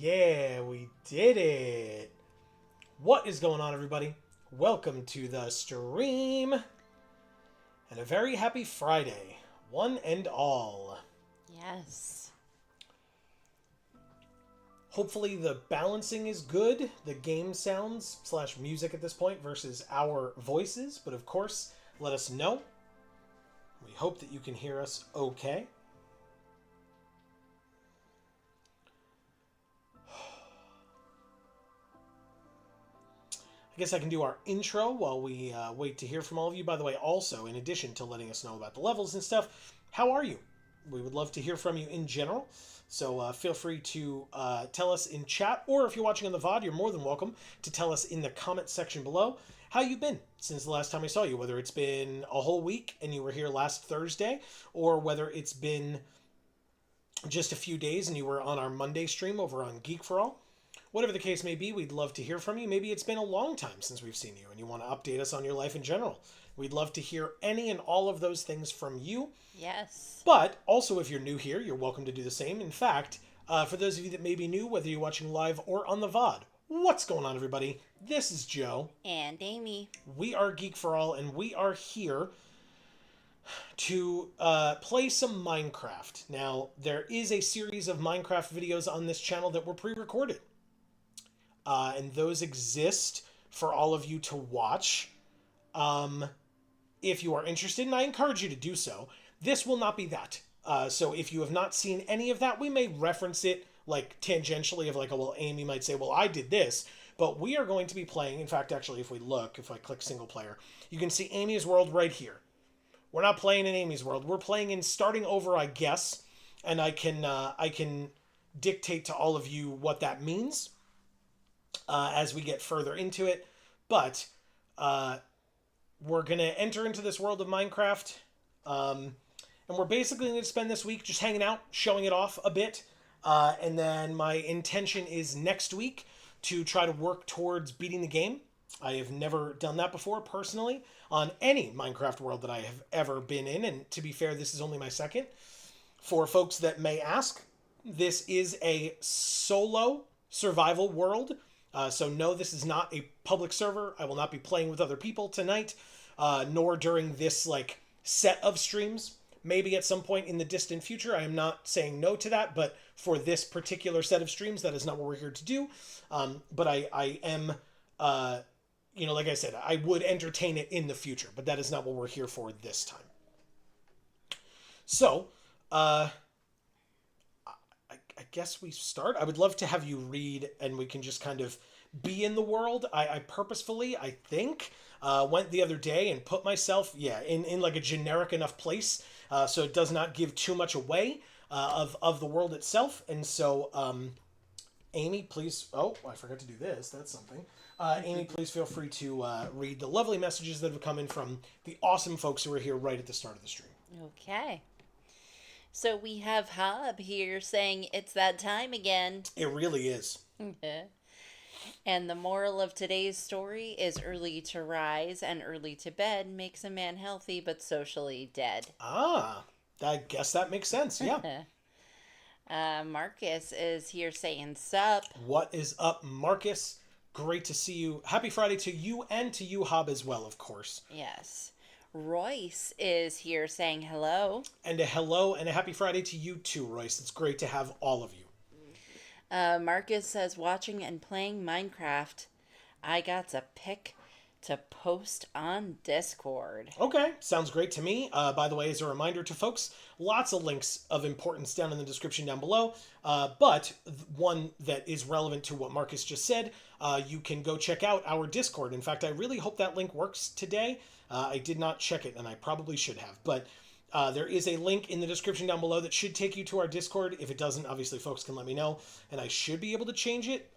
Yeah, we did it. What is going on, everybody? Welcome to the stream. And a very happy Friday, one and all. Yes. Hopefully the balancing is good, the game sounds / music at this point versus our voices. But of course, let us know. We hope that you can hear us okay. I guess I can do our intro while we wait to hear from all of you. By the way, also, in addition to letting us know about the levels and stuff, how are you? We would love to hear from you in general. So feel free to tell us in chat, or if you're watching on the VOD, you're more than welcome to tell us in the comment section below how you've been since the last time we saw you, whether it's been a whole week and you were here last Thursday, or whether it's been just a few days and you were on our Monday stream over on Geek for All. Whatever the case may be, we'd love to hear from you. Maybe it's been a long time since we've seen you and you want to update us on your life in general. We'd love to hear any and all of those things from you. Yes. But also, if you're new here, you're welcome to do the same. In fact, for those of you that may be new, whether you're watching live or on the VOD, what's going on, everybody? This is Joe. And Amy. We are Geek for All, and we are here to play some Minecraft. Now, there is a series of Minecraft videos on this channel that were pre-recorded. And those exist for all of you to watch if you are interested, and I encourage you to do so. This will not be that. So if you have not seen any of that, we may reference it like tangentially of like, oh, well, Amy might say, well, I did this. But we are going to be playing, in fact, actually, if I click single player, you can see Amy's world right here. We're not playing in Amy's world. We're playing in starting over, I guess, and I can dictate to all of you what that means as we get further into it. But we're going to enter into this world of Minecraft, and we're basically going to spend this week just hanging out, showing it off a bit, and then my intention is next week to try to work towards beating the game. I have never done that before, personally, on any Minecraft world that I have ever been in, and to be fair, this is only my second. For folks that may ask, this is a solo survival world, so no, this is not a public server. I will not be playing with other people tonight, nor during this like set of streams. Maybe at some point in the distant future. I am not saying no to that, but for this particular set of streams, that is not what we're here to do. But I am, like I said, I would entertain it in the future, but that is not what we're here for this time. So, I guess we start. I would love to have you read, and we can just kind of be in the world. I purposefully, I think, went the other day and put myself, in like a generic enough place, so it does not give too much away of the world itself. And so, Amy, please. Oh, I forgot to do this. That's something. Amy, please feel free to read the lovely messages that have come in from the awesome folks who are here right at the start of the stream. Okay. So we have Hub here saying it's that time again. It really is. And the moral of today's story is early to rise and early to bed makes a man healthy but socially dead. Ah, I guess that makes sense. Yeah. Marcus is here saying sup. What is up, Marcus? Great to see you. Happy Friday to you and to you, Hob, as well, of course. Yes. Royce is here saying hello. And a hello and a happy Friday to you too, Royce. It's great to have all of you. Marcus says watching and playing Minecraft. I got a pic to post on Discord. Okay, sounds great to me. By the way, as a reminder to folks, lots of links of importance down in the description down below. But one that is relevant to what Marcus just said, you can go check out our Discord. In fact, I really hope that link works today. I did not check it, and I probably should have. But there is a link in the description down below that should take you to our Discord. If it doesn't, obviously, folks can let me know. And I should be able to change it,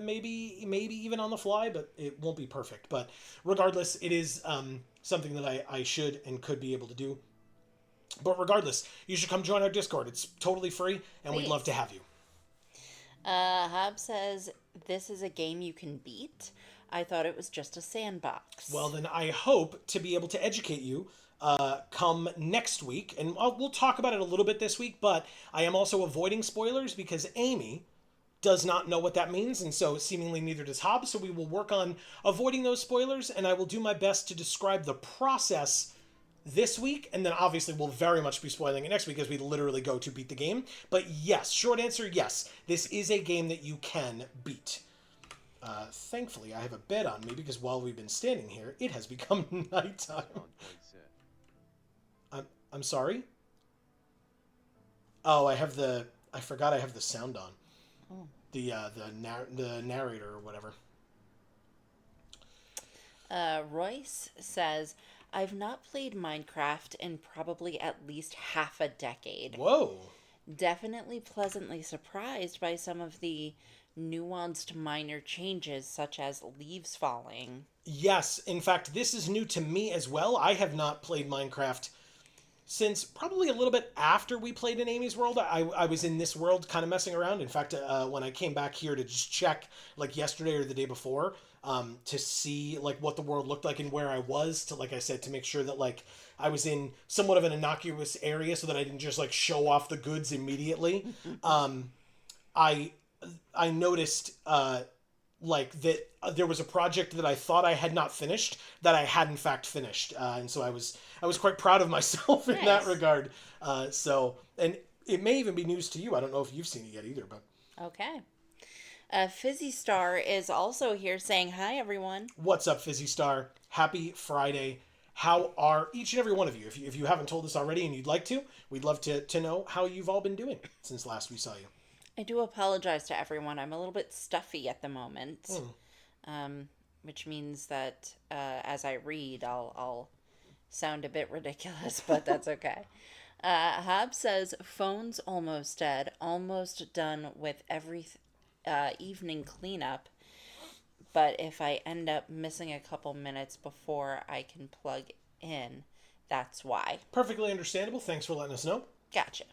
maybe even on the fly, but it won't be perfect. But regardless, it is something that I should and could be able to do. But regardless, you should come join our Discord. It's totally free, and Please. we'd love to have you. Hob says, this is a game you can beat. I thought it was just a sandbox. Well, then I hope to be able to educate you come next week. And we'll talk about it a little bit this week, but I am also avoiding spoilers because Amy does not know what that means, and so seemingly neither does Hob. So we will work on avoiding those spoilers, and I will do my best to describe the process this week, and then obviously we'll very much be spoiling it next week as we literally go to beat the game. But yes, short answer, yes. This is a game that you can beat. Thankfully, I have a bed on me because while we've been standing here, it has become nighttime. I'm sorry? Oh, I forgot I have the sound on. Oh. The narrator or whatever. Royce says, I've not played Minecraft in probably at least half a decade. Whoa. Definitely pleasantly surprised by some of the nuanced minor changes, such as leaves falling. Yes, in fact, this is new to me as well. I have not played Minecraft since probably a little bit after we played in Amy's world. I was in this world kind of messing around. In fact, when I came back here to just check, like yesterday or the day before, to see like what the world looked like and where I was, to, like I said, to make sure that like I was in somewhat of an innocuous area so that I didn't just like show off the goods immediately. I noticed like that there was a project that I thought I had not finished that I had in fact finished, and so I was quite proud of myself in Nice. that regard. And it may even be news to you. I don't know if you've seen it yet either, but Okay. Fizzy Star is also here saying, hi, everyone. what's up, Fizzy Star? Happy Friday. How are each and every one of you? If you haven't told us already and you'd like to, we'd love to know how you've all been doing since last we saw you. I do apologize to everyone. I'm a little bit stuffy at the moment, which means that as I read, I'll sound a bit ridiculous, but that's okay. Hob says, phone's almost dead, almost done with every evening cleanup, but if I end up missing a couple minutes before I can plug in, that's why. Perfectly understandable. Thanks for letting us know. Gotcha.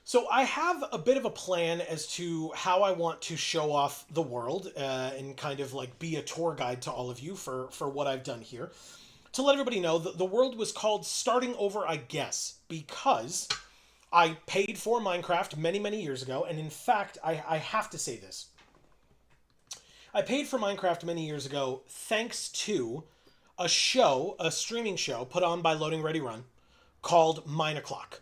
So I have a bit of a plan as to how I want to show off the world and kind of like be a tour guide to all of you for what I've done here. To let everybody know, the world was called Starting Over, I guess, because I paid for Minecraft many, many years ago. And in fact, I have to say this. I paid for Minecraft many years ago thanks to a streaming show put on by Loading Ready Run called Mine O'Clock.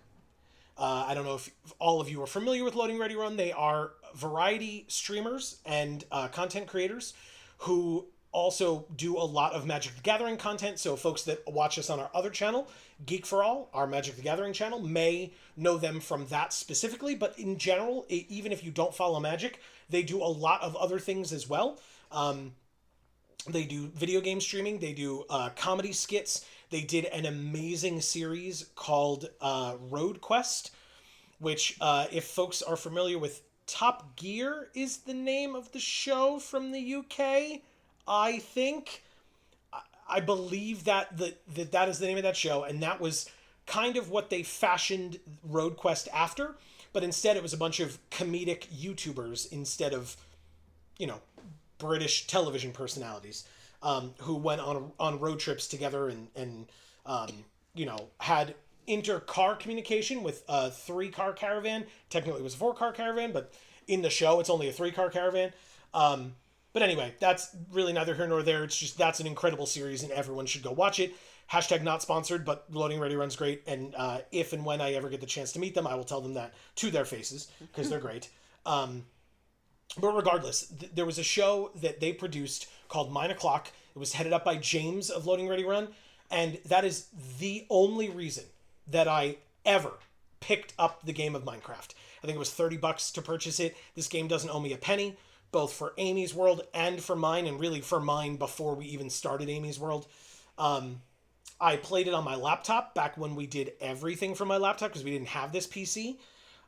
I don't know if all of you are familiar with Loading Ready Run. They are variety streamers and content creators who also do a lot of Magic the Gathering content. So folks that watch us on our other channel, Geek for All, our Magic the Gathering channel, may know them from that specifically. But in general, even if you don't follow Magic, they do a lot of other things as well. They do video game streaming. They do comedy skits. They did an amazing series called Road Quest, which, if folks are familiar with Top Gear, is the name of the show from the UK. I think, I believe that that is the name of that show, and that was kind of what they fashioned Road Quest after, but instead it was a bunch of comedic YouTubers instead of, British television personalities, who went on road trips together and had inter-car communication with a 3-car caravan. Technically it was a 4-car caravan, but in the show it's only a 3-car caravan. But anyway, that's really neither here nor there. It's just, that's an incredible series and everyone should go watch it. Hashtag not sponsored, but Loading Ready Run's great. And if and when I ever get the chance to meet them, I will tell them that to their faces, because they're great. But regardless, there was a show that they produced called 9 O'Clock. It was headed up by James of Loading Ready Run. And that is the only reason that I ever picked up the game of Minecraft. I think it was $30 to purchase it. This game doesn't owe me a penny, both for Amy's World and for mine, and really for mine before we even started Amy's World. I played it on my laptop back when we did everything from my laptop because we didn't have this PC.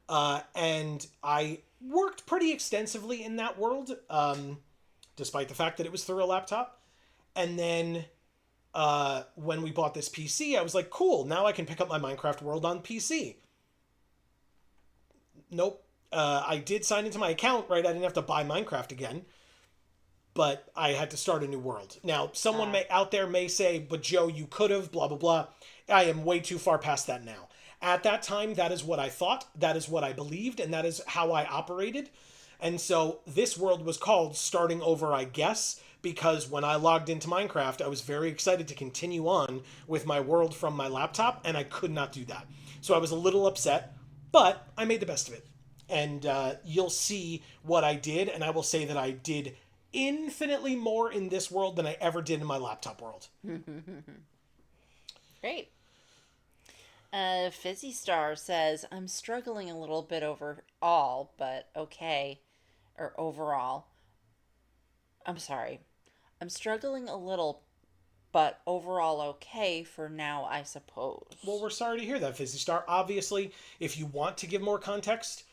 And I worked pretty extensively in that world, despite the fact that it was through a laptop. And then when we bought this PC, I was like, cool, now I can pick up my Minecraft world on PC. Nope. I did sign into my account, right? I didn't have to buy Minecraft again, but I had to start a new world. Now, someone out there may say, but Joe, you could have, blah, blah, blah. I am way too far past that now. At that time, that is what I thought, that is what I believed, and that is how I operated. And so this world was called Starting Over, I guess, because when I logged into Minecraft, I was very excited to continue on with my world from my laptop, and I could not do that. So I was a little upset, but I made the best of it. And you'll see what I did, and I will say that I did infinitely more in this world than I ever did in my laptop world. Great. Fizzy Star says, I'm struggling a little bit overall, but okay. Or overall. I'm sorry. I'm struggling a little, but overall okay for now, I suppose. Well, we're sorry to hear that, Fizzy Star. Obviously, if you want to give more context,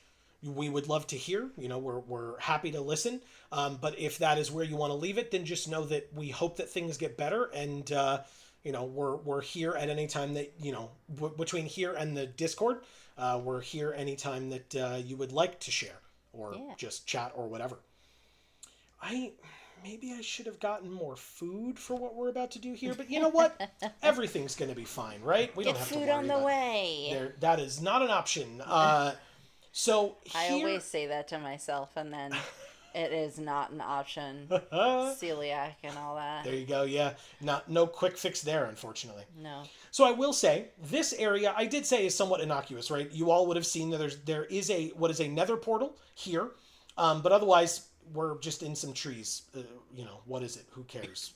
we would love to hear. We're happy to listen. But if that is where you want to leave it, then just know that we hope that things get better. And, we're here at any time that, between here and the Discord, we're here anytime that you would like to share or just chat or whatever. Maybe I should have gotten more food for what we're about to do here, but you know what? Everything's going to be fine, right? We Get don't have food to worry on the about way. that is not an option. So I always say that to myself, and then it is not an option. Celiac and all that. There you go. Yeah, no quick fix there, unfortunately. No. So I will say this area I did say is somewhat innocuous, right? You all would have seen that there is a nether portal here, but otherwise we're just in some trees. What is it? Who cares?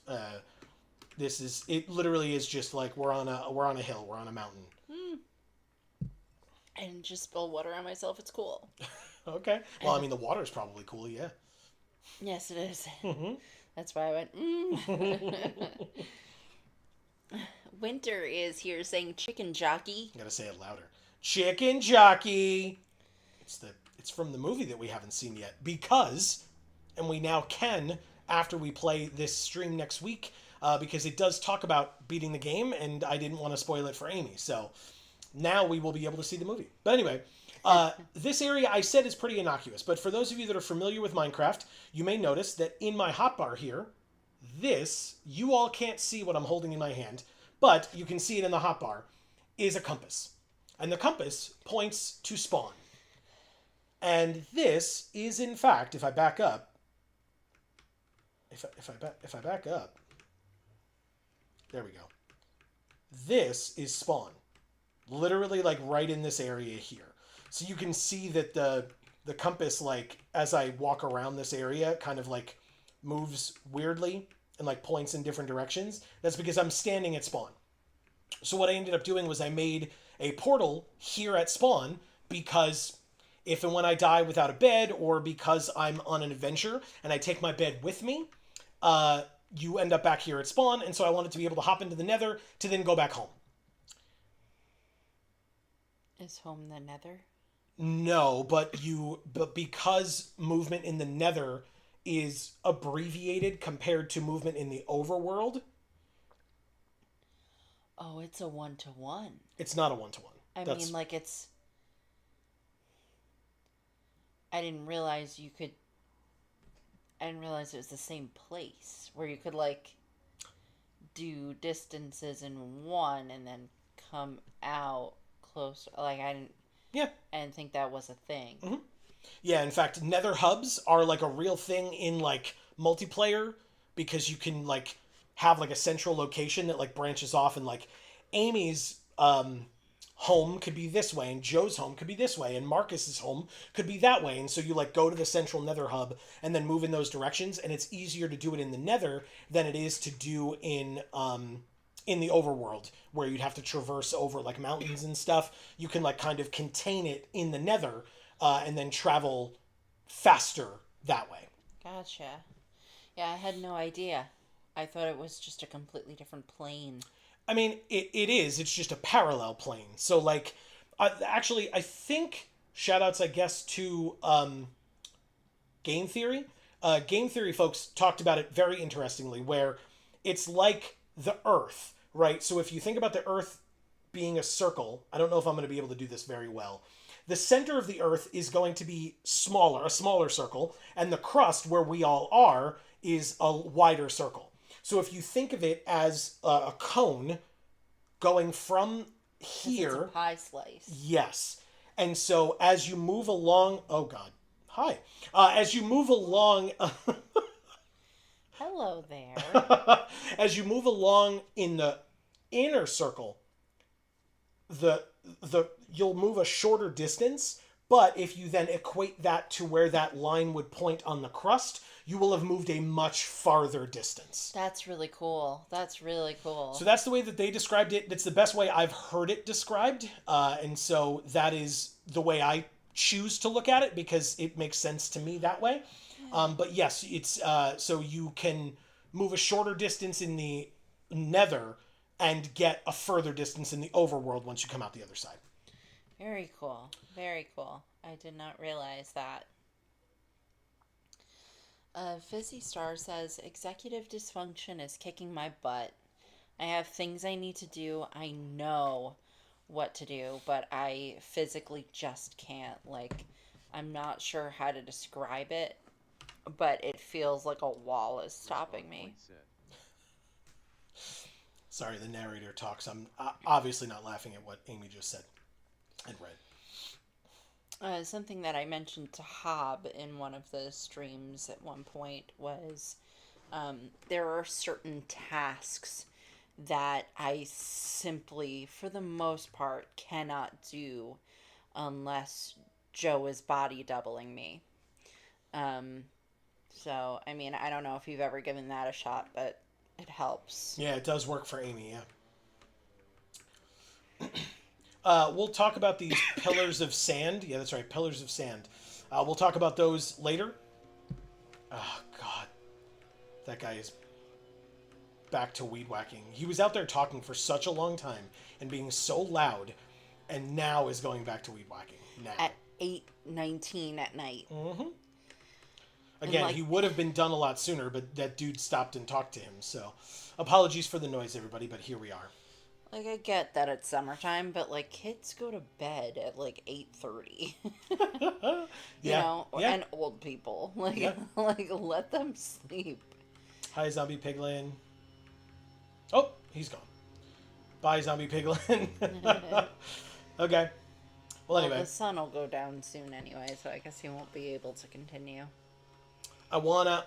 It literally is just like we're on a hill, we're on a mountain. I didn't just spill water on myself. It's cool. Okay. Well, I mean, the water is probably cool, yeah. Yes, it is. Mm-hmm. That's why I went, Winter is here saying chicken jockey. You gotta say it louder. Chicken jockey! It's from the movie that we haven't seen yet. Because, and we now can, after we play this stream next week, because it does talk about beating the game, and I didn't want to spoil it for Amy, so now we will be able to see the movie. But anyway, this area I said is pretty innocuous, but for those of you that are familiar with Minecraft, you may notice that in my hotbar here, you all can't see what I'm holding in my hand, but you can see it in the hotbar, is a compass. And the compass points to spawn. And this is, in fact, if I back up, if I back up, there we go. This is spawn. Literally, like, right in this area here. So you can see that the compass, like, as I walk around this area, kind of, like, moves weirdly. and like points in different directions, that's because I'm standing at spawn. So what I ended up doing was I made a portal here at spawn because if and when I die without a bed, or because I'm on an adventure and I take my bed with me, you end up back here at spawn, and so I wanted to be able to hop into the nether to then go back home. Is home the nether? No, but because movement in the nether is abbreviated compared to movement in the overworld. Oh, it's a 1-to-1. It's not a 1-to-1. I mean, like, it's... I didn't realize it was the same place where you could, like, do distances in one and then come out closer. Like, I didn't think that was a thing. Mm-hmm. Yeah, in fact, nether hubs are, like, a real thing in, like, multiplayer, because you can, like, have, like, a central location that, like, branches off, and, like, Amy's home could be this way, and Joe's home could be this way, and Marcus's home could be that way, and so you, like, go to the central nether hub and then move in those directions, and it's easier to do it in the nether than it is to do in the overworld, where you'd have to traverse over, like, mountains and stuff. You can, like, kind of contain it in the nether, and then travel faster that way. Gotcha. Yeah, I had no idea. I thought it was just a completely different plane. I mean, it is. It's just a parallel plane. So, like, actually, I think, shout-outs, I guess, to Game Theory. Game Theory folks talked about it very interestingly, where it's like the Earth, right? So if you think about the Earth being a circle, I don't know if I'm going to be able to do this very well. The center of the Earth is going to be a smaller circle, and the crust, where we all are, is a wider circle. So if you think of it as a cone going from here... It's a pie slice. Yes. And so as you move along... Oh, God. Hi. As you move along... Hello there. As you move along in the inner circle, you'll move a shorter distance, but if you then equate that to where that line would point on the crust, you will have moved a much farther distance. That's really cool. That's really cool. So that's the way that they described it. That's the best way I've heard it described. And so that is the way I choose to look at it, because it makes sense to me that way. But yes, it's so you can move a shorter distance in the nether and get a further distance in the overworld once you come out the other side. Very cool. Very cool. I did not realize that. Fizzy Star says, executive dysfunction is kicking my butt. I have things I need to do. I know what to do, but I physically just can't. Like, I'm not sure how to describe it, but it feels like a wall is stopping me. Sorry, the narrator talks. I'm obviously not laughing at what Amy just said and read. Something that I mentioned to Hob in one of the streams at one point was there are certain tasks that I simply, for the most part, cannot do unless Joe is body doubling me. So, I mean, I don't know if you've ever given that a shot, but it helps. Yeah, it does work for Amy, yeah. We'll talk about these pillars of sand. Yeah, that's right, pillars of sand. We'll talk about those later. Oh, God. That guy is back to weed whacking. He was out there talking for such a long time and being so loud, and now is going back to weed whacking. Now. At 8:19 at night. Mm-hmm. Again, he would have been done a lot sooner, but that dude stopped and talked to him. So, apologies for the noise, everybody, but here we are. Like, I get that it's summertime, but, like, kids go to bed at, like, 8:30. Yeah. And old people. Like, like, let them sleep. Hi, Zombie Piglin. Oh, he's gone. Bye, Zombie Piglin. Okay. Well, anyway. The sun will go down soon anyway, so I guess he won't be able to continue. I wanna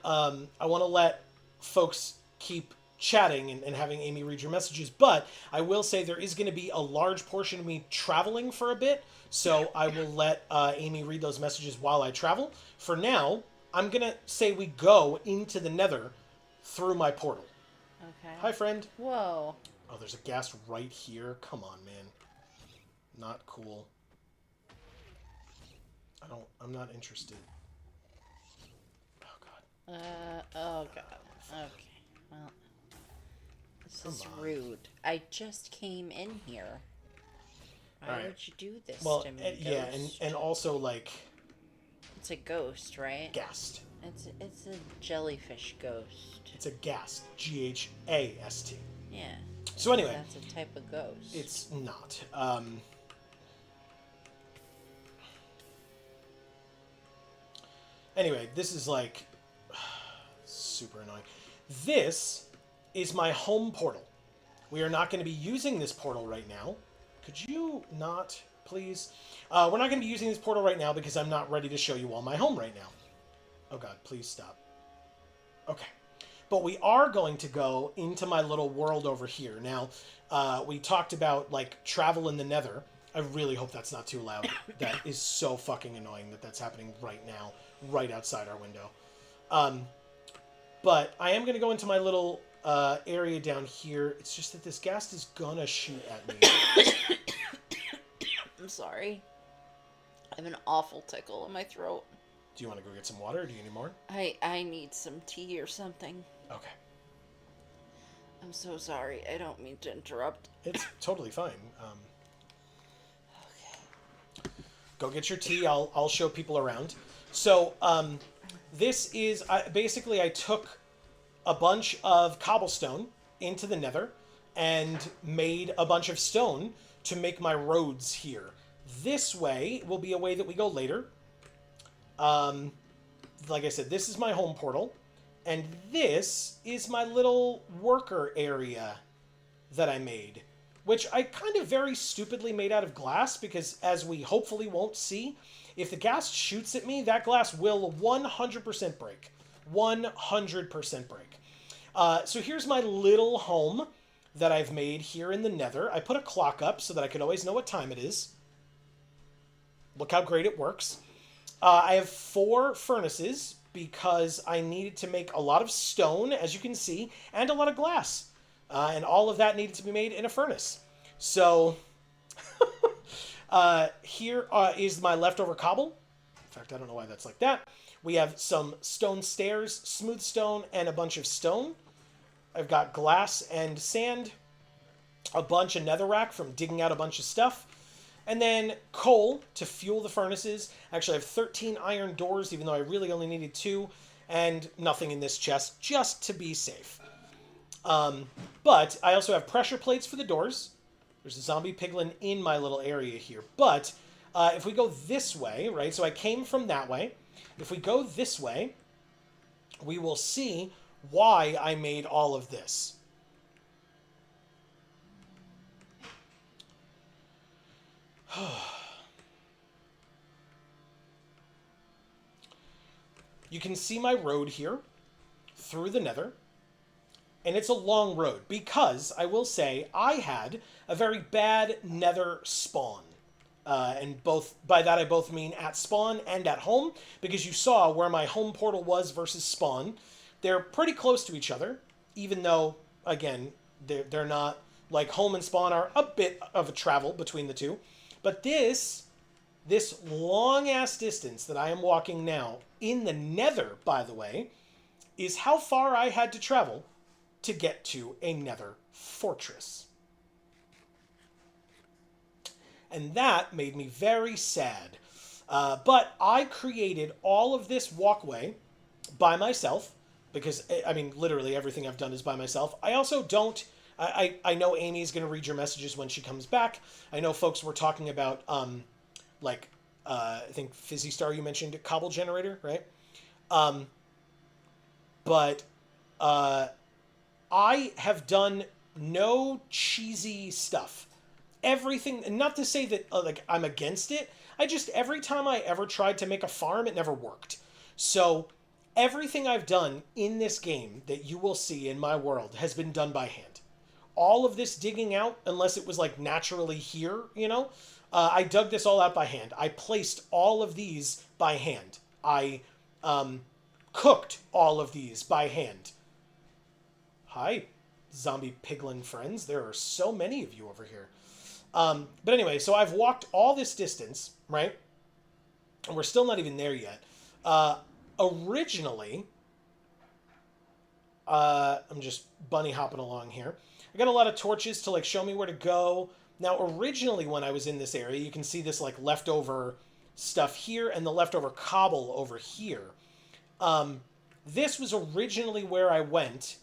let folks keep chatting and having Amy read your messages, but I will say there is going to be a large portion of me traveling for a bit, so I will let Amy read those messages while I travel. For now, I'm going to say we go into the nether through my portal. Okay. Hi, friend. Whoa. Oh, there's a ghast right here. Come on, man. Not cool. I'm not interested. Oh, God. Oh god. Okay. Well, this Come is on. rude. I just came in here. Why Alright. would you do this Well, to me, yeah, ghost? and also, like, It's a ghost, right? ghast. It's a jellyfish ghost. It's a ghast. Ghast. Yeah. So anyway. That's a type of ghost. It's not. Anyway, this is like super annoying. This is my home portal. We are not going to be using this portal right now. Could you not, please? We're not going to be using this portal right now because I'm not ready to show you all my home right now. Oh God, please stop. Okay. But we are going to go into my little world over here. Now, we talked about, like, travel in the nether. I really hope that's not too loud. That is so fucking annoying that that's happening right now, right outside our window. But I am going to go into my little area down here. It's just that this ghast is gonna shoot at me. I'm sorry. I have an awful tickle in my throat. Do you want to go get some water, or do you need more? I need some tea or something. Okay. I'm so sorry. I don't mean to interrupt. It's totally fine. Okay. Go get your tea. I'll show people around. So, this is... basically, I took a bunch of cobblestone into the nether and made a bunch of stone to make my roads here. This way will be a way that we go later. Like I said, this is my home portal. And this is my little worker area that I made, which I kind of very stupidly made out of glass because, as we hopefully won't see, if the ghast shoots at me, that glass will 100% break. 100% break. So here's my little home that I've made here in the nether. I put a clock up so that I could always know what time it is. Look how great it works. I have 4 furnaces because I needed to make a lot of stone, as you can see, and a lot of glass. And all of that needed to be made in a furnace. So, here is my leftover cobble. In fact, I don't know why that's like that. We have some stone stairs, smooth stone, and a bunch of stone. I've got glass and sand, a bunch of netherrack from digging out a bunch of stuff, and then coal to fuel the furnaces. Actually, I have 13 iron doors, even though I really only needed 2, and nothing in this chest, just to be safe. But I also have pressure plates for the doors. There's a zombie piglin in my little area here. But if we go this way, right, so I came from that way. If we go this way, we will see why I made all of this. You can see my road here through the nether. And it's a long road because, I will say, I had a very bad nether spawn. And by that I both mean at spawn and at home, because you saw where my home portal was versus spawn. They're pretty close to each other, even though, again, they're not, like, home and spawn are a bit of a travel between the two. But this long-ass distance that I am walking now, in the nether, by the way, is how far I had to travel to get to a nether fortress. And that made me very sad. But I created all of this walkway by myself, because, I mean, literally everything I've done is by myself. I also don't... I know Amy's going to read your messages when she comes back. I know folks were talking about, I think Fizzy Star, you mentioned a cobble generator, right? But I have done no cheesy stuff. Everything, not to say that I'm against it. Every time I ever tried to make a farm, it never worked. So everything I've done in this game that you will see in my world has been done by hand. All of this digging out, unless it was like naturally here, you know, I dug this all out by hand. I placed all of these by hand. I cooked all of these by hand. Hi, zombie piglin friends. There are so many of you over here. But anyway, so I've walked all this distance, right? And we're still not even there yet. Originally, I'm just bunny hopping along here. I got a lot of torches to like show me where to go. Now, originally when I was in this area, you can see this like leftover stuff here and the leftover cobble over here. This was originally where I went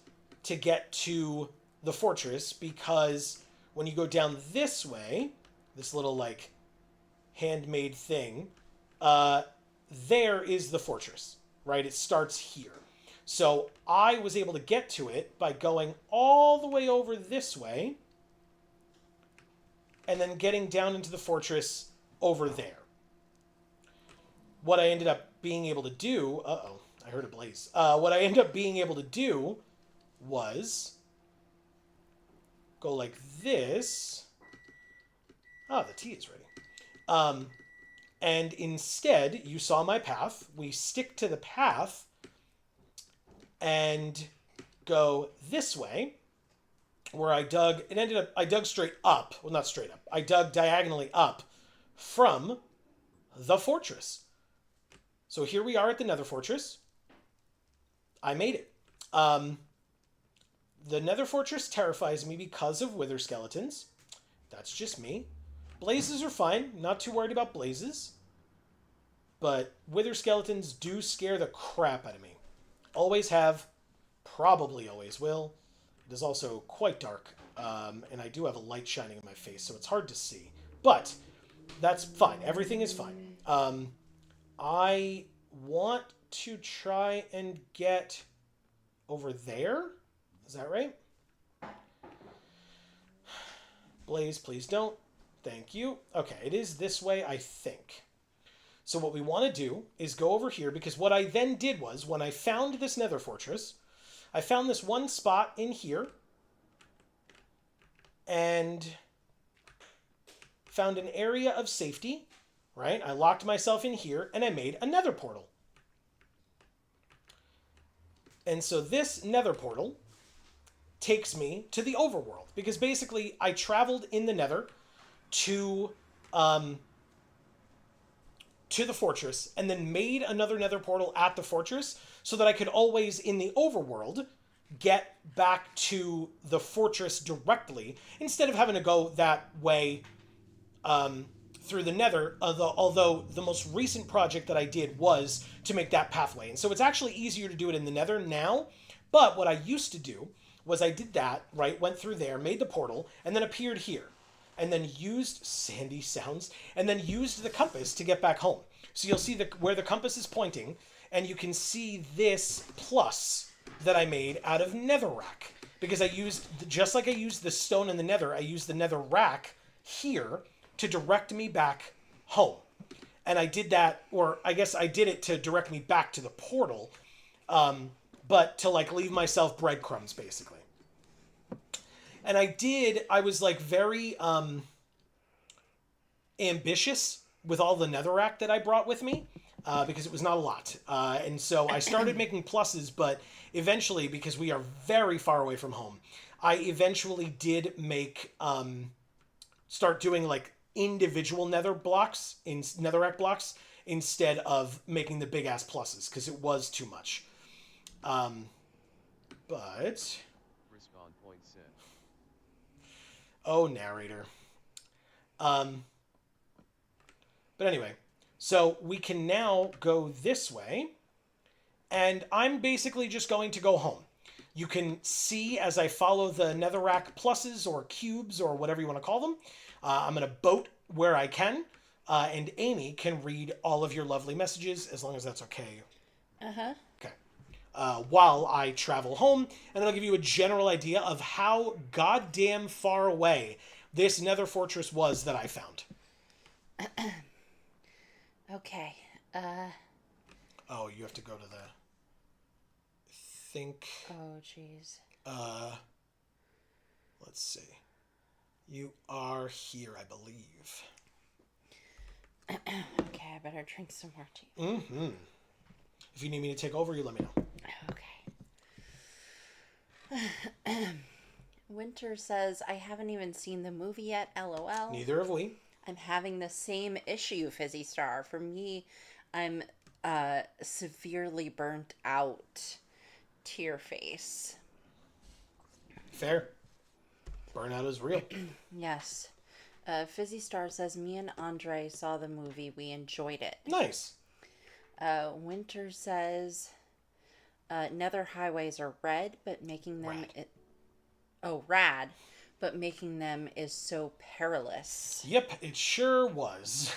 to get to the fortress, because when you go down this way, this little like handmade thing, there is the fortress, right? It starts here. So I was able to get to it by going all the way over this way and then getting down into the fortress over there. What I ended up being able to do... Uh-oh, I heard a blaze. What I ended up being able to do was go like this. Ah, the tea is ready. And instead, you saw my path. We stick to the path and go this way, where I dug, it ended up, I dug straight up, well, not straight up, I dug diagonally up from the fortress. So here we are at the Nether Fortress. I made it. The Nether Fortress terrifies me because of wither skeletons. That's just me. Blazes are fine, not too worried about blazes. But wither skeletons do scare the crap out of me. Always have, probably always will. It is also quite dark, and I do have a light shining in my face, so it's hard to see. But that's fine. Everything is fine. I want to try and get over there. Is that right? Blaze, please don't. Thank you. Okay, it is this way, I think. So what we want to do is go over here, because what I then did was, when I found this Nether Fortress, I found this one spot in here and found an area of safety, right? I locked myself in here and I made a Nether portal. And so this Nether portal takes me to the overworld, because basically I traveled in the Nether to the fortress and then made another Nether portal at the fortress so that I could always, in the overworld, get back to the fortress directly instead of having to go that way through the Nether, although the most recent project that I did was to make that pathway. And so it's actually easier to do it in the Nether now, but what I used to do was I did that, right, went through there, made the portal, and then appeared here. And then used sandy sounds, and then used the compass to get back home. So you'll see where the compass is pointing, and you can see this plus that I made out of netherrack. Because I used, just like I used the stone in the Nether, I used the netherrack here to direct me back home. And I did that, or I guess I did it to direct me back to the portal, but to like leave myself breadcrumbs, basically. And I was like very ambitious with all the netherrack that I brought with me, because it was not a lot. And so I started making pluses, but eventually, because we are very far away from home, I eventually did make, start doing like individual netherrack blocks instead of making the big ass pluses, because it was too much. But... Oh, narrator. But anyway, so we can now go this way, and I'm basically just going to go home. You can see as I follow the netherrack pluses or cubes or whatever you want to call them. I'm going to boat where I can, and Amy can read all of your lovely messages, as long as that's okay. Uh-huh. Okay. While I travel home, and then I'll give you a general idea of how goddamn far away this Nether Fortress was that I found. Okay. Oh, you have to go to the... Oh, jeez. Let's see. You are here, I believe. Okay, I better drink some more tea. Mm-hmm. If you need me to take over, you let me know. Okay. Winter says, I haven't even seen the movie yet, lol. Neither have we. I'm having the same issue, Fizzy Star. For me, I'm severely burnt out. Tear face. Fair. Burnout is real. Yes. Fizzy Star says, me and Andre saw the movie. We enjoyed it. Nice. Winter says, nether highways are red, but making them... rad. But making them is so perilous. Yep, it sure was.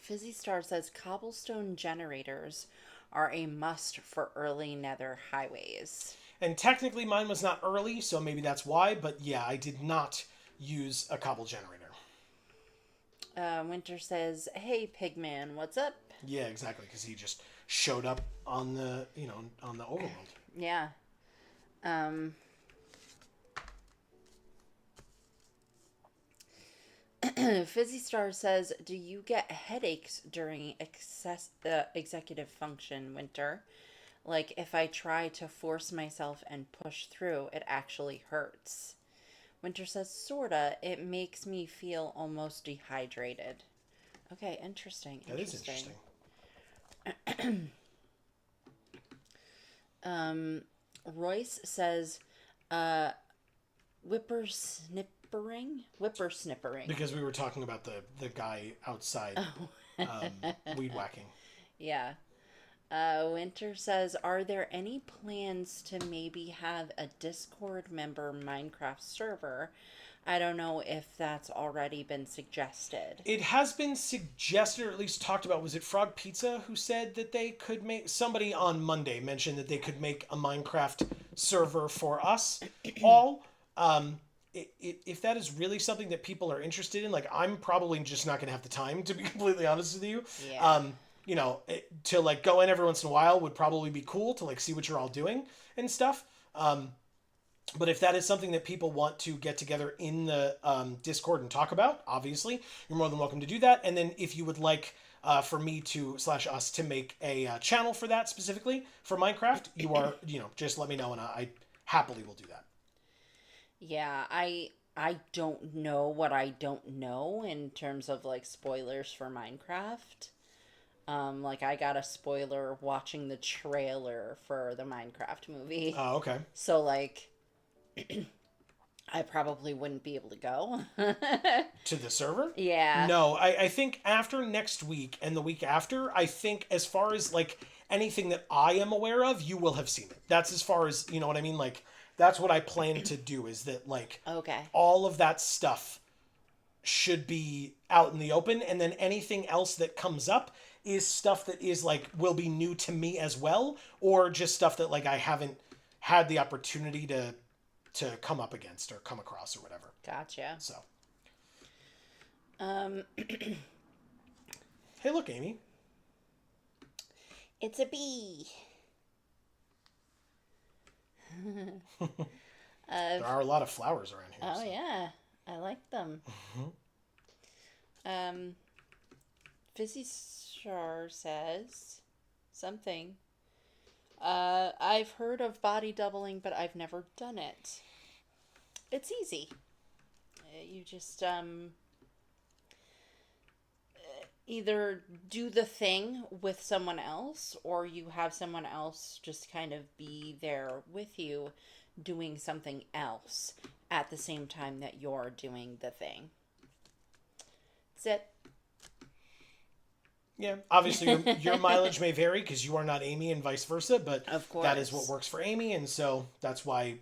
Fizzy Star says, cobblestone generators are a must for early nether highways. And technically mine was not early, so maybe that's why. But yeah, I did not use a cobble generator. Winter says, hey, Pigman, what's up? Yeah, exactly, because he just showed up on the, on the overworld. Yeah. Fizzy Star says, do you get headaches during executive function, Winter? Like, if I try to force myself and push through, it actually hurts. Winter says, sorta. It makes me feel almost dehydrated. Okay, interesting. That is interesting. Royce says, whippersnippering? Because we were talking about the guy outside weed whacking. Yeah. Winter says, are there any plans to maybe have a Discord member Minecraft server? I don't know if that's already been suggested. It has been suggested, or at least talked about. Was it Frog Pizza who said that they could make... Somebody on Monday mentioned that they could make a Minecraft server for us all. If that is really something that people are interested in, like, I'm probably just not going to have the time, to be completely honest with you. Yeah. To like go in every once in a while would probably be cool to like see what you're all doing and stuff. But if that is something that people want to get together in the Discord and talk about, obviously, you're more than welcome to do that. And then if you would like for me to / us to make a channel for that specifically for Minecraft, you are, just let me know and I happily will do that. Yeah, I don't know what I don't know in terms of like spoilers for Minecraft. Like I got a spoiler watching the trailer for the Minecraft movie. Oh, okay. So like I probably wouldn't be able to go. To the server? Yeah. No, I think after next week and the week after, I think as far as like anything that I am aware of, you will have seen it. That's as far as, you know what I mean? Like that's what I plan to do is that like okay. all of that stuff should be out in the open, and then anything else that comes up is stuff that is like will be new to me as well, or just stuff that like I haven't had the opportunity to come up against or come across or whatever. Gotcha. So hey, look, Amy. It's a bee. There are a lot of flowers around here. Oh, so. Yeah. I like them. Fizzy Star says something. I've heard of body doubling, but I've never done it. It's easy. You just either do the thing with someone else, or you have someone else just kind of be there with you doing something else at the same time that you're doing the thing. That's it. Yeah, obviously your mileage may vary because you are not Amy and vice versa, but of course. That is what works for Amy, and so that's why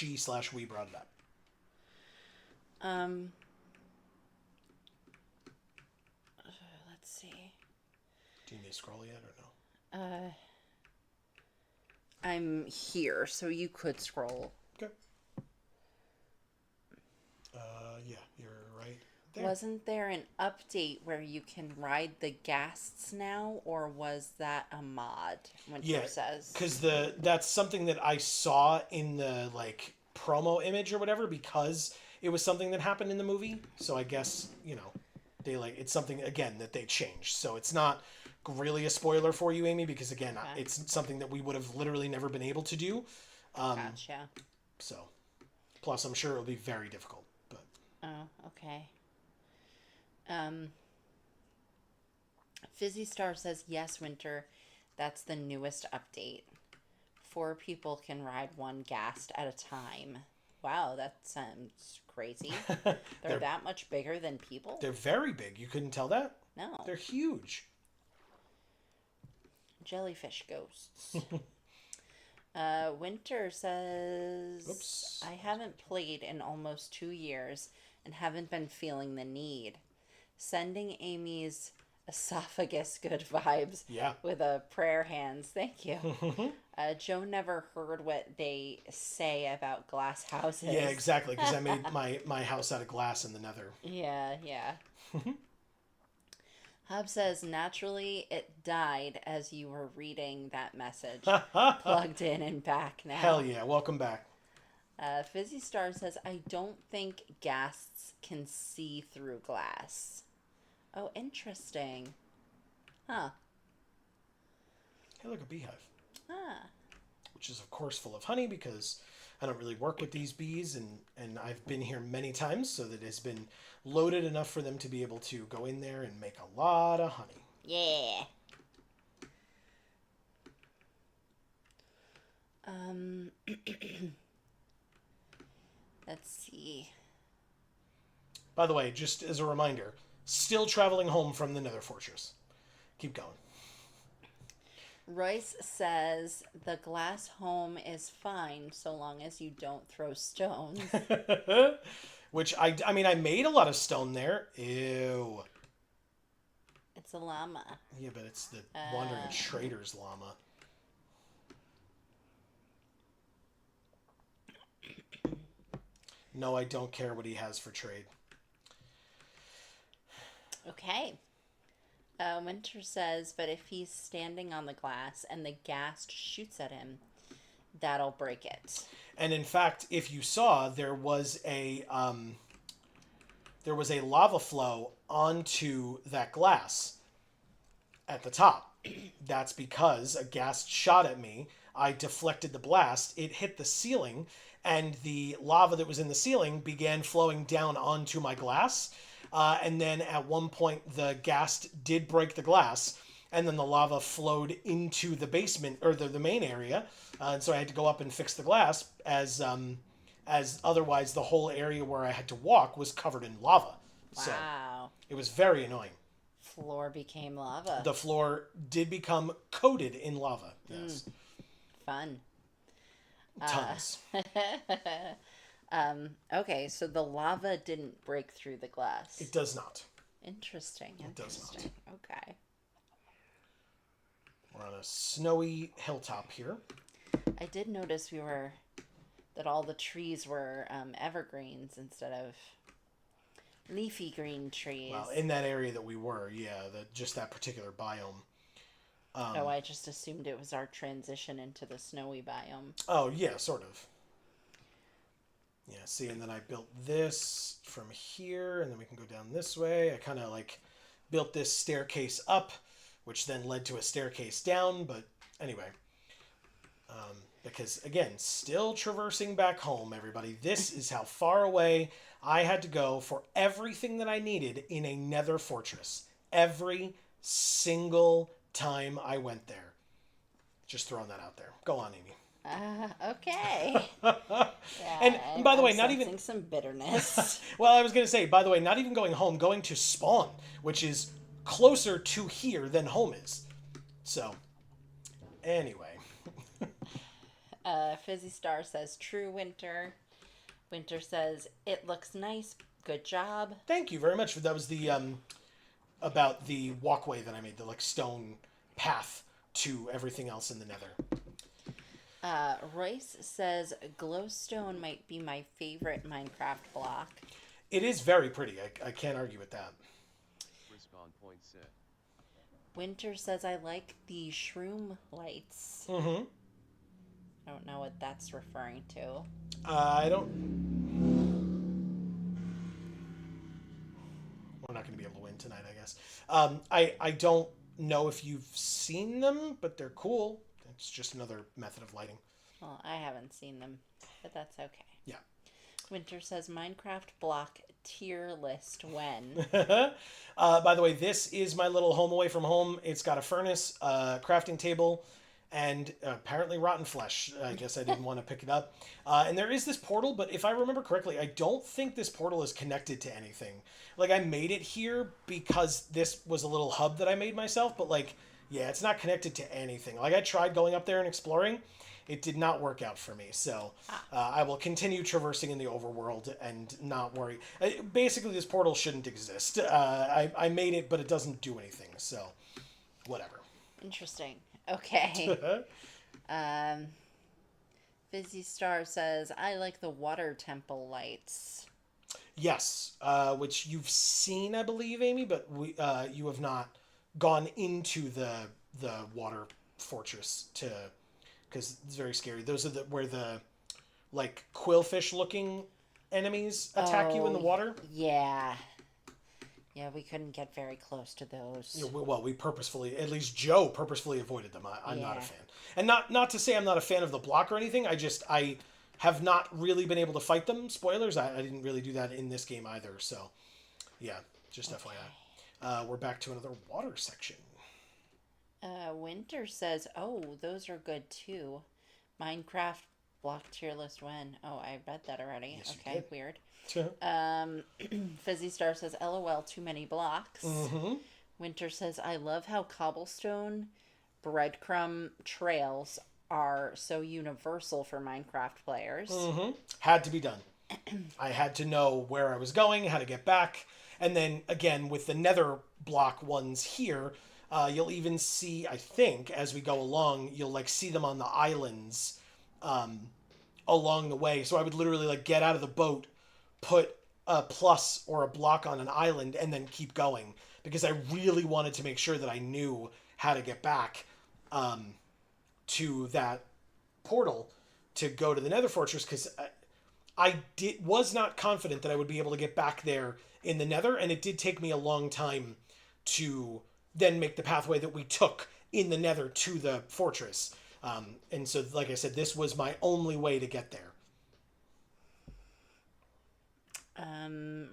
we brought it up. Let's see. Do you need to scroll yet or no? I'm here, so you could scroll. Okay. Yeah, you're right there. Wasn't there an update where you can ride the ghasts now, or was that a mod? Winter says. Because that's something that I saw in the like promo image or whatever, because it was something that happened in the movie. So I guess they like it's something again that they changed. So it's not really a spoiler for you, Amy, because again, it's something that we would have literally never been able to do Gotcha. So, plus I'm sure it'll be very difficult. But Oh, okay. Um, Fizzy Star says, yes, Winter. That's the newest update. 4 people can ride one ghast at a time. Wow, that sounds crazy. They're that much bigger than people? They're very big. You couldn't tell that? No. They're huge. Jellyfish ghosts. Winter says, Oops. I haven't played in almost 2 years and haven't been feeling the need. Sending Amy's esophagus good vibes with a prayer hands. Thank you. Joe never heard what they say about glass houses. Yeah, exactly, because I made my house out of glass in the nether. Yeah. Hub says, naturally it died as you were reading that message. Plugged in and back now. Hell yeah, welcome back. Fizzy Star says, I don't think ghasts can see through glass. Oh, interesting. Huh. Hey, look, a beehive. Ah. Which is, of course, full of honey because I don't really work with these bees, and I've been here many times, so that it's been loaded enough for them to be able to go in there and make a lot of honey. Yeah. Let's see. By the way, just as a reminder, still traveling home from the Nether Fortress. Keep going. Royce says the glass home is fine so long as you don't throw stones. Which, I mean, I made a lot of stone there. Ew. It's a llama. Yeah, but it's the Wandering Trader's llama. No, I don't care what he has for trade. Okay. Winter says, but if he's standing on the glass and the ghast shoots at him, that'll break it. And in fact, if you saw, there was a lava flow onto that glass at the top. That's because a ghast shot at me. I deflected the blast. It hit the ceiling, and the lava that was in the ceiling began flowing down onto my glass. And then at one point, the ghast did break the glass, and then the lava flowed into the basement, or the main area. And so I had to go up and fix the glass, as otherwise the whole area where I had to walk was covered in lava. Wow. So it was very annoying. Floor became lava. The floor did become coated in lava. Yes. Fun. Tons. Okay, so the lava didn't break through the glass. It does not. Interesting. It does not. Okay. We're on a snowy hilltop here. I did notice that all the trees were evergreens instead of leafy green trees. Well, in that area that we were, yeah, just that particular biome. I just assumed it was our transition into the snowy biome. Oh, yeah, sort of. Yeah, see, and then I built this from here, and then we can go down this way. I kind of, built this staircase up, which then led to a staircase down, but anyway. Because, again, still traversing back home, everybody. This is how far away I had to go for everything that I needed in a nether fortress. Every single time I went there. Just throwing that out there. Go on, Amy. Okay. Yeah, and by the way, not even some bitterness. Well, I was going to say, by the way, not even going home, going to spawn, which is closer to here than home is. So, anyway. Fizzy Star says, true, Winter. Winter says, it looks nice. Good job. Thank you very much. That was the about the walkway that I made, the stone path to everything else in the nether. Royce says, glowstone might be my favorite Minecraft block. It is very pretty. I can't argue with that. Respawn point set. Winter says, I like the shroom lights. Mm-hmm. I don't know what that's referring to. I don't... We're not going to be able to win tonight, I guess. I don't know if you've seen them, but they're cool. It's just another method of lighting. Well, I haven't seen them, but that's okay. Yeah. Winter says Minecraft block tier list when. By the way, this is my little home away from home. It's got a furnace, crafting table, and apparently rotten flesh. I guess I didn't want to pick it up. And there is this portal, but if I remember correctly, I don't think this portal is connected to anything. Like, I made it here because this was a little hub that I made myself, but, like, yeah, it's not connected to anything. Like, I tried going up there and exploring. It did not work out for me, so I will continue traversing in the overworld and not worry. Basically, this portal shouldn't exist. I made it, but it doesn't do anything, so whatever. Interesting. Okay. Fizzy Star says, I like the water temple lights. Yes, which you've seen, I believe, Amy, but you have not gone into the water fortress to... because it's very scary. Those are where the, like, quillfish looking enemies attack you in the water. Yeah. Yeah, we couldn't get very close to those. Yeah, well, we purposefully, at least Joe purposefully avoided them. I'm not a fan. And not to say I'm not a fan of the block or anything. I have not really been able to fight them. Spoilers, I didn't really do that in this game either. So, yeah, just FYI. We're back to another water section. Winter says, oh, those are good too. Minecraft block tier list when? Oh, I read that already. Yes, okay, weird. Sure. Fizzy Star says, LOL, too many blocks. Mm-hmm. Winter says, I love how cobblestone breadcrumb trails are so universal for Minecraft players. Mm-hmm. Had to be done. I had to know where I was going, how to get back. And then, again, with the nether block ones here... you'll even see, I think, as we go along, you'll, like, see them on the islands along the way. So I would literally, like, get out of the boat, put a plus or a block on an island, and then keep going. Because I really wanted to make sure that I knew how to get back to that portal to go to the Nether Fortress, because was not confident that I would be able to get back there in the Nether, and it did take me a long time to... then make the pathway that we took in the Nether to the fortress. And so, like I said, this was my only way to get there.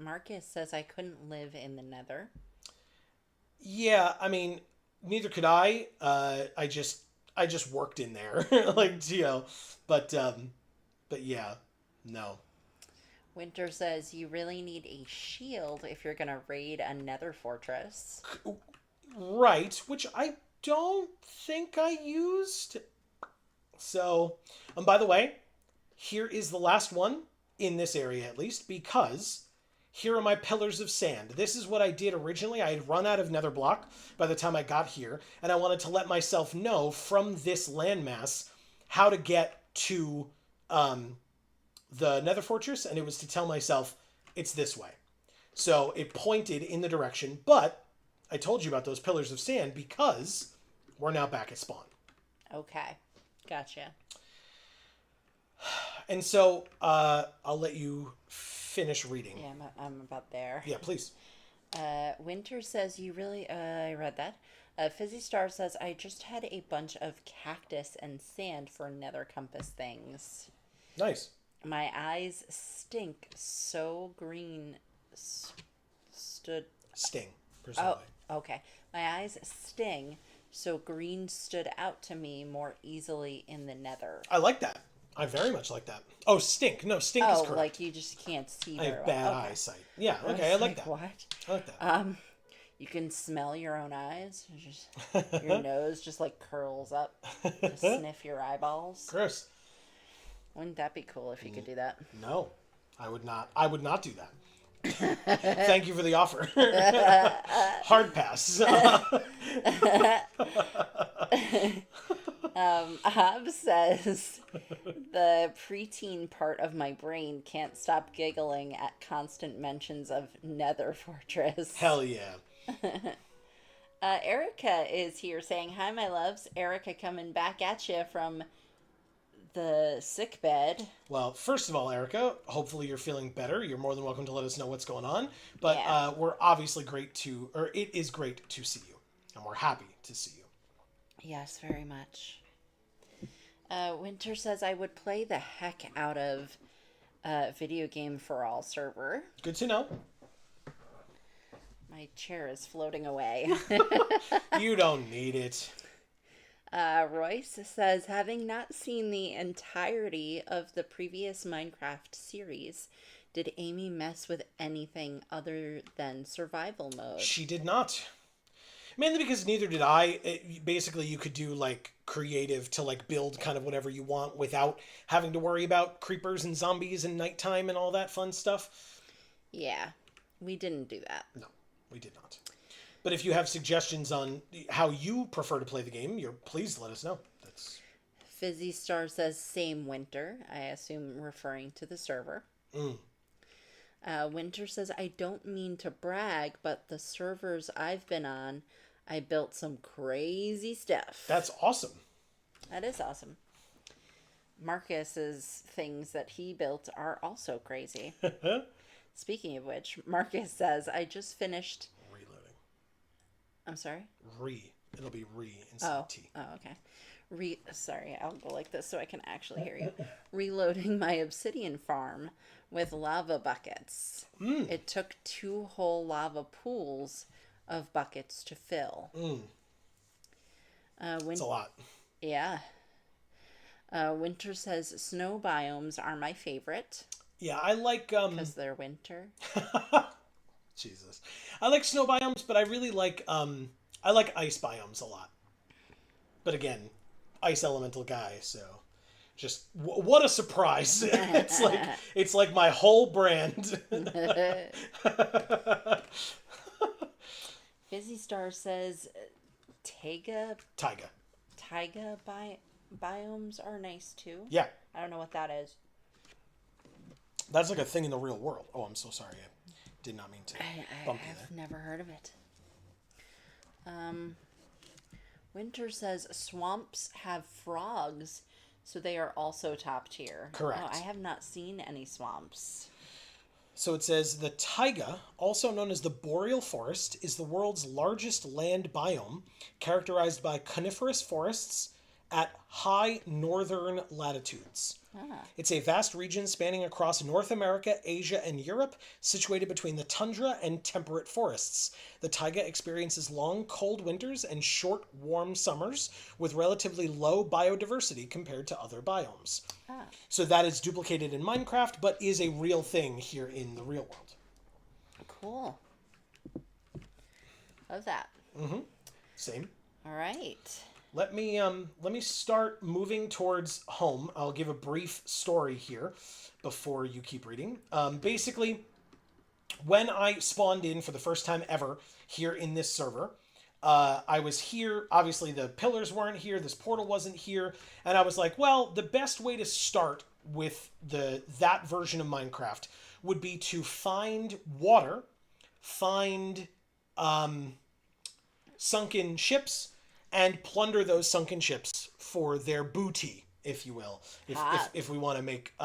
Marcus says I couldn't live in the Nether. Yeah, I mean, neither could I. I just worked in there, like, you know, but yeah, no. Winter says you really need a shield if you're gonna raid a Nether fortress. Right, which I don't think I used. So, by the way, here is the last one, in this area at least, because here are my pillars of sand. This is what I did originally. I had run out of nether block by the time I got here, and I wanted to let myself know from this landmass how to get to the nether fortress, and it was to tell myself, it's this way. So it pointed in the direction, but... I told you about those pillars of sand because we're now back at spawn. Okay. Gotcha. And so I'll let you finish reading. Yeah, I'm about there. Yeah, please. Winter says you really... I read that. Fizzy Star says, I just had a bunch of cactus and sand for nether compass things. Nice. My eyes stink so green stood... Sting, presumably. Oh, okay. My eyes sting so green stood out to me more easily in the nether. I like that. I very much like that. Oh, stink. No, stink is correct. Oh, like you just can't see I very have well. bad Okay. eyesight. Yeah, okay, I like that. What? I like that. You can smell your own eyes. Your nose just like curls up to sniff your eyeballs. Gross. Wouldn't that be cool if you could do that? No, I would not. I would not do that. Thank you for the offer. Hard pass. Ab says the preteen part of my brain can't stop giggling at constant mentions of Nether Fortress. Hell yeah. Erica is here saying, hi, my loves. Erica coming back at you from the sick bed. Well, first of all, Erica, hopefully you're feeling better. You're more than welcome to let us know what's going on. But Yeah. We're obviously it is great to see you. And we're happy to see you. Yes, very much. Winter says I would play the heck out of Video Game for All server. Good to know. My chair is floating away. You don't need it. Royce says, having not seen the entirety of the previous Minecraft series, did Amy mess with anything other than survival mode? She did not. Mainly because neither did I. Basically, you could do, like, creative to, like, build kind of whatever you want without having to worry about creepers and zombies and nighttime and all that fun stuff. Yeah, we didn't do that. No, we did not. But if you have suggestions on how you prefer to play the game, please let us know. That's Fizzy Star says, same Winter. I assume referring to the server. Winter says, I don't mean to brag, but the servers I've been on, I built some crazy stuff. That's awesome. That is awesome. Marcus's things that he built are also crazy. Speaking of which, Marcus says, I just finished... Reloading. I'm sorry? It'll be instead of T. Oh, okay. Sorry, I'll go like this so I can actually hear you. Reloading my obsidian farm with lava buckets. It took 2 whole lava pools of buckets to fill. It's a lot. Yeah. Winter says snow biomes are my favorite. Yeah, I like... Because they're winter. Jesus. I like snow biomes, but I really like... I like ice biomes a lot. But again, ice elemental guy, so... Just, what a surprise. It's like my whole brand. Fizzy Star says taiga biomes are nice too. Yeah. I don't know what that is. That's like a thing in the real world. Oh, I'm so sorry. I did not mean to bump you there. I've never heard of it. Winter says swamps have frogs, so they are also top tier. Correct. Oh, I have not seen any swamps. So it says the taiga, also known as the boreal forest, is the world's largest land biome, characterized by coniferous forests at high northern latitudes. It's a vast region spanning across North America, Asia, and Europe, situated between the tundra and temperate forests. The taiga experiences long, cold winters and short, warm summers, with relatively low biodiversity compared to other biomes. So that is duplicated in Minecraft, but is a real thing here in the real world. Cool. Love that. Same. All right. Let me start moving towards home. I'll give a brief story here before you keep reading. Basically, when I spawned in for the first time ever here in this server, I was here. Obviously, the pillars weren't here. This portal wasn't here. And I was like, well, the best way to start with that version of Minecraft would be to find water, find sunken ships, and plunder those sunken ships for their booty, if you will, if we want to make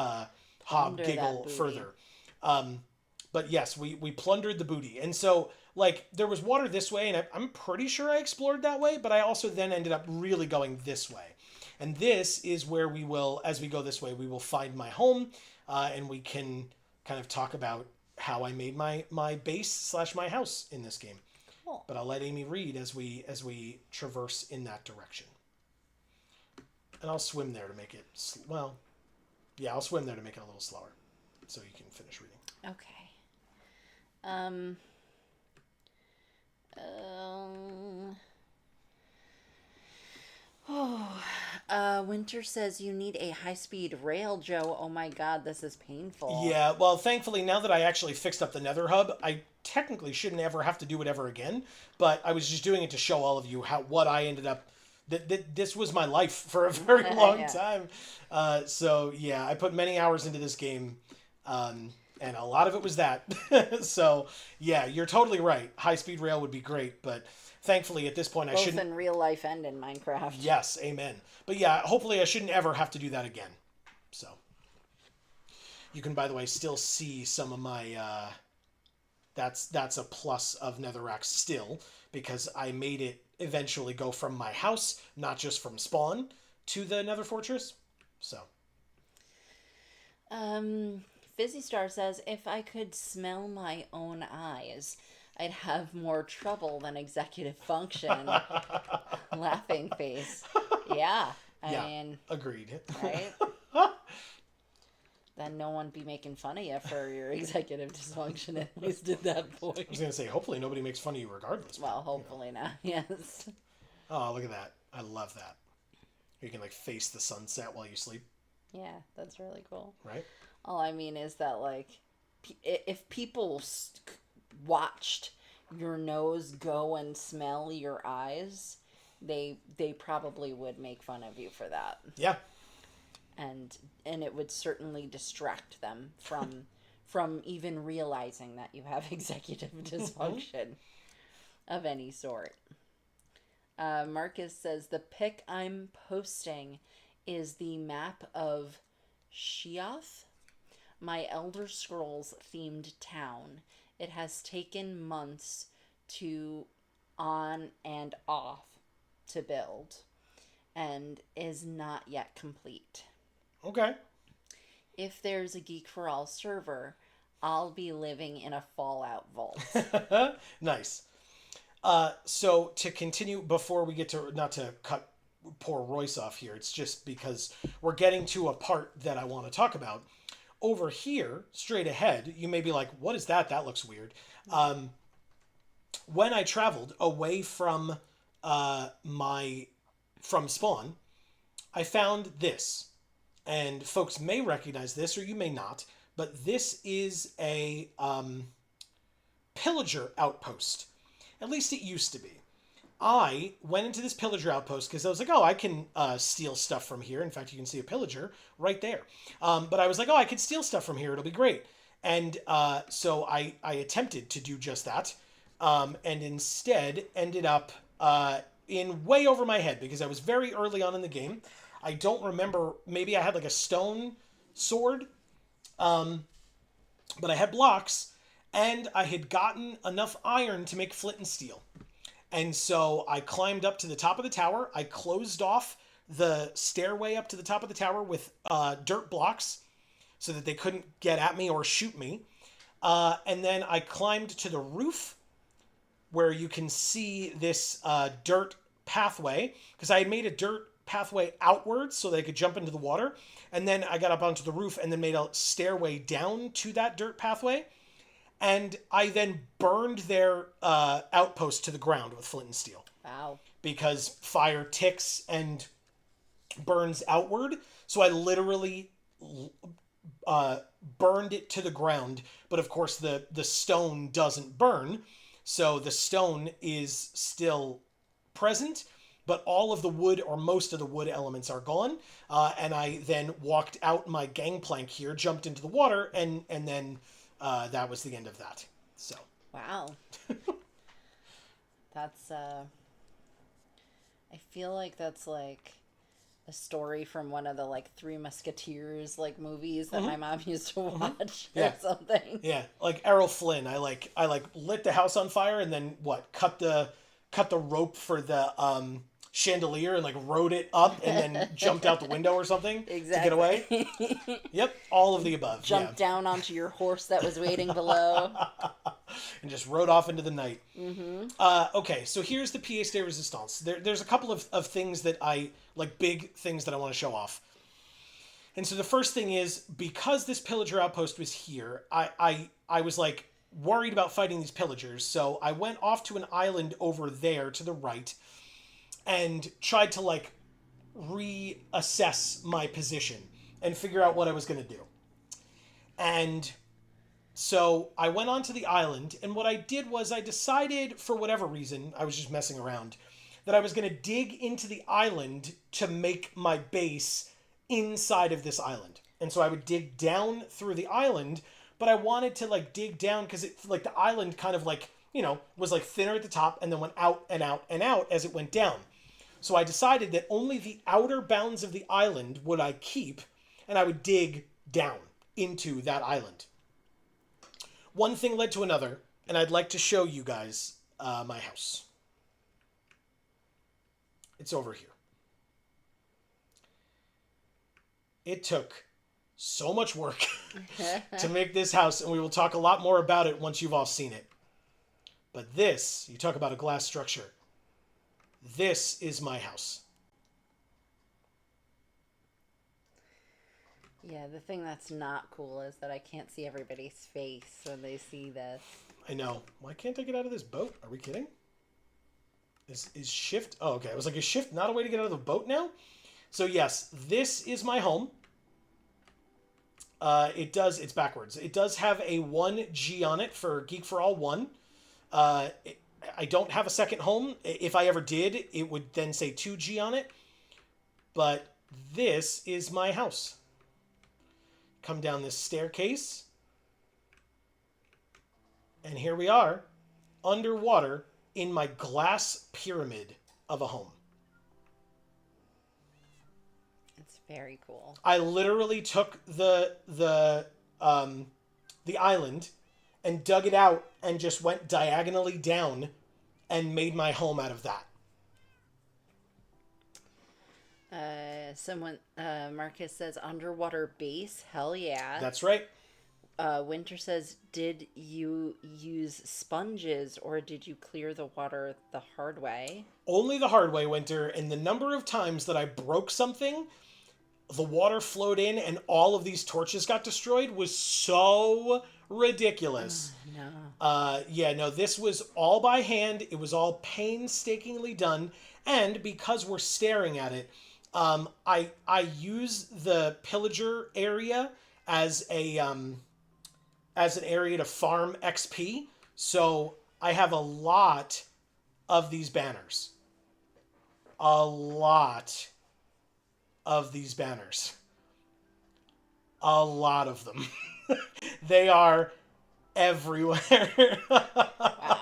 Hob giggle further. But yes, we plundered the booty. And so, like, there was water this way, and I'm pretty sure I explored that way, but I also then ended up really going this way. And this is where we will, as we go this way, we will find my home, and we can kind of talk about how I made my base / my house in this game. Cool. But I'll let Amy read as we traverse in that direction. And I'll swim there to make it, I'll swim there to make it a little slower, so you can finish reading. Okay. Winter says you need a high-speed rail, Joe. Oh my god, this is painful. Yeah, well, thankfully, now that I actually fixed up the nether hub, I technically shouldn't ever have to do it ever again, but I was just doing it to show all of you what I ended up... This was my life for a very long time. So, yeah, I put many hours into this game, and a lot of it was that. So, yeah, you're totally right. High-speed rail would be great, but thankfully at this point I shouldn't... Both in real life and in Minecraft. Yes, amen. But yeah, hopefully I shouldn't ever have to do that again. So, you can, by the way, still see some of my... That's a plus of netherrack still, because I made it eventually go from my house, not just from spawn, to the Nether Fortress. So. Fizzy Star says, if I could smell my own eyes, I'd have more trouble than executive function. Laughing face. Yeah. I mean, agreed. Right? Then no one be making fun of you for your executive dysfunction, at least at that point. I was going to say, hopefully nobody makes fun of you regardless. Well, hopefully not, yes. Oh, look at that. I love that. You can, like, face the sunset while you sleep. Yeah, that's really cool. Right? All I mean is that, like, if people watched your nose go and smell your eyes, they probably would make fun of you for that. Yeah. And it would certainly distract them from even realizing that you have executive dysfunction of any sort. Marcus says, the pic I'm posting is the map of Sheoth, my Elder Scrolls themed town. It has taken months to on and off to build and is not yet complete. Okay. If there's a Geek for All server, I'll be living in a Fallout vault. Nice. So to continue, before we get to, not to cut poor Royce off here, it's just because we're getting to a part that I want to talk about. Over here, straight ahead, you may be like, what is that? That looks weird. When I traveled away from from spawn, I found this. And folks may recognize this, or you may not, but this is a pillager outpost. At least it used to be. I went into this pillager outpost because I was like, oh, I can steal stuff from here. In fact, you can see a pillager right there. But I was like, oh, I could steal stuff from here. It'll be great. And so I attempted to do just that. And instead ended up in way over my head because I was very early on in the game. I don't remember. Maybe I had like a stone sword. But I had blocks. And I had gotten enough iron to make flint and steel. And so I climbed up to the top of the tower. I closed off the stairway up to the top of the tower with dirt blocks so that they couldn't get at me or shoot me. And then I climbed to the roof where you can see this dirt pathway because I had made a dirt pathway outwards so that I could jump into the water. And then I got up onto the roof and then made a stairway down to that dirt pathway. And I then burned their outpost to the ground with flint and steel. Wow. Because fire ticks and burns outward. So I literally burned it to the ground. But of course, the stone doesn't burn. So the stone is still present. But all of the wood, or most of the wood elements, are gone. And I then walked out my gangplank here, jumped into the water, and then... that was the end of that. So. Wow. That's, I feel like that's like a story from one of the like Three Musketeers like movies that my mom used to watch or something. Yeah. Like Errol Flynn. I lit the house on fire and then cut the rope for the, chandelier and like rode it up and then jumped out the window or something to get away. Yep, all of the above. Jumped down onto your horse that was waiting below. And just rode off into the night. Mm-hmm. Okay, so here's the pièce de résistance. There's a couple of things that big things that I want to show off. And so the first thing is, because this pillager outpost was here, I was like worried about fighting these pillagers, so I went off to an island over there to the right and tried to like reassess my position and figure out what I was going to do. And so I went onto the island, and what I did was I decided, for whatever reason, I was just messing around, that I was going to dig into the island to make my base inside of this island. And so I would dig down through the island, but I wanted to like dig down because it like the island kind of like, you know, was like thinner at the top and then went out and out and out as it went down. So I decided that only the outer bounds of the island would I keep, and I would dig down into that island. One thing led to another, and I'd like to show you guys my house. It's over here. it took so much work to make this house, and we will talk a lot more about it once you've all seen it. But this, you talk about a glass structure. This is my house. Yeah, the thing that's not cool is that I can't see everybody's face when they see this. I know. Why can't I get out of this boat? Are we kidding? Is shift... Oh, okay. I was like, is shift not a way to get out of the boat now? So, yes, this is my home. It's backwards. It does have a 1G on it for Geek for All 1. I don't have a second home. If I ever did, it would then say 2G on it. But this is my house. Come down this staircase. And here we are, underwater, in my glass pyramid of a home. It's very cool. I literally took the island and dug it out and just went diagonally down and made my home out of that. Marcus says underwater base. Hell yeah. That's right. Winter says, did you use sponges or did you clear the water the hard way? Only the hard way, Winter. And the number of times that I broke something, the water flowed in, and all of these torches got destroyed was so ridiculous. No. This was all by hand. It was all painstakingly done. And because we're staring at it, I use the pillager area as an area to farm XP. So I have a lot of these banners. A lot of these banners. A lot of them. They are everywhere. Wow.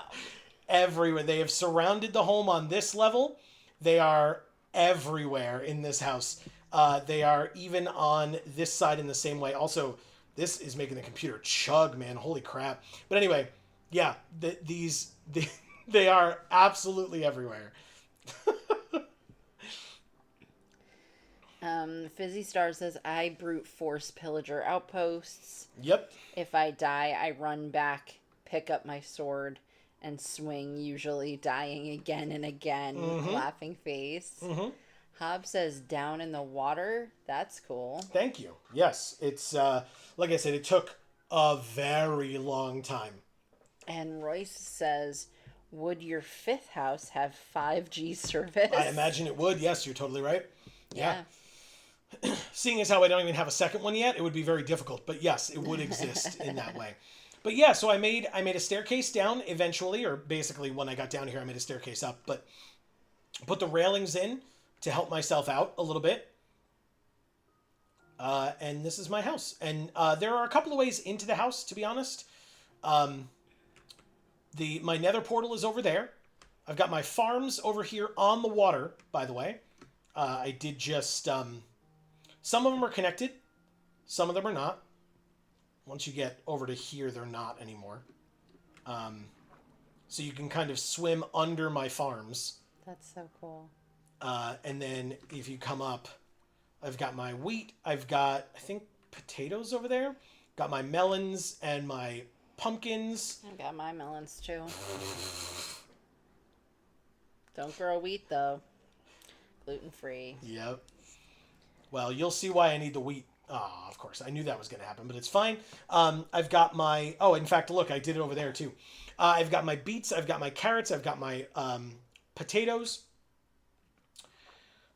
Everywhere. They have surrounded the home on this level. They are everywhere in this house. They are even on this side in the same way. Also, this is making the computer chug, man. Holy crap. But anyway, yeah, they are absolutely everywhere. Fizzy Star says, I brute force pillager outposts. Yep. If I die, I run back, pick up my sword, and swing, usually dying again and again. Mm-hmm. Laughing face. Mm-hmm. Hob says, down in the water. That's cool. Thank you. Yes, it's, like I said, it took a very long time. And Royce says, would your fifth house have 5G service? I imagine it would. Yes, you're totally right. Yeah. Seeing as how I don't even have a second one yet, it would be very difficult. But yes, it would exist in that way. But yeah, so I made a staircase down eventually, or basically when I got down here, I made a staircase up. But put the railings in to help myself out a little bit. And this is my house. And there are a couple of ways into the house, to be honest. My nether portal is over there. I've got my farms over here on the water, by the way. I did just... some of them are connected. Some of them are not. Once you get over to here, they're not anymore. So you can kind of swim under my farms. That's so cool. And then if you come up, I've got my wheat. I've got, I think, potatoes over there. Got my melons and my pumpkins. I got my melons too. Don't grow wheat though. Gluten-free. Yep. Well, you'll see why I need the wheat. Oh, of course. I knew that was going to happen, but it's fine. I've got my... Oh, in fact, look, I did it over there, too. I've got my beets. I've got my carrots. I've got my potatoes.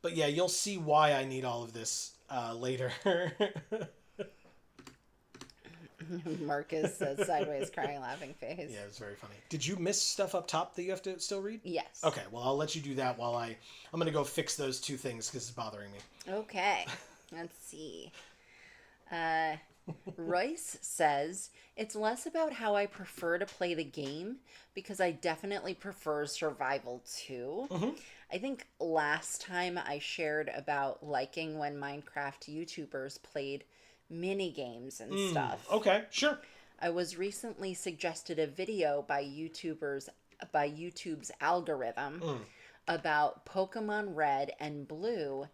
But yeah, you'll see why I need all of this later. Marcus says sideways crying laughing face. Yeah, it's very funny. Did you miss stuff up top that you have to still read? Yes. Okay, well, I'll let you do that while I'm going to go fix those two things because it's bothering me. Okay. Let's see. Royce says, it's less about how I prefer to play the game because I definitely prefer survival too. Mm-hmm. I think last time I shared about liking when Minecraft YouTubers played mini games and stuff. Okay, sure. I was recently suggested a video by YouTube's algorithm about Pokemon Red and Blue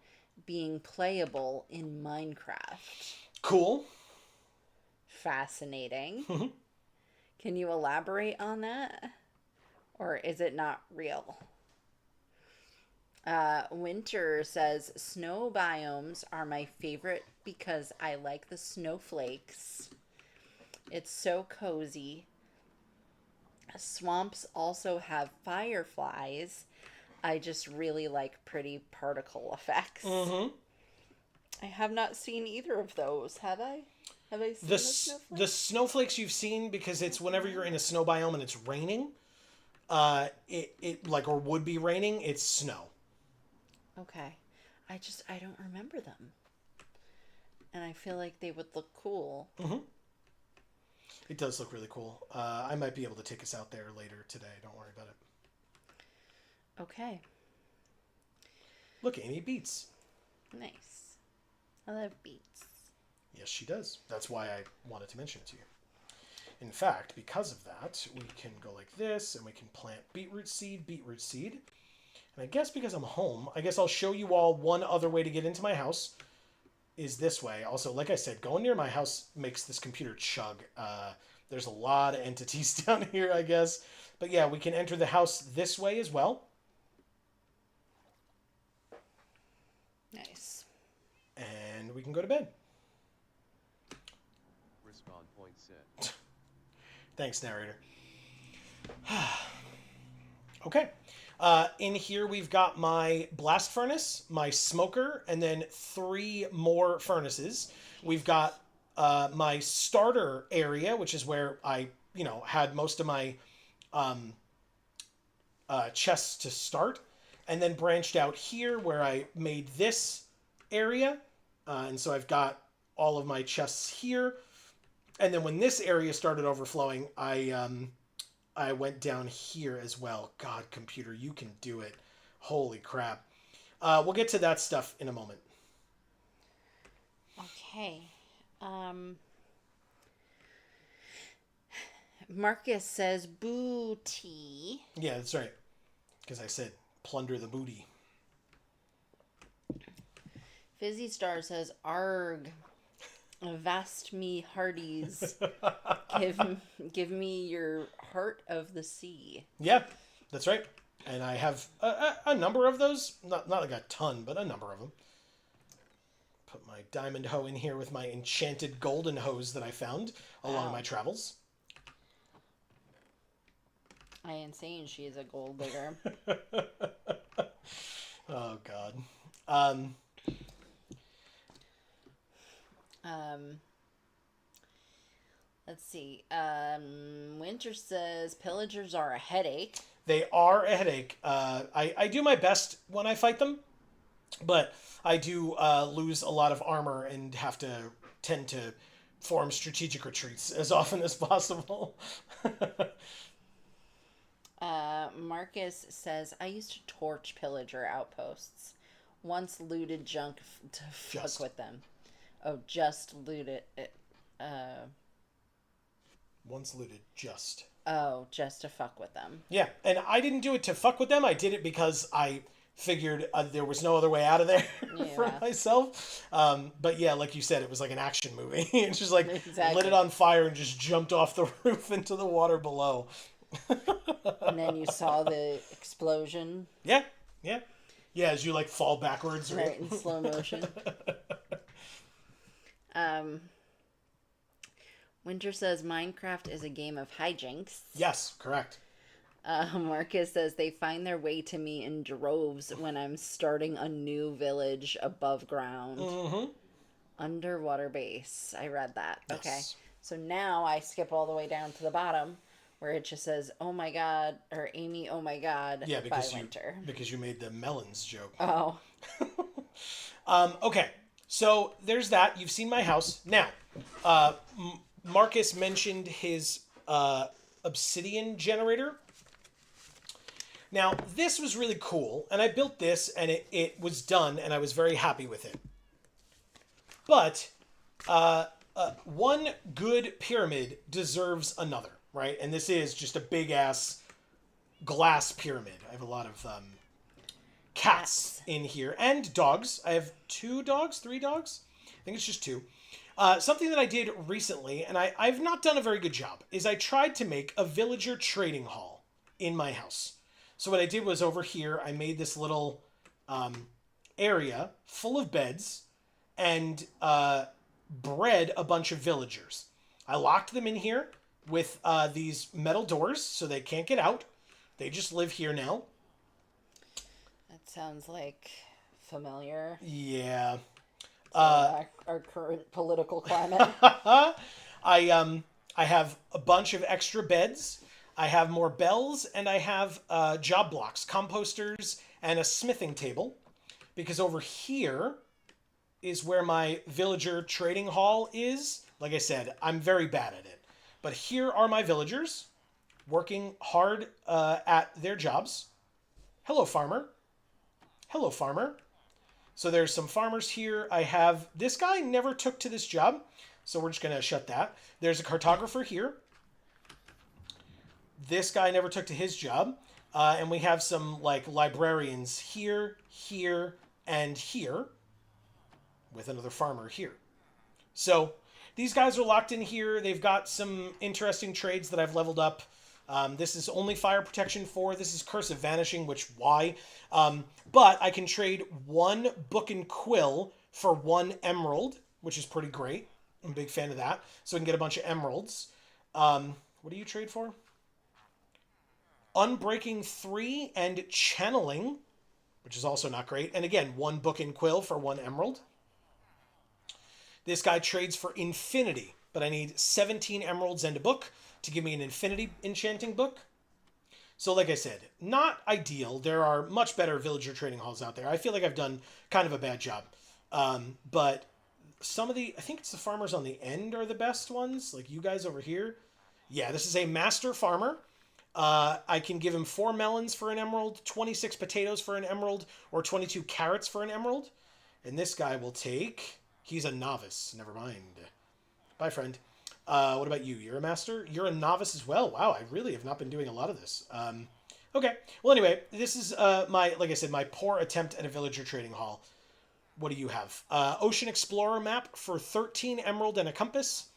being playable in Minecraft. Cool. Fascinating. Can you elaborate on that? Or is it not real? Winter says, snow biomes are my favorite because I like the snowflakes. It's so cozy. Swamps also have fireflies. I just really like pretty particle effects. I have not seen either of those, have I? Have I seen The snowflakes you've seen, because it's whenever you're in a snow biome and it's raining, it like, or would be raining, it's snow. Okay. I don't remember them. And I feel like they would look cool. It does look really cool. I might be able to take us out there later today. Don't worry about it. Okay. Look, Amy beats. Nice. I love beets. Yes, she does. That's why I wanted to mention it to you. In fact, because of that, we can go like this, and we can plant beetroot seed. And I guess because I'm home, I guess I'll show you all one other way to get into my house. Is this way. Also, like I said, going near my house makes this computer chug. There's a lot of entities down here, I guess. But yeah, we can enter the house this way as well. Nice. And we can go to bed. Respawn point set. Thanks, narrator. Okay. In here, we've got my blast furnace, my smoker, and then 3 more furnaces. We've got my starter area, which is where I, had most of my chests to start. And then branched out here where I made this area. And so I've got all of my chests here. And then when this area started overflowing, I went down here as well. God, computer, you can do it. Holy crap. We'll get to that stuff in a moment. Okay. Marcus says booty. Yeah, that's right. Because I said plunder the booty. Fizzy Star says arg. Vast me hearties. Give me your heart of the sea. Yeah, that's right. And I have a number of those. Not like a ton, but a number of them. Put my diamond hoe in here with my enchanted golden hose that I found along my travels. I ain't saying she is a gold digger. Oh, God. Let's see. Winter says pillagers are a headache. They are a headache. I do my best when I fight them, but I do lose a lot of armor and have to tend to form strategic retreats as often as possible. Marcus says, I used to torch pillager outposts. Once looted junk to fuck with them. Oh, just looted it. Once looted, just. Oh, just to fuck with them. Yeah, and I didn't do it to fuck with them. I did it because I figured there was no other way out of there for myself. But yeah, like you said, it was like an action movie. It's just like lit it on fire and just jumped off the roof into the water below. And then you saw the explosion. Yeah, as you like fall backwards, right in slow motion. Winter says Minecraft is a game of hijinks. Yes, correct. Marcus says they find their way to me in droves when I'm starting a new village above ground. Mm-hmm. Underwater base. I read that. Yes. Okay. So now I skip all the way down to the bottom where it just says, oh my God, or Amy, oh my God, yeah, because Winter. Because you made the melons joke. Oh. Okay. So there's that. You've seen my house. Now, Marcus mentioned his obsidian generator. Now, this was really cool, and I built this, and it was done, and I was very happy with it. But one good pyramid deserves another, right? And this is just a big-ass glass pyramid. I have a lot of cats in here and dogs. I have 2 dogs, 3 dogs. I think it's just 2. Something that I did recently, and I've not done a very good job, is I tried to make a villager trading hall in my house. So what I did was over here, I made this little area full of beds and bred a bunch of villagers. I locked them in here with these metal doors so they can't get out. They just live here now. That sounds like familiar. Yeah. Our current political climate. I have a bunch of extra beds. I have more bells, and I have job blocks, composters, and a smithing table. Because over here is where my villager trading hall is. Like I said, I'm very bad at it. But here are my villagers working hard at their jobs. Hello, farmer. Hello, farmer. So there's some farmers here. I have... This guy never took to this job, so we're just going to shut that. There's a cartographer here. This guy never took to his job. And we have some, like, librarians here, here, and here. With another farmer here. So these guys are locked in here. They've got some interesting trades that I've leveled up. This is only fire protection 4. This is Curse of Vanishing, which why? But I can trade 1 book and quill for 1 emerald, which is pretty great. I'm a big fan of that. So I can get a bunch of emeralds. What do you trade for? Unbreaking 3 and channeling, which is also not great. And again, 1 book and quill for 1 emerald. This guy trades for infinity, but I need 17 emeralds and a book to give me an infinity enchanting book. So like I said, not ideal. There are much better villager trading halls out there. I feel like I've done kind of a bad job. But some of the, I think it's the farmers on the end are the best ones. Like you guys over here. Yeah, this is a master farmer. I can give him 4 melons for an emerald, 26 potatoes for an emerald, or 22 carrots for an emerald. And this guy will take... He's a novice. Never mind. Bye, friend. What about you? You're a master? You're a novice as well. Wow, I really have not been doing a lot of this. Okay. Well, anyway, this is like I said, my poor attempt at a villager trading hall. What do you have? Ocean Explorer map for 13 emerald and a compass.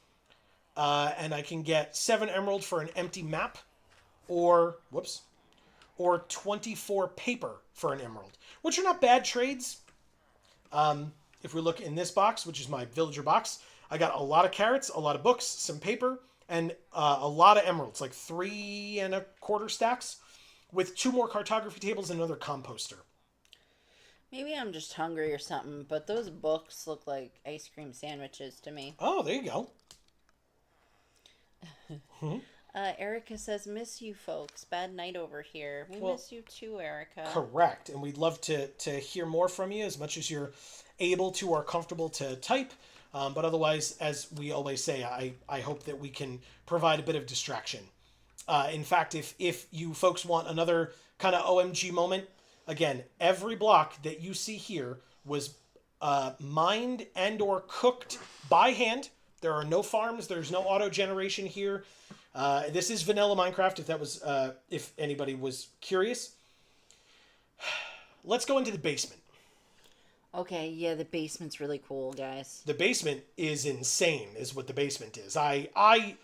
And I can get 7 emerald for an empty map. Or 24 paper for an emerald. Which are not bad trades. If we look in this box, which is my villager box, I got a lot of carrots, a lot of books, some paper, and a lot of emeralds, like 3 1/4 stacks, with 2 more cartography tables and another composter. Maybe I'm just hungry or something, but those books look like ice cream sandwiches to me. Oh, there you go. Erica says, miss you folks. Bad night over here. We miss you too, Erica. Correct. And we'd love to hear more from you as much as you're able to or comfortable to type. But otherwise, as we always say, I hope that we can provide a bit of distraction. In fact, if you folks want another kind of OMG moment, again, every block that you see here was mined and or cooked by hand. There are no farms. There's no auto generation here. This is vanilla Minecraft, if that was, if anybody was curious. Let's go into the basement. Okay, yeah, the basement's really cool, guys. The basement is insane, is what the basement is. I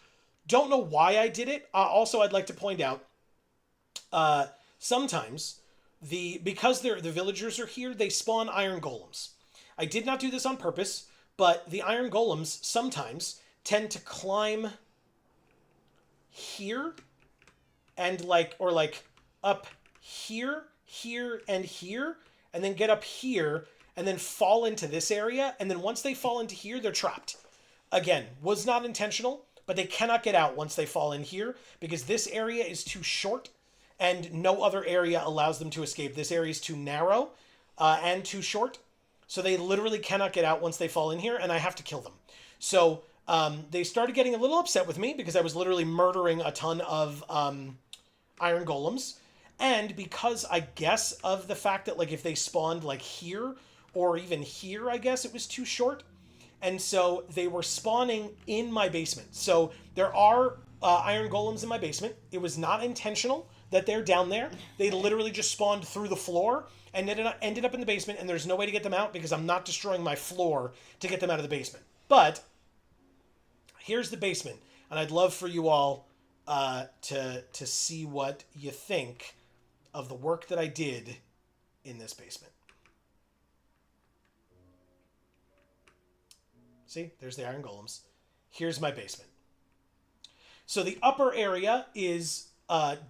don't know why I did it. Also, I'd like to point out, sometimes, because the villagers are here, they spawn iron golems. I did not do this on purpose, but the iron golems sometimes tend to climb here and up here, and here, and then get up here and then fall into this area. And then once they fall into here, they're trapped. Again, was not intentional, but they cannot get out once they fall in here because this area is too short and no other area allows them to escape. This area is too narrow and too short. So they literally cannot get out once they fall in here, and I have to kill them. So they started getting a little upset with me because I was literally murdering a ton of iron golems. And because I guess of the fact that like if they spawned like here or even here, I guess it was too short. And so they were spawning in my basement. So there are iron golems in my basement. It was not intentional that they're down there. They literally just spawned through the floor and ended up in the basement, and there's no way to get them out because I'm not destroying my floor to get them out of the basement. But here's the basement, and I'd love for you all to see what you think of the work that I did in this basement. See, there's the iron golems. Here's my basement. So the upper area is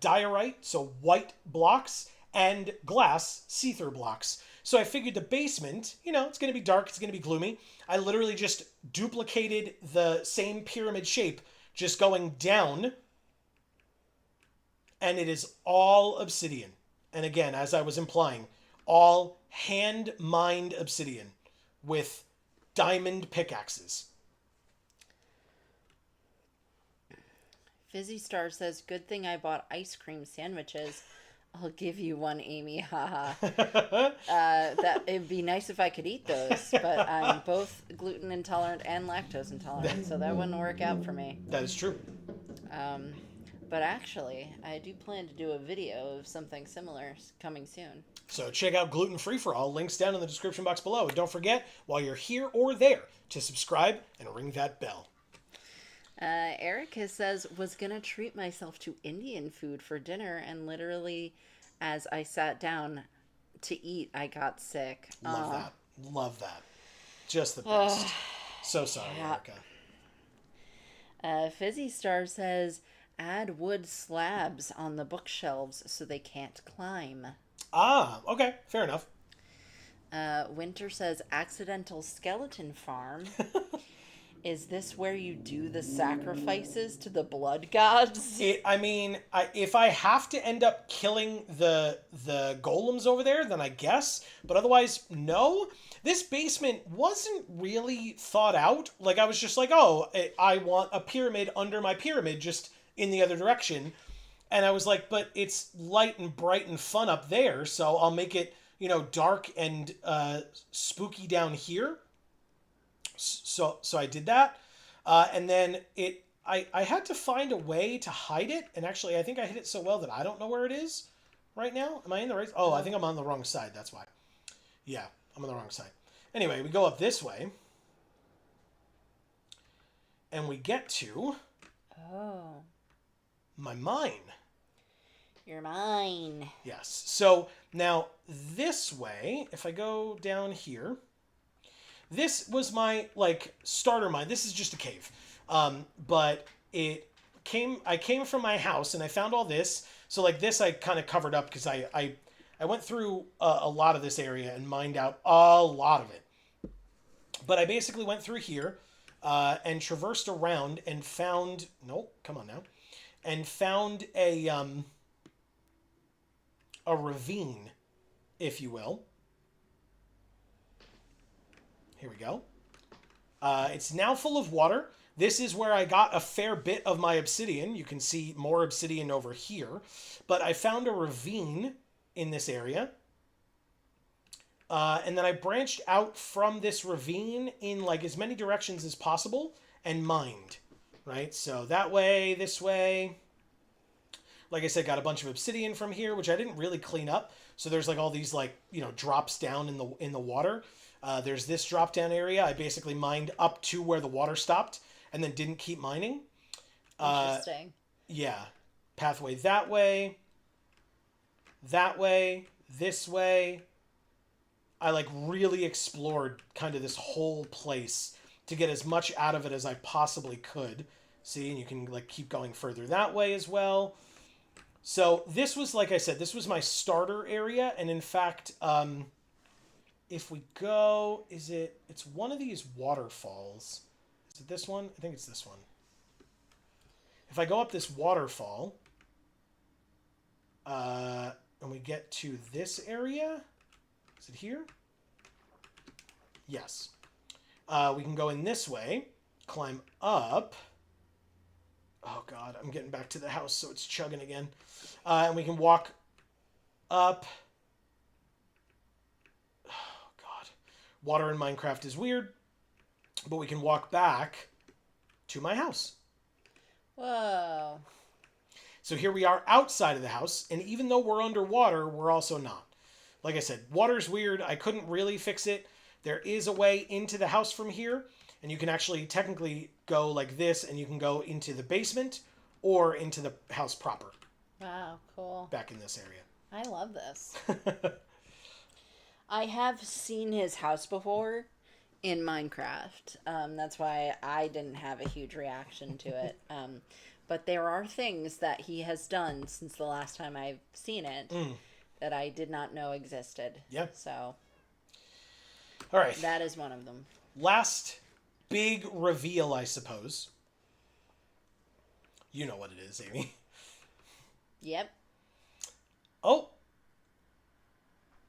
diorite, so white blocks, and glass, see-through blocks. So I figured the basement, it's going to be dark, it's going to be gloomy. I literally just duplicated the same pyramid shape, just going down, and it is all obsidian. And again, as I was implying, all hand-mined obsidian with diamond pickaxes. Fizzy Star says, good thing I bought ice cream sandwiches. I'll give you one, Amy. Haha. That it'd be nice if I could eat those, but I'm both gluten intolerant and lactose intolerant, so that wouldn't work out for me. That is true. But actually, I do plan to do a video of something similar coming soon. So check out Gluten Free for All. Links down in the description box below. And don't forget, while you're here or there, to subscribe and ring that bell. Erica says, was going to treat myself to Indian food for dinner, and literally, as I sat down to eat, I got sick. Love that. Love that. Just the best. So sorry, yeah. Erica. Fizzy Star says, add wood slabs on the bookshelves so they can't climb. Ah, okay. Fair enough. Winter says, accidental skeleton farm. Is this where you do the sacrifices to the blood gods? If I have to end up killing the golems over there, then I guess. But otherwise, no. This basement wasn't really thought out. Like, I was just like, I want a pyramid under my pyramid, just in the other direction. And I was like, but it's light and bright and fun up there, so I'll make it, dark and spooky down here. So I did that, and then I had to find a way to hide it, and actually I think I hid it so well that I don't know where it is right now. Am I in the right? Oh, I think I'm on the wrong side, that's why. Yeah, I'm on the wrong side. Anyway, we go up this way, and we get to my mine. Your mine. Yes, so now this way, if I go down here, this was my, starter mine. This is just a cave. But I came from my house and I found all this. So, this I kind of covered up because I went through a lot of this area and mined out a lot of it. But I basically went through here and traversed around and found... Nope, come on now. And found a ravine, if you will. Here we go. It's now full of water. This is where I got a fair bit of my obsidian. You can see more obsidian over here. But I found a ravine in this area. And then I branched out from this ravine in as many directions as possible and mined. Right? So that way, this way. Like I said, got a bunch of obsidian from here, which I didn't really clean up. So there's all these drops down in the water. There's this drop down area. I basically mined up to where the water stopped and then didn't keep mining. Interesting. Yeah. Pathway that way, this way. I really explored kind of this whole place to get as much out of it as I possibly could. See, and you can keep going further that way as well. So this was, like I said, this was my starter area. And in fact, if we go, it's one of these waterfalls. Is it this one? I think it's this one. If I go up this waterfall, and we get to this area, is it here? Yes. We can go in this way, climb up. Oh God, I'm getting back to the house, so it's chugging again. And we can walk up. Water in Minecraft is weird, but we can walk back to my house. Whoa. So here we are outside of the house, and even though we're underwater, we're also not. Like I said, water's weird. I couldn't really fix it. There is a way into the house from here, and you can actually technically go like this, and you can go into the basement or into the house proper. Wow, cool. Back in this area. I love this. I have seen his house before in Minecraft. That's why I didn't have a huge reaction to it. But there are things that he has done since the last time I've seen it that I did not know existed. Yeah. So, all right. that is one of them. Last big reveal, I suppose. You know what it is, Amy. Yep. Oh.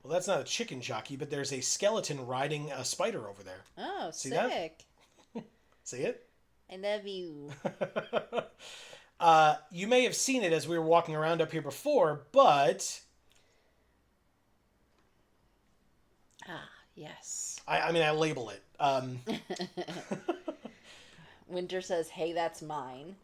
Well, that's not a chicken jockey, but there's a skeleton riding a spider over there. Oh, See sick. that? See it? I love you. You may have seen it as we were walking around up here before, but... Ah, yes. I mean, I label it. Winter says, hey, that's mine.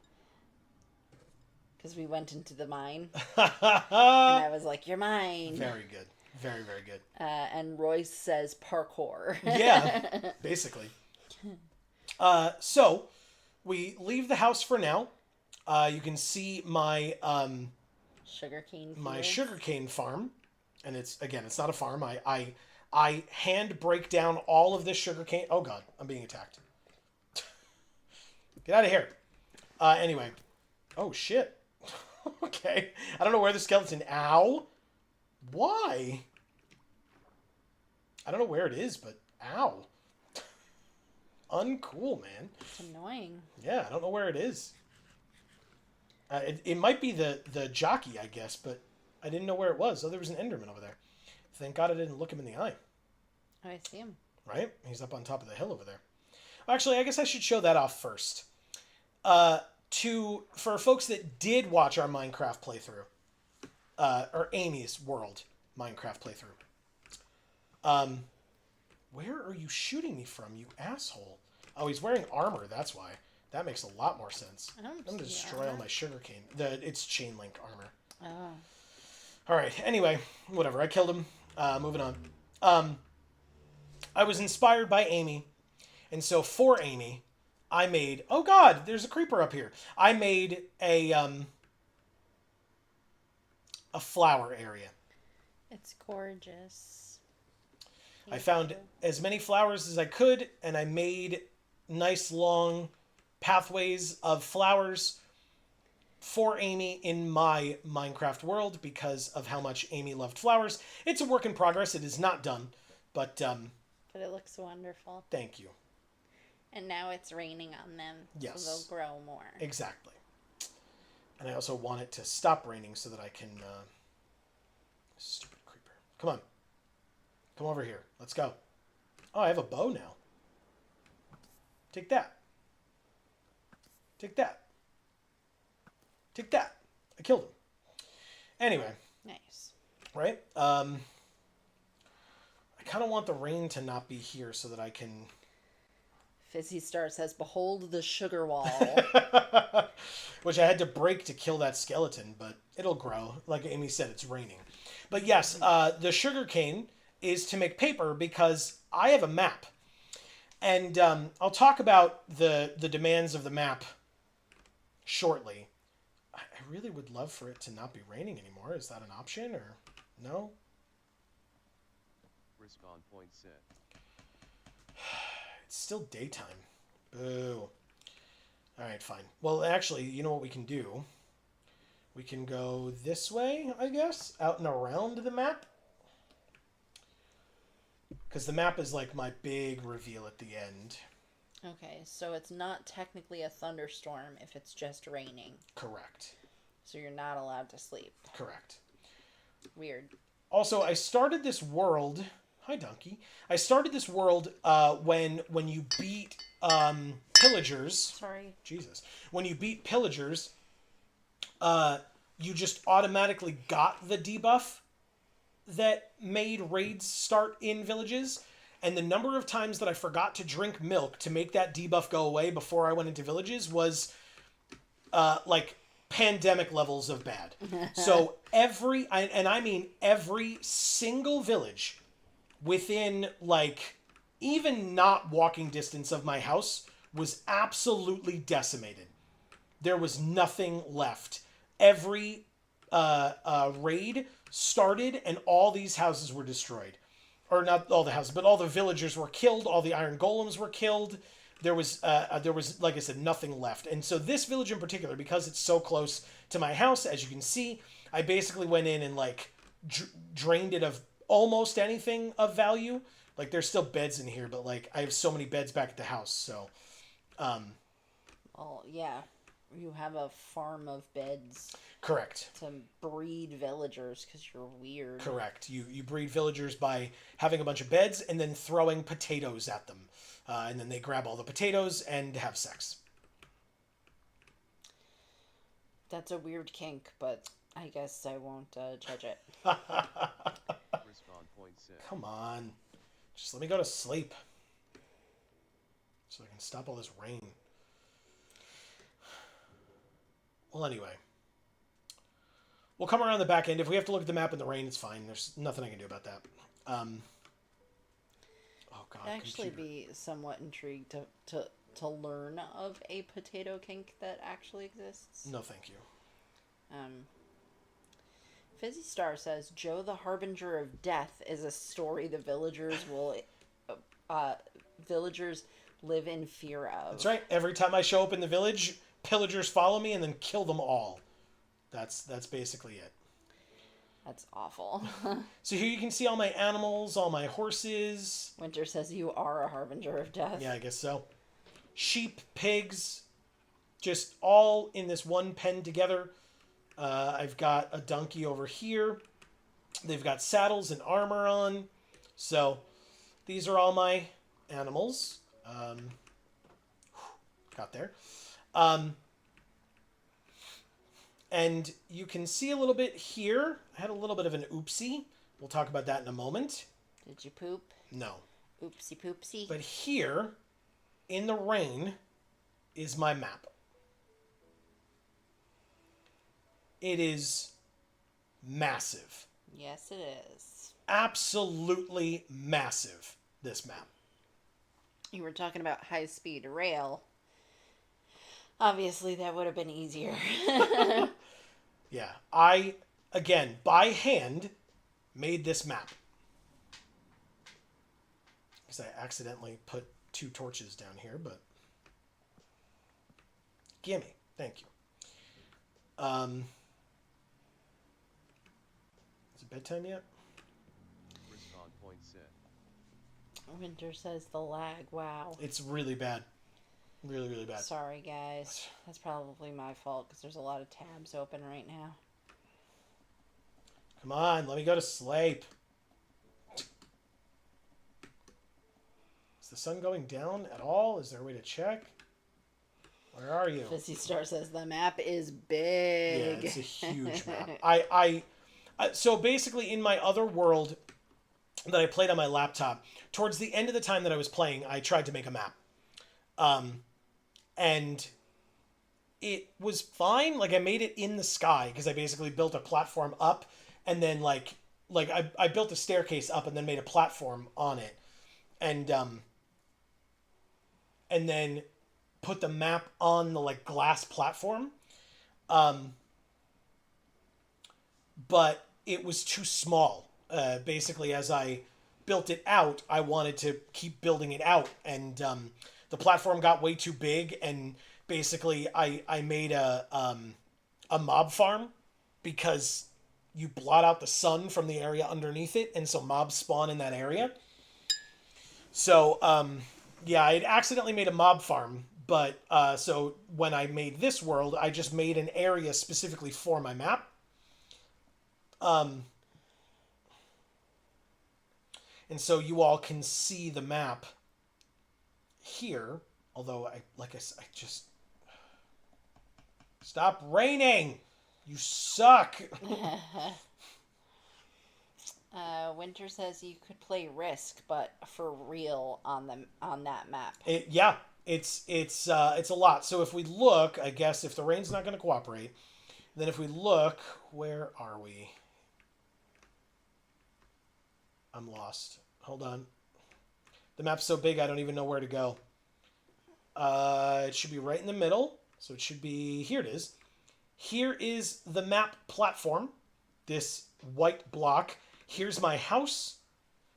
Because we went into the mine. And I was like, you're mine. Very good. Very, very good. And Royce says parkour. Yeah, basically. So, we leave the house for now. You can see my sugarcane farm. And it's not a farm. I hand break down all of this sugarcane. Oh god, I'm being attacked. Get out of here. Anyway. Oh shit. Okay. I don't know where the skeleton... Ow. Why? I don't know where it is, but ow. Uncool, man. It's annoying. Yeah, I don't know where it is. It might be the jockey, I guess, but I didn't know where it was. Oh, there was an Enderman over there. Thank God I didn't look him in the eye. Oh, I see him. Right? He's up on top of the hill over there. Actually, I guess I should show that off first. For folks that did watch our Minecraft playthrough, or Amy's World Minecraft playthrough. Where are you shooting me from, you asshole? Oh, he's wearing armor, that's why. That makes a lot more sense. I'm going to destroy all my sugarcane. It's chain link armor. Oh. Alright, anyway, whatever. I killed him. Moving on. I was inspired by Amy, and so for Amy, I made... Oh god, there's a creeper up here. I made a flower area. It's gorgeous. I found as many flowers as I could, and I made nice long pathways of flowers for Amy in my Minecraft world because of how much Amy loved flowers. It's a work in progress. It is not done, but it looks wonderful. Thank you. And now it's raining on them, yes. So they'll grow more. Exactly. And I also want it to stop raining so that I can... Stupid creeper. Come on. Come over here. Let's go. Oh, I have a bow now. Take that. Take that. Take that. I killed him. Anyway. Nice. Right? I kind of want the rain to not be here so that I can... Fizzy Star says, behold the sugar wall. Which I had to break to kill that skeleton, but it'll grow. Like Amy said, it's raining. But yes, the sugar cane is to make paper because I have a map. And I'll talk about the demands of the map shortly. I really would love for it to not be raining anymore. Is that an option or no? Respawn point set. It's still daytime. Boo. Alright, fine. Well, actually, you know what we can do? We can go this way, I guess, out and around the map. Because the map is like my big reveal at the end. Okay, so it's not technically a thunderstorm if it's just raining. Correct. So you're not allowed to sleep. Correct. Weird. Also, I started this world... Hi, Donkey. I started this world when you beat pillagers... Sorry. Jesus. When you beat pillagers, you just automatically got the debuff that made raids start in villages. And the number of times that I forgot to drink milk to make that debuff go away before I went into villages was like pandemic levels of bad. So I mean every single village within like even not walking distance of my house was absolutely decimated. There was nothing left. Every raid started and all these houses were destroyed. Or not all the houses, but all the villagers were killed. All the iron golems were killed. There was, like I said, nothing left. And so this village in particular, because it's so close to my house, as you can see, I basically went in and like drained it of almost anything of value. Like there's still beds in here, but like I have so many beds back at the house. So, Well, yeah. You have a farm of beds correct. to breed villagers because you're weird. Correct. You breed villagers by having a bunch of beds and then throwing potatoes at them. And then they grab all the potatoes and have sex. That's a weird kink, but I guess I won't judge it. Respawn point 6. Come on. Just let me go to sleep. So I can stop all this rain. Well, anyway. We'll come around the back end. If we have to look at the map in the rain, it's fine. There's nothing I can do about that. Oh, God. I'd actually computer. be somewhat intrigued to learn of a potato kink that actually exists. No, thank you. Fizzy Star says, Joe the Harbinger of Death is a story the villagers live in fear of. That's right. Every time I show up in the village, pillagers follow me and then kill them all. That's basically it. That's awful. So here you can see all my animals, all my horses. Winter says you are a harbinger of death. Yeah, I guess so. Sheep, pigs, just all in this one pen together. I've got a donkey over here. They've got saddles and armor on. So these are all my animals. Got there. And you can see a little bit here. I had a little bit of an oopsie. We'll talk about that in a moment. Did you poop? No. Oopsie poopsie. But here, in the rain, is my map. It is massive. Yes, it is. Absolutely massive, this map. You were talking about high-speed rail. Obviously, that would have been easier. Yeah, I, again, by hand, made this map. Because I accidentally put 2 torches down here, but... Gimme. Thank you. Is it bedtime yet? Respawn point 6. Winter says the lag. Wow. It's really bad. Really, really bad. Sorry, guys. That's probably my fault because there's a lot of tabs open right now. Come on, let me go to sleep. Is the sun going down at all? Is there a way to check? Where are you? Fizzy Star says the map is big. Yeah, it's a huge map. So basically, in my other world that I played on my laptop, towards the end of the time that I was playing, I tried to make a map. And it was fine. Like, I made it in the sky because I basically built a platform up and then like I built a staircase up and then made a platform on it. And then put the map on the like glass platform. But it was too small. Basically, as I built it out, I wanted to keep building it out. And, the platform got way too big, and basically I made a mob farm because you blot out the sun from the area underneath it, and so mobs spawn in that area. So, yeah, I had accidentally made a mob farm, but so when I made this world, I just made an area specifically for my map. And so you all can see the map here, although I just stop raining. You suck. Winter says you could play Risk, but for real on that map. Yeah, It's a lot. So if we look, I guess if the rain's not going to cooperate, then if we look, where are we? I'm lost. Hold on. The map's so big I don't even know where to go. It should be right in the middle. So it should be, here it is. Here is the map platform, this white block. Here's my house,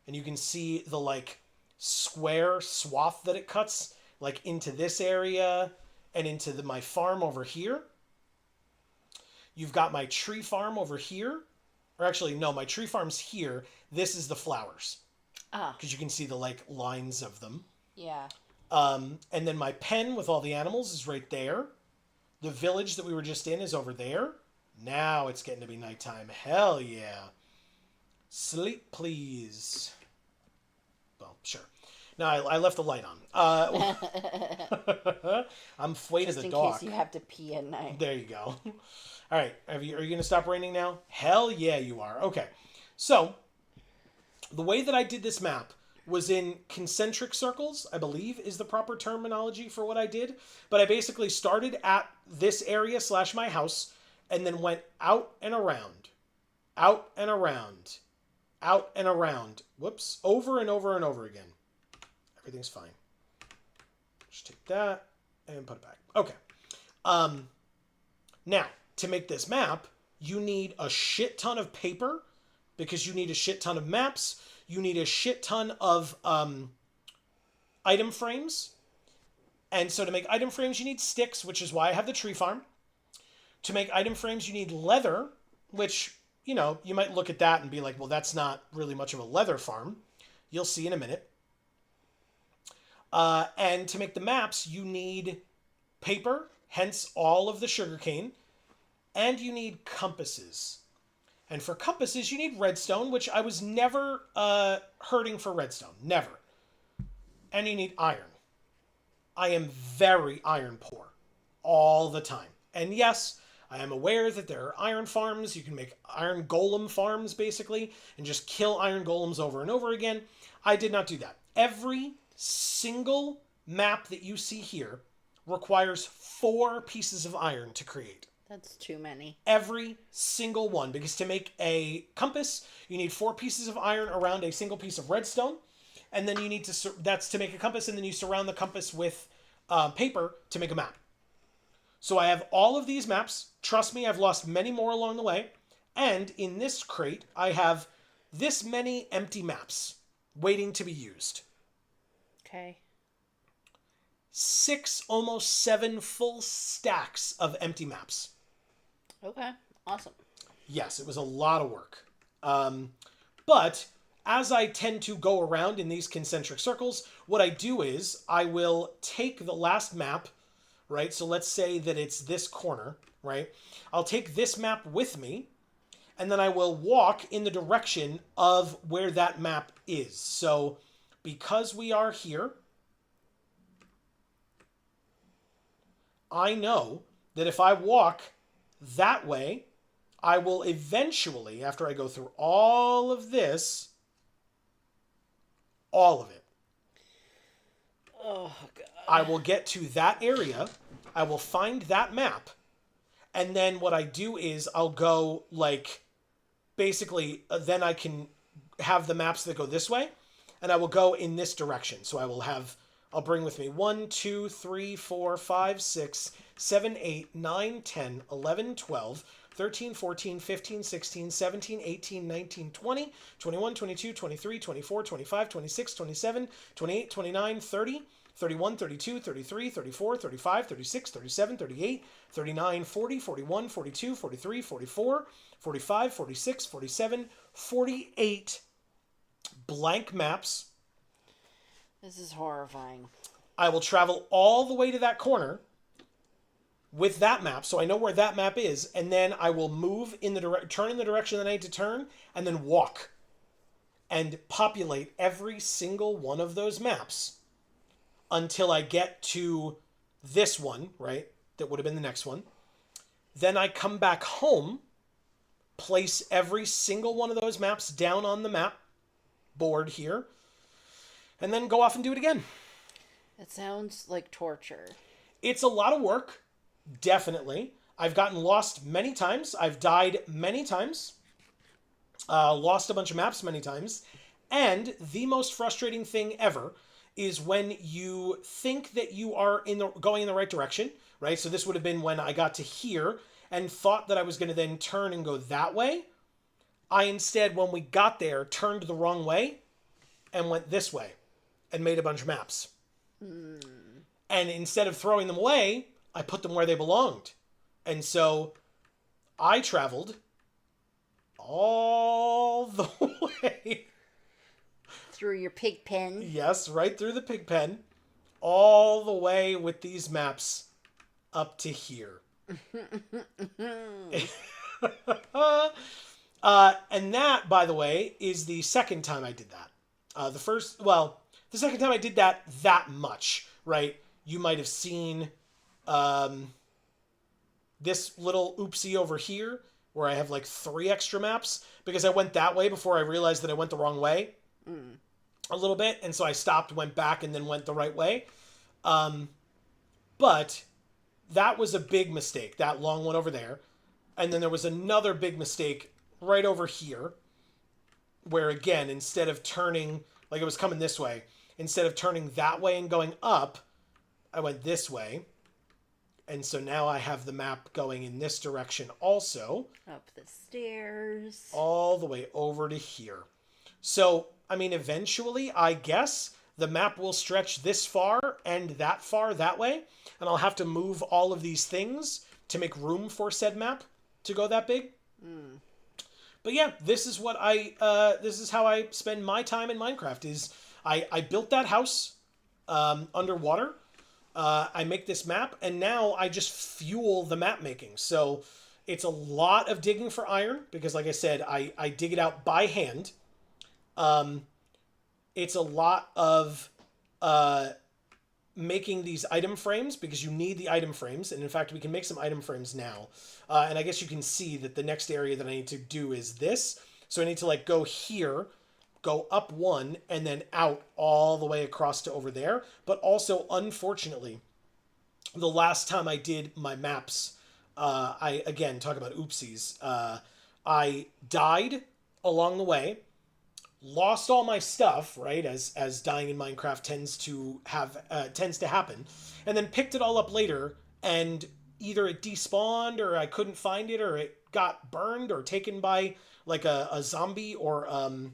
and you can see the like square swath that it cuts, like into this area and into my farm over here. You've got my tree farm over here. Or actually, no, my tree farm's here. This is the flowers. Because you can see the like lines of them. Yeah. And then my pen with all the animals is right there. The village that we were just in is over there. Now it's getting to be nighttime. Hell yeah. Sleep, please. Well, sure. No, I left the light on. I'm afraid of the dark. Just in case you have to pee at night. There you go. All right. Are you going to stop raining now? Hell yeah, you are. Okay. So, the way that I did this map was in concentric circles, I believe is the proper terminology for what I did. But I basically started at this area / my house and then went out and around, out and around, out and around. Whoops. Over and over and over again. Everything's fine. Just take that and put it back. Okay. Now, to make this map, you need a shit ton of paper because you need a shit ton of maps. You need a shit ton of item frames. And so to make item frames, you need sticks, which is why I have the tree farm. To make item frames, you need leather, which, you know, you might look at that and be like, well, that's not really much of a leather farm. You'll see in a minute. And to make the maps, you need paper, hence all of the sugarcane, and you need compasses. And for compasses, you need redstone, which I was never hurting for redstone. Never. And you need iron. I am very iron poor. All the time. And yes, I am aware that there are iron farms. You can make iron golem farms, basically, and just kill iron golems over and over again. I did not do that. Every single map that you see here requires 4 pieces of iron to create. That's too many. Every single one. Because to make a compass, you need 4 pieces of iron around a single piece of redstone. And then you need to, that's to make a compass, and then you surround the compass with paper to make a map. So I have all of these maps. Trust me, I've lost many more along the way. And in this crate, I have this many empty maps waiting to be used. Okay. 6, almost 7 full stacks of empty maps. Okay. Awesome. Yes, it was a lot of work. But as I tend to go around in these concentric circles, what I do is I will take the last map, right? So let's say that it's this corner, right? I'll take this map with me, and then I will walk in the direction of where that map is. So because we are here, I know that if I walk that way, I will eventually, after I go through all of this, all of it, oh, God. I will get to that area, I will find that map, and then what I do is I'll go, like, basically, then I can have the maps that go this way, and I will go in this direction. So I'll bring with me 1, 2, 3, 4, 5, 6, 7, 8, 9, 10, 11, 12, 13, 14, 15, 16, 17, 18, 19, 20, 21, 22, 23, 24, 25, 26, 27, 28, 29, 30, 31, 32, 33, 34, 35, 36, 37, 38, 39, 40, 41, 42, 43, 44, 45, 46, 47, 48 blank maps. This is horrifying. I will travel all the way to that corner with that map, so I know where that map is, and then I will move in turn in the direction that I need to turn, and then walk and populate every single one of those maps until I get to this one, right? That would have been the next one. Then I come back home, place every single one of those maps down on the map board here, and then go off and do it again. It sounds like torture. It's a lot of work, definitely. I've gotten lost many times. I've died many times. Lost a bunch of maps many times. And the most frustrating thing ever is when you think that you are going in the right direction, right? So this would have been when I got to here and thought that I was going to then turn and go that way. I instead, when we got there, turned the wrong way and went this way and made a bunch of maps. And instead of throwing them away, I put them where they belonged. And so I traveled all the way. Through your pig pen. Yes, right through the pig pen. All the way with these maps up to here. And that, by the way, is the second time I did that. The second time I did that much, right? You might have seen this little oopsie over here where I have like 3 extra maps because I went that way before I realized that I went the wrong way a little bit. And so I stopped, went back, and then went the right way. But that was a big mistake, that long one over there. And then there was another big mistake right over here where, again, instead of turning, like it was coming this way, instead of turning that way and going up, I went this way. And so now I have the map going in this direction also. Up the stairs. All the way over to here. So, I mean, eventually, I guess, the map will stretch this far that way. And I'll have to move all of these things to make room for said map to go that big. But yeah, this is how I spend my time in Minecraft is I built that house underwater. I make this map, and now I just fuel the map making. So it's a lot of digging for iron, because like I said, I dig it out by hand. It's a lot of making these item frames, because you need the item frames. And in fact, we can make some item frames now. And I guess you can see that the next area that I need to do is this. So I need to like go here, go up one, and then out all the way across to over there. But also, unfortunately, the last time I did my maps, I, again, talk about oopsies. I died along the way, lost all my stuff, right, as dying in Minecraft tends to happen, and then picked it all up later, and either it despawned, or I couldn't find it, or it got burned or taken by like a zombie or an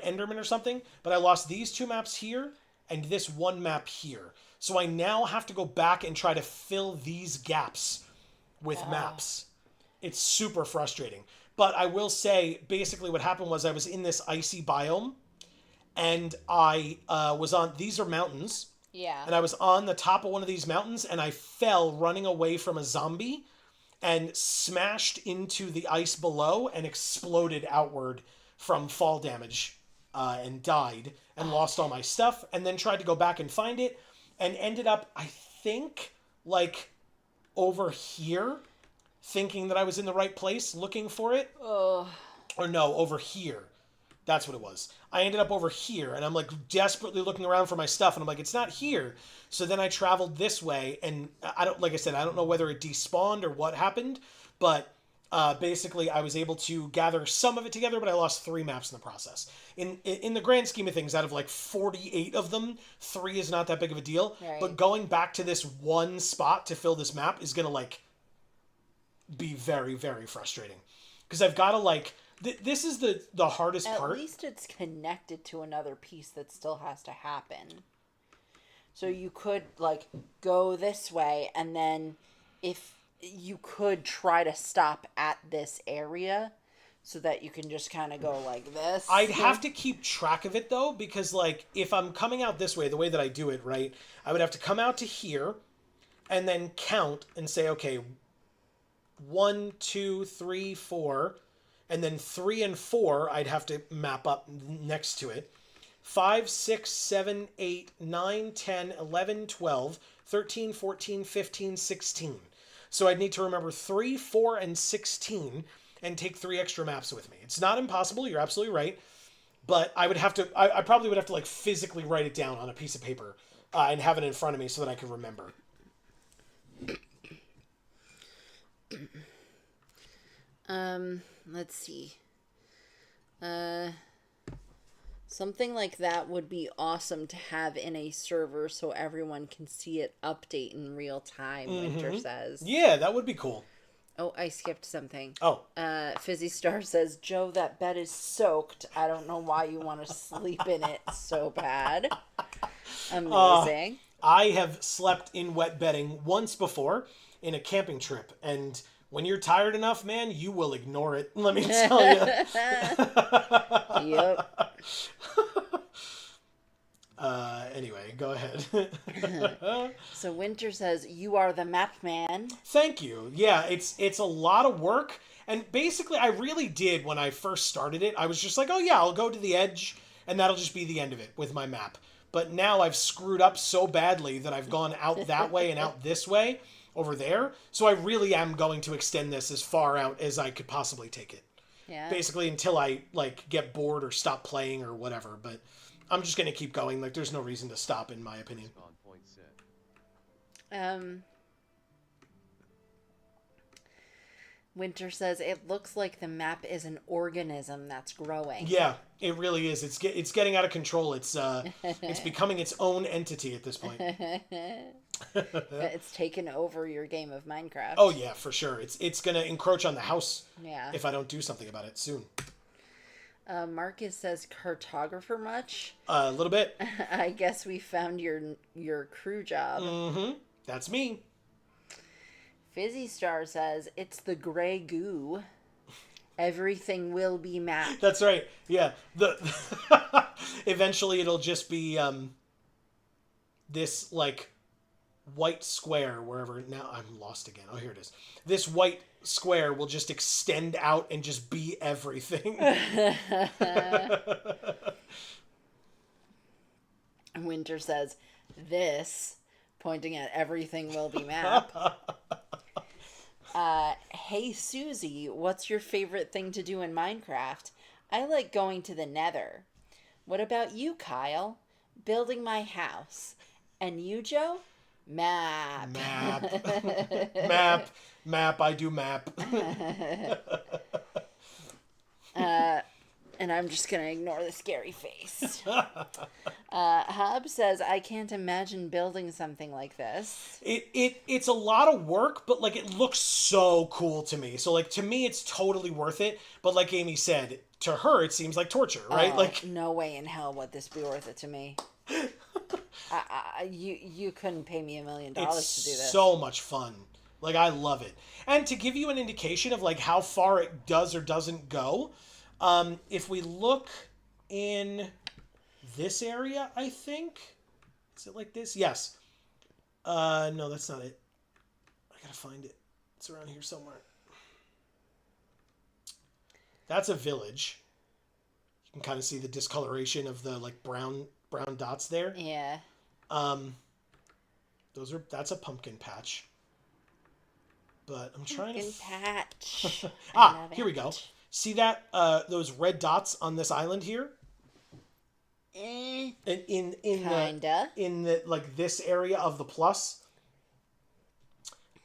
enderman or something. But I lost these 2 maps here and this 1 map here. So I now have to go back and try to fill these gaps with maps. It's super frustrating. But I will say, basically what happened was I was in this icy biome, and I was on, these are mountains. Yeah. And I was on the top of one of these mountains, and I fell running away from a zombie and smashed into the ice below and exploded outward from fall damage, and died and lost all my stuff, and then tried to go back and find it and ended up, I think, like over here, thinking that I was in the right place looking for it. Or no, over here. That's what it was. I ended up over here, and I'm like desperately looking around for my stuff, and I'm like, it's not here. So then I traveled this way, and I don't know whether it despawned or what happened, but basically I was able to gather some of it together, but I lost 3 maps in the process. In the grand scheme of things, out of like 48 of them, 3 is not that big of a deal. Right. But going back to this one spot to fill this map is gonna like be very, very frustrating, because I've got to like. This is the hardest part. At least it's connected to another piece that still has to happen. So you could, like, go this way, and then if you could try to stop at this area so that you can just kind of go like this. I'd have to keep track of it, though, because, like, if I'm coming out this way, the way that I do it, right, I would have to come out to here and then count and say, okay, 1, 2, 3, 4... And then 3 and 4, I'd have to map up next to it. 5, 6, 7, 8, 9, 10, 11, 12, 13, 14, 15, 16. So I'd need to remember 3, 4, and 16 and take 3 extra maps with me. It's not impossible, you're absolutely right. But I would have to, I probably would have to like physically write it down on a piece of paper and have it in front of me so that I can remember. Let's see. Something like that would be awesome to have in a server so everyone can see it update in real time, Winter says. Yeah, that would be cool. Oh, I skipped something. Oh. Fizzy Star says, Joe, that bed is soaked. I don't know why you want to sleep in it so bad. Amazing. I have slept in wet bedding once before in a camping trip, and when you're tired enough, man, you will ignore it. Let me tell you. Yep. Anyway, go ahead. So Winter says, you are the map man. Thank you. Yeah, it's a lot of work. And basically, I really did, when I first started it, I was just like, oh yeah, I'll go to the edge, and that'll just be the end of it with my map. But now I've screwed up so badly that I've gone out that way and out this way over there. So I really am going to extend this as far out as I could possibly take it. Yeah. Basically, until I, like, get bored or stop playing or whatever. But I'm just going to keep going. Like, there's no reason to stop, in my opinion. Respawn point set. Winter says, it looks like the map is an organism that's growing. Yeah, it really is. It's getting out of control. It's becoming its own entity at this point. It's taken over your game of Minecraft. Oh yeah, for sure. It's gonna encroach on the house. Yeah. If I don't do something about it soon. Marcus says, cartographer much? A little bit. I guess we found your crew job. Mm-hmm. That's me. Fizzy Star says, it's the gray goo. Everything will be mapped. That's right. Yeah. Eventually it'll just be this like white square wherever. Now I'm lost again. Oh, here it is. This white square will just extend out and just be everything. Winter says, this, pointing at everything will be mapped. Hey Susie, what's your favorite thing to do in Minecraft? I like going to the Nether. What about you, Kyle? Building my house. And you, Joe? Map. Map. I do map. And I'm just going to ignore the scary face. Hub says, I can't imagine building something like this. It's a lot of work, but like it looks so cool to me. So like to me, it's totally worth it. But like Amy said, to her, it seems like torture, right? Like no way in hell would this be worth it to me. You couldn't pay me $1 million to do this. It's so much fun. Like I love it. And to give you an indication of like how far it does or doesn't go, if we look in this area, I think, is it like this? Yes. No, that's not it. I gotta find it. It's around here somewhere. That's a village. You can kind of see the discoloration of the like brown dots there. Yeah. That's a pumpkin patch. But I'm trying pumpkin to patch. Here we go. See that those red dots on this island here? In Kinda. In the like this area of the plus.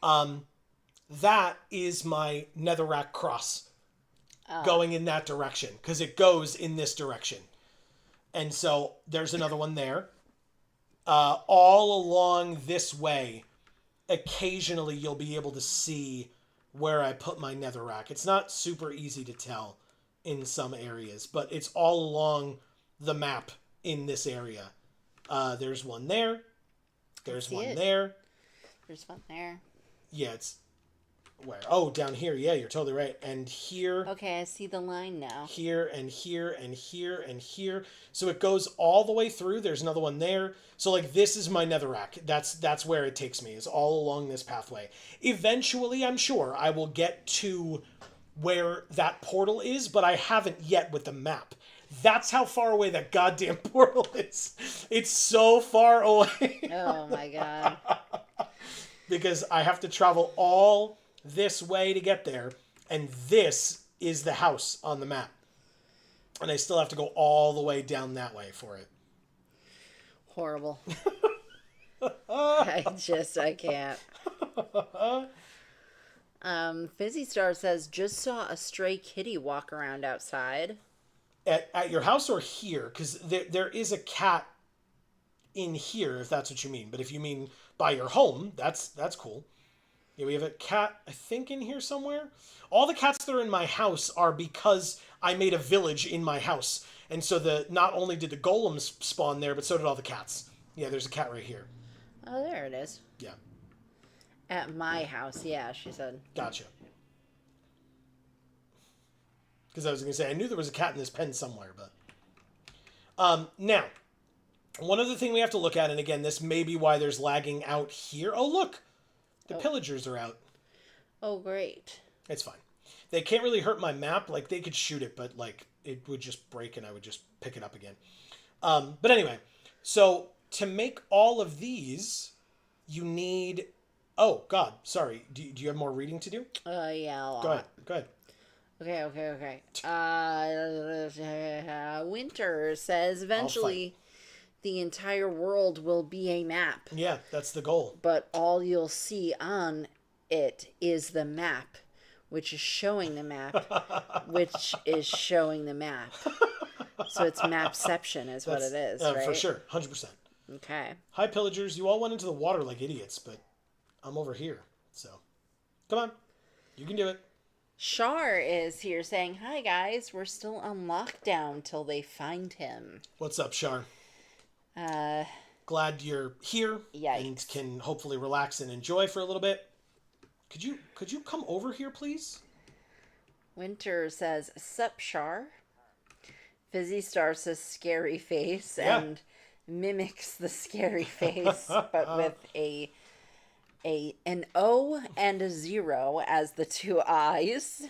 That is my netherrack cross going in that direction because it goes in this direction. And so there's another one there. All along this way, occasionally you'll be able to see where I put my netherrack. It's not super easy to tell in some areas, but it's all along the map in this area. There's one there. There's one there. There's one there. Yeah, it's where? Oh, down here. Yeah, you're totally right. And here. Okay, I see the line now. Here and here and here and here. So it goes all the way through. There's another one there. So like this is my netherrack. That's where it takes me. Is all along this pathway. Eventually, I'm sure I will get to where that portal is, but I haven't yet with the map. That's how far away that goddamn portal is. It's so far away. Oh my god. Because I have to travel all this way to get there, and this is the house on the map. And I still have to go all the way down that way for it. Horrible. I can't. Fizzy Star says, just saw a stray kitty walk around outside. At your house or here? Because there is a cat in here, if that's what you mean. But if you mean by your home, that's cool. Yeah, we have a cat, I think, in here somewhere. All the cats that are in my house are because I made a village in my house. And so not only did the golems spawn there, but so did all the cats. Yeah, there's a cat right here. Oh, there it is. Yeah. At my house, yeah, she said. Gotcha. Because I was going to say, I knew there was a cat in this pen somewhere, but... now, one other thing we have to look at, and again, this may be why there's lagging out here. Oh, look! The pillagers are out. Oh, great. It's fine. They can't really hurt my map. Like, they could shoot it, but, like, it would just break and I would just pick it up again. But anyway, so to make all of these, you need... Oh, God, sorry. Do you have more reading to do? Yeah, a lot. Go ahead. Okay. Winter says eventually the entire world will be a map. Yeah, that's the goal. But all you'll see on it is the map, which is showing the map, which is showing the map. So it's mapception is what it is, right? For sure, 100%. Okay. Hi, pillagers. You all went into the water like idiots, but I'm over here, so come on. You can do it. Shar is here saying, hi, guys. We're still on lockdown till they find him. What's up, Shar? Glad you're here. Yikes. And can hopefully relax and enjoy for a little bit. Could you come over here, please? Winter says, sup, Shar? Fizzy Star says, scary face, and mimics the scary face, but with an O and a 0 as the two eyes.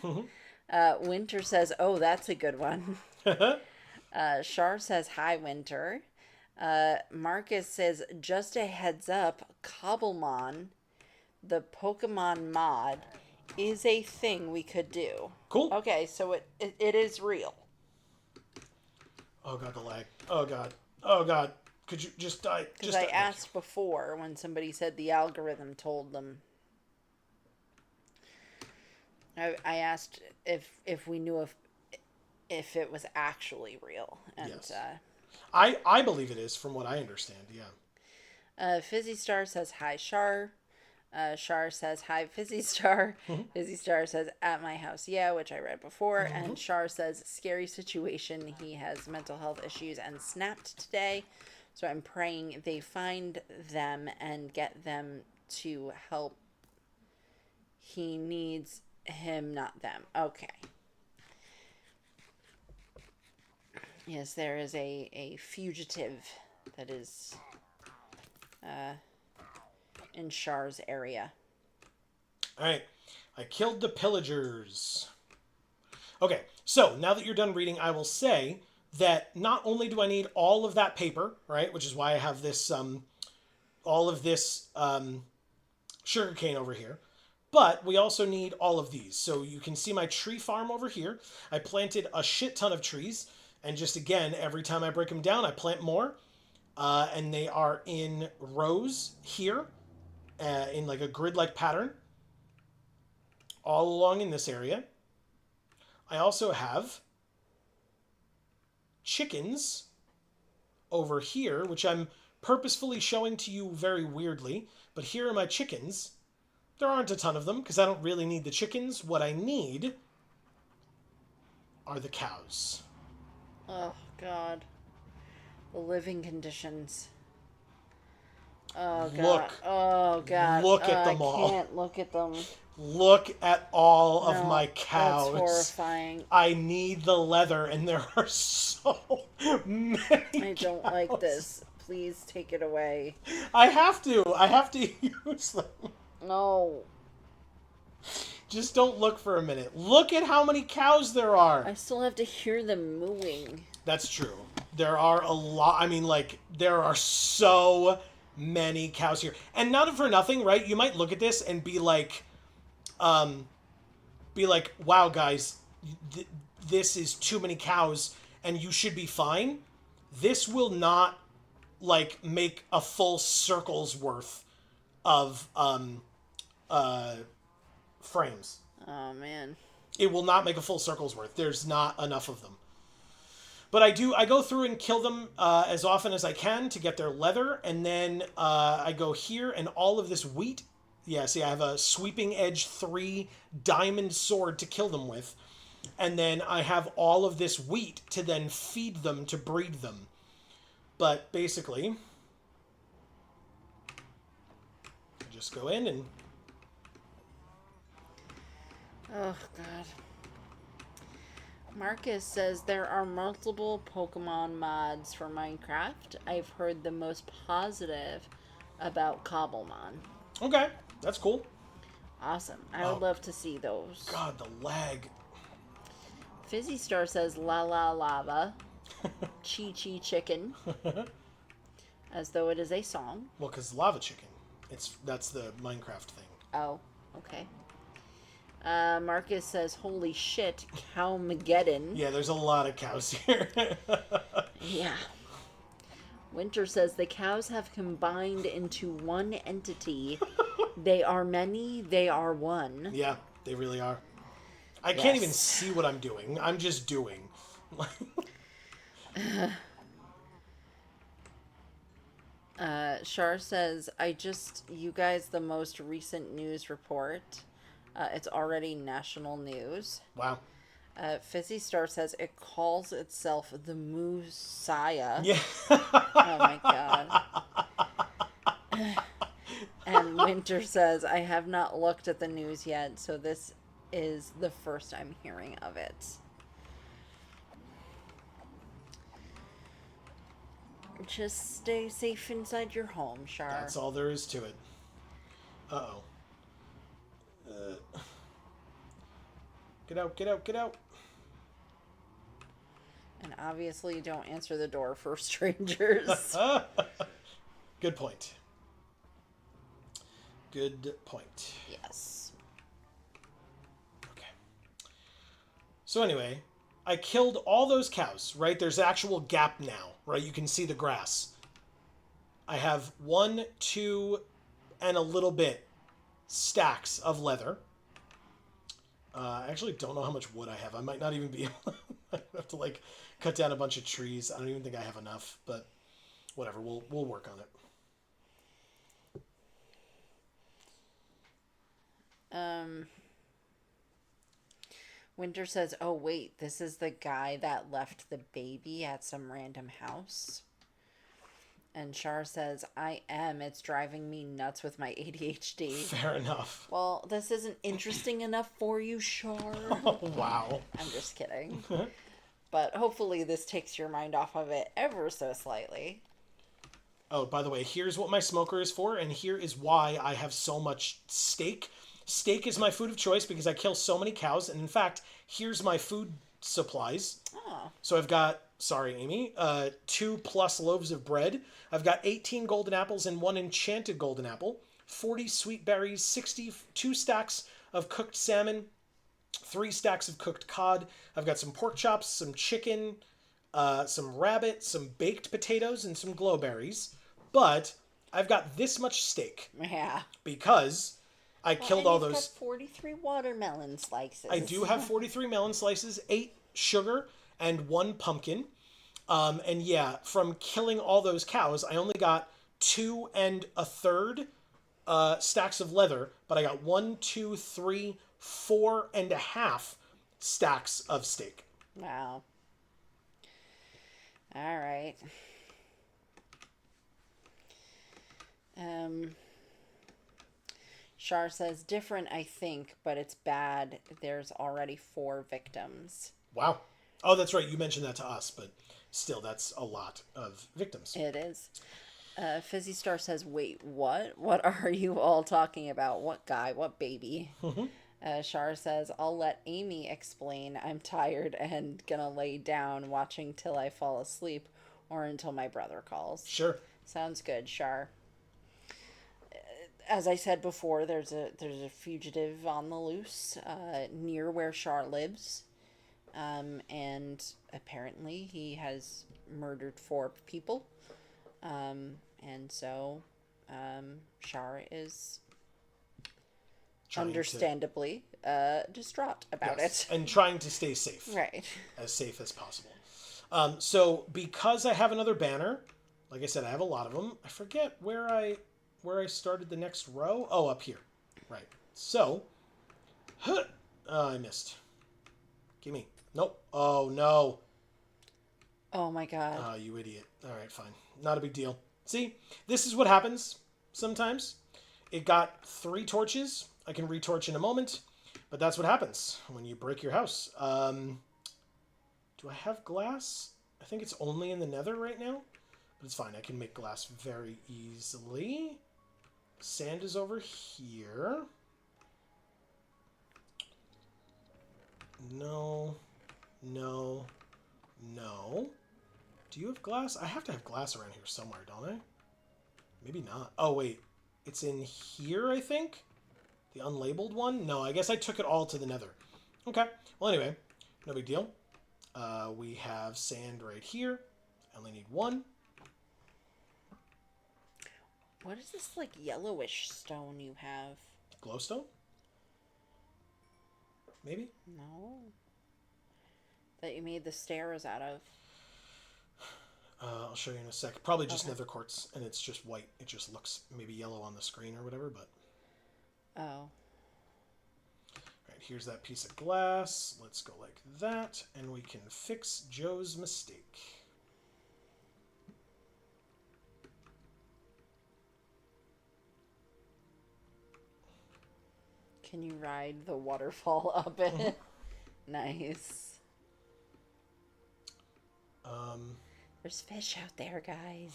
Winter says, oh, that's a good one. Shar says, hi, Winter. Marcus says, just a heads up, Cobblemon, the Pokemon mod, is a thing we could do. Cool. Okay, so it is real. Oh, God, the lag. Oh, God. Oh, God. Could you just die? Because I asked before when somebody said the algorithm told them. I asked if we knew if it was actually real. And, yes. I believe it is, from what I understand, yeah. Fizzy Star says, hi, Shar. Shar says, hi, Fizzy Star. Fizzy Star says, at my house, yeah, which I read before. And Shar says, scary situation. He has mental health issues and snapped today. So I'm praying they find them and get them to help. He needs him, not them. Okay. Yes, there is a fugitive that is in Shar's area. All right. I killed the pillagers. Okay, so now that you're done reading, I will say that not only do I need all of that paper, right, which is why I have this, all of this sugarcane over here, but we also need all of these. So you can see my tree farm over here. I planted a shit ton of trees, and just again, every time I break them down, I plant more, and they are in rows here, in like a grid-like pattern, all along in this area. I also have chickens over here, which I'm purposefully showing to you very weirdly, but here are my chickens. There aren't a ton of them because I don't really need the chickens. What I need are the cows. Oh, God. The living conditions. Oh, God. Look at them all. I can't look at them. Look at all of my cows. That's horrifying. I need the leather, and there are so many I don't cows. like this. Please take it away. I have to use them. No. Just don't look for a minute. Look at how many cows there are. I still have to hear them mooing. That's true. There are a lot. I mean, like, there are so many cows here. And not for nothing, right? You might look at this and be like, wow, guys, this is too many cows and you should be fine. This will not, like make a full circle's worth of frames. Oh man. It will not make a full circle's worth. There's not enough of them. But I go through and kill them as often as I can to get their leather, and then I go here, and all of this wheat. Yeah, see, I have a sweeping edge 3 diamond sword to kill them with, and then I have all of this wheat to then feed them to breed them. But basically, just go in and... Oh, God. Marcus says there are multiple Pokemon mods for Minecraft. I've heard the most positive about Cobblemon. Okay, that's cool. Awesome. I would love to see those. God, the lag. Fizzy Star says La La Lava. Chi Chi Chicken. As though it is a song. Well, because Lava Chicken. That's the Minecraft thing. Oh, okay. Marcus says, holy shit, Cowmageddon. Yeah, there's a lot of cows here. Yeah. Winter says, the cows have combined into one entity. They are many, they are one. Yeah, they really are. I can't even see what I'm doing. I'm just doing. Shar says, you guys, the most recent news report. It's already national news. Wow. Fizzy Star says it calls itself the Moosaya. Yeah. Oh my god. And Winter says, I have not looked at the news yet, so this is the first I'm hearing of it. Just stay safe inside your home, Shar. That's all there is to it. Uh-oh. Get out, get out, get out. And obviously don't answer the door for strangers. Good point. Good point. Yes. Okay. So anyway, I killed all those cows, right? There's actual gap now, right? You can see the grass. I have 1, 2, and a little bit stacks of leather. I actually don't know how much wood I have. I might not even be able to... I have to, like, cut down a bunch of trees. I don't even think I have enough, but whatever. We'll work on it. Winter says, oh wait, this is the guy that left the baby at some random house. And Shar says, I am. It's driving me nuts with my ADHD. Fair enough. Well, this isn't interesting enough for you, Shar. Oh, wow. I'm just kidding. But hopefully this takes your mind off of it ever so slightly. Oh, by the way, here's what my smoker is for, and here is why I have so much steak. Steak is my food of choice because I kill so many cows, and in fact, here's my food supplies. Oh. So I've got, sorry, Amy, 2+ loaves of bread. I've got 18 golden apples and 1 enchanted golden apple, 40 sweet berries, 62 stacks of cooked salmon, 3 stacks of cooked cod. I've got some pork chops, some chicken, some rabbit, some baked potatoes, and some glowberries. But I've got this much steak. Yeah. Because I killed all those. Got 43 watermelon slices. I do have 43 melon slices, 8 sugar, and 1 pumpkin. And yeah, from killing all those cows, I only got 2 1/3 stacks of leather, but I got 1, 2, 3, 4.5 stacks of steak. Wow. All right. Shar says, different, I think, but it's bad. There's already 4 victims. Wow. Oh, that's right. You mentioned that to us, but still, that's a lot of victims. It is. Fizzy Star says, wait, what? What are you all talking about? What guy? What baby? Shar says, I'll let Amy explain. I'm tired and gonna lay down watching till I fall asleep or until my brother calls. Sure. Sounds good, Shar. As I said before, there's a fugitive on the loose near where Shar lives. And apparently he has murdered 4 people. And so Shar is Trying to- understandably distraught about yes, it. and trying to stay safe. Right. As safe as possible. So because I have another banner, like I said, I have a lot of them. I forget where I started the next row. Oh, up here. Right. So, I missed. Gimme. Nope. Oh, no. Oh my god. Oh, you idiot. All right, fine. Not a big deal. See, this is what happens sometimes. It got 3 torches. I can retorch in a moment, but that's what happens when you break your house. Do I have glass? I think it's only in the nether right now, but it's fine. I can make glass very easily. Sand is over here. No. No. No. Do you have glass? I have to have glass around here somewhere, don't I? Maybe not. Oh, wait. It's in here, I think? The unlabeled one? No, I guess I took it all to the nether. Okay. Well, anyway, no big deal. We have sand right here. I only need 1. What is this, like, yellowish stone you have? Glowstone? Maybe? No. That you made the stairs out of. I'll show you in a sec. Probably just Okay. nether quartz, and it's just white. It just looks maybe yellow on the screen or whatever, but... Oh. Alright, here's that piece of glass. Let's go like that, and we can fix Joe's mistake. Can you ride the waterfall up it? Nice. There's fish out there, guys.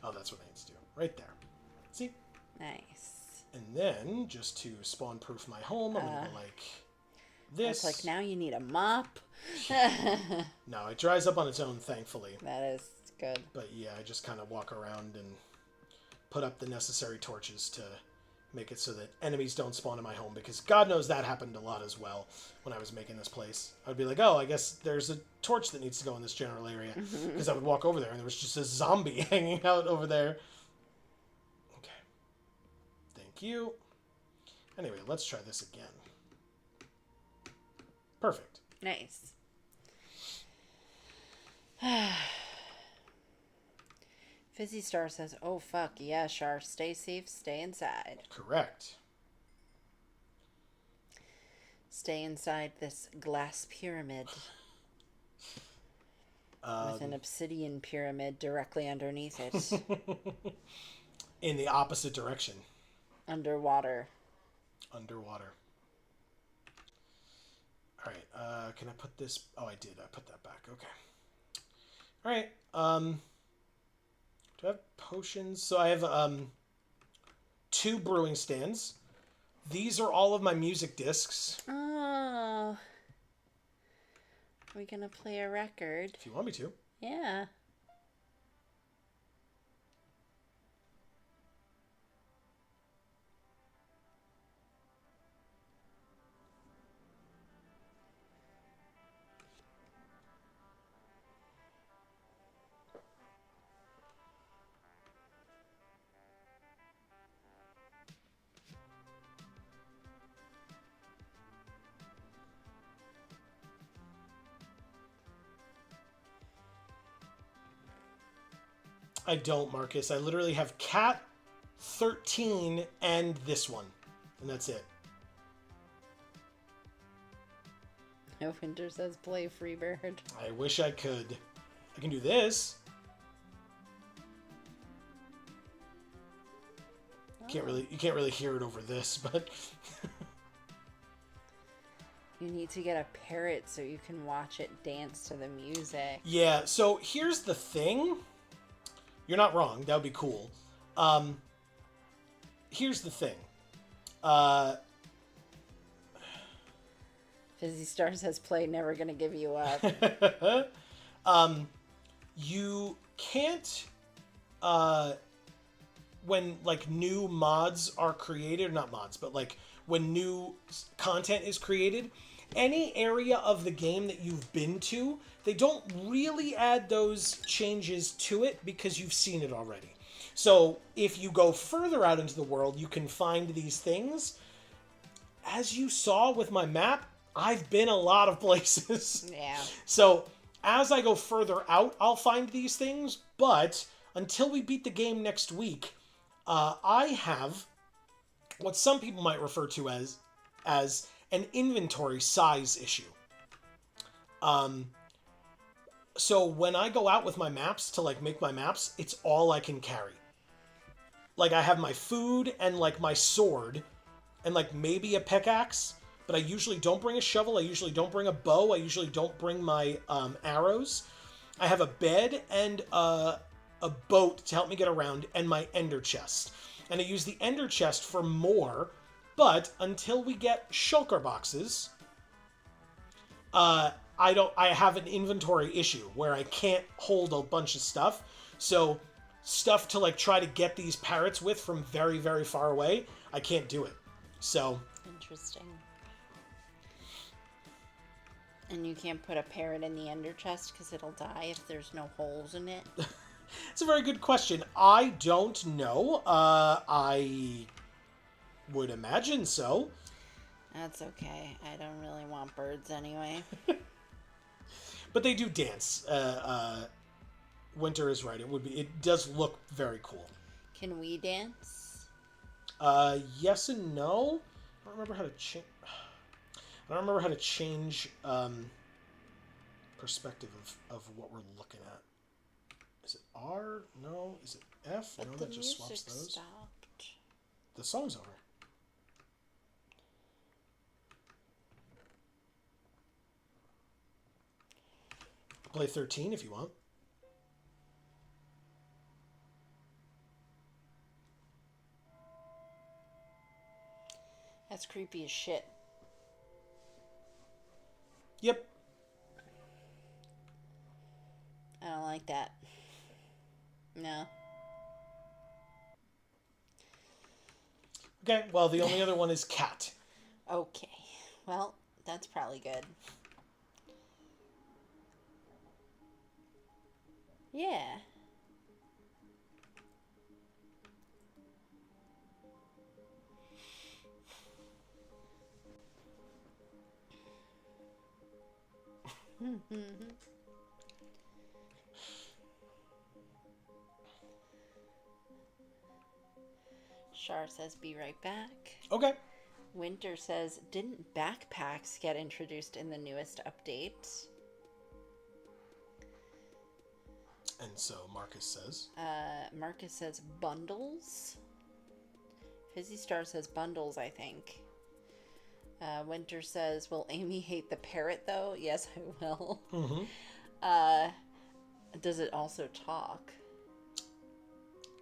Oh, that's what I need to do. Right there. See? Nice. And then, just to spawn-proof my home, I'm going to go like this. It's like, now you need a mop. No, it dries up on its own, thankfully. That is good. But yeah, I just kind of walk around and put up the necessary torches to make it so that enemies don't spawn in my home, because God knows that happened a lot as well when I was making this place. I'd be like, oh, I guess there's a torch that needs to go in this general area, because I would walk over there and there was just a zombie hanging out over there. Okay. Thank you. Anyway, let's try this again. Perfect. Nice. Fizzy Star says, oh fuck, yeah, Shar, stay safe, stay inside. Correct. Stay inside this glass pyramid. With an obsidian pyramid directly underneath it. In the opposite direction. Underwater. Underwater. Alright, can I put this... Oh, I did. I put that back. Okay. Alright, do I have potions? So I have 2 brewing stands. These are all of my music discs. Oh. Are we gonna play a record? If you want me to. Yeah. I don't, Marcus. I literally have Cat, 13, and this one. And that's it. Winter says play Freebird. I wish I could. I can do this. You can't really hear it over this, but You need to get a parrot so you can watch it dance to the music. yeah, so here's the thing. You're not wrong. That would be cool. Here's the thing. Fizzy Star says play Never Gonna Give You Up. You can't, when like new mods are created, not mods, but like when new content is created, any area of the game that you've been to they don't really add those changes to it because you've seen it already. So if you go further out into the world, you can find these things. As you saw with my map, I've been a lot of places. Yeah. So as I go further out, I'll find these things. But until we beat the game next week, I have what some people might refer to as an inventory size issue. So when I go out with my maps to like make my maps, it's all I can carry. Like I have my food and like my sword and like maybe a pickaxe, but I usually don't bring a shovel. I usually don't bring a bow. I usually don't bring my arrows. I have a bed and a boat to help me get around and my ender chest. And I use the ender chest for more, but until we get shulker boxes, I have an inventory issue where I can't hold a bunch of stuff. So stuff to like try to get these parrots with from very, very far away, I can't do it. So Interesting. And you can't put a parrot in the ender chest because it'll die if there's no holes in it? it's a very good question. I don't know. I would imagine so. That's okay. I don't really want birds anyway. But they do dance. Winter is right. It does look very cool. Can we dance? Yes and no. I don't remember how to change. I don't remember how to change perspective of what we're looking at. Is it R? No. Is it F? But no, the that just music swaps those. stopped. The song's over. Play 13 if you want. That's creepy as shit. Yep. I don't like that. No. Okay, well, the only other one is cat. Okay. Well, that's probably good. Yeah. Shar says, be right back. Okay. Winter says, didn't backpacks get introduced in the newest update? And so Marcus says. Marcus says, bundles? Fizzy Star says, bundles, I think. Winter says, will Amy hate the parrot, though? Yes, I will. Mm-hmm. Does it also talk?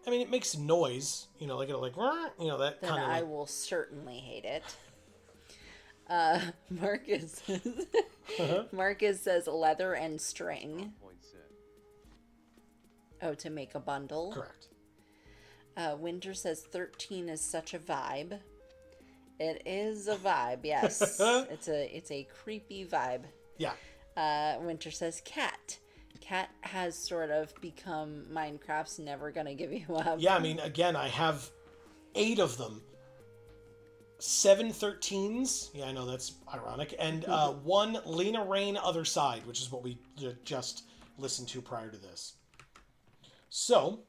I mean, it makes noise, like it'll that Then kind of. I will certainly hate it. Marcus says, Marcus says leather and string. Oh, to make a bundle. Correct. Winter says 13 is such a vibe. It is a vibe, yes. It's a creepy vibe. Yeah. Winter says cat. Cat has sort of become Minecraft's never gonna give you up. Yeah, I mean, again, I have 8 of them. 7 13s. Yeah, I know that's ironic. And 1 Lena Rain Other Side, which is what we just listened to prior to this. So,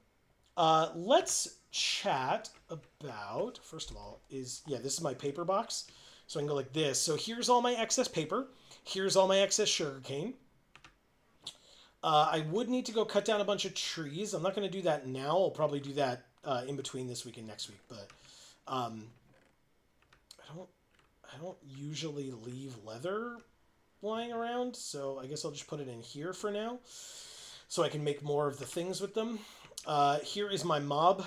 let's chat about, first of all, this is my paper box. So I can go like this. So here's all my excess paper. Here's all my excess sugarcane. I would need to go cut down a bunch of trees. I'm not going to do that now. I'll probably do that in between this week and next week. But I don't usually leave leather lying around, so I guess I'll just put it in here for now, so I can make more of the things with them. Here is my mob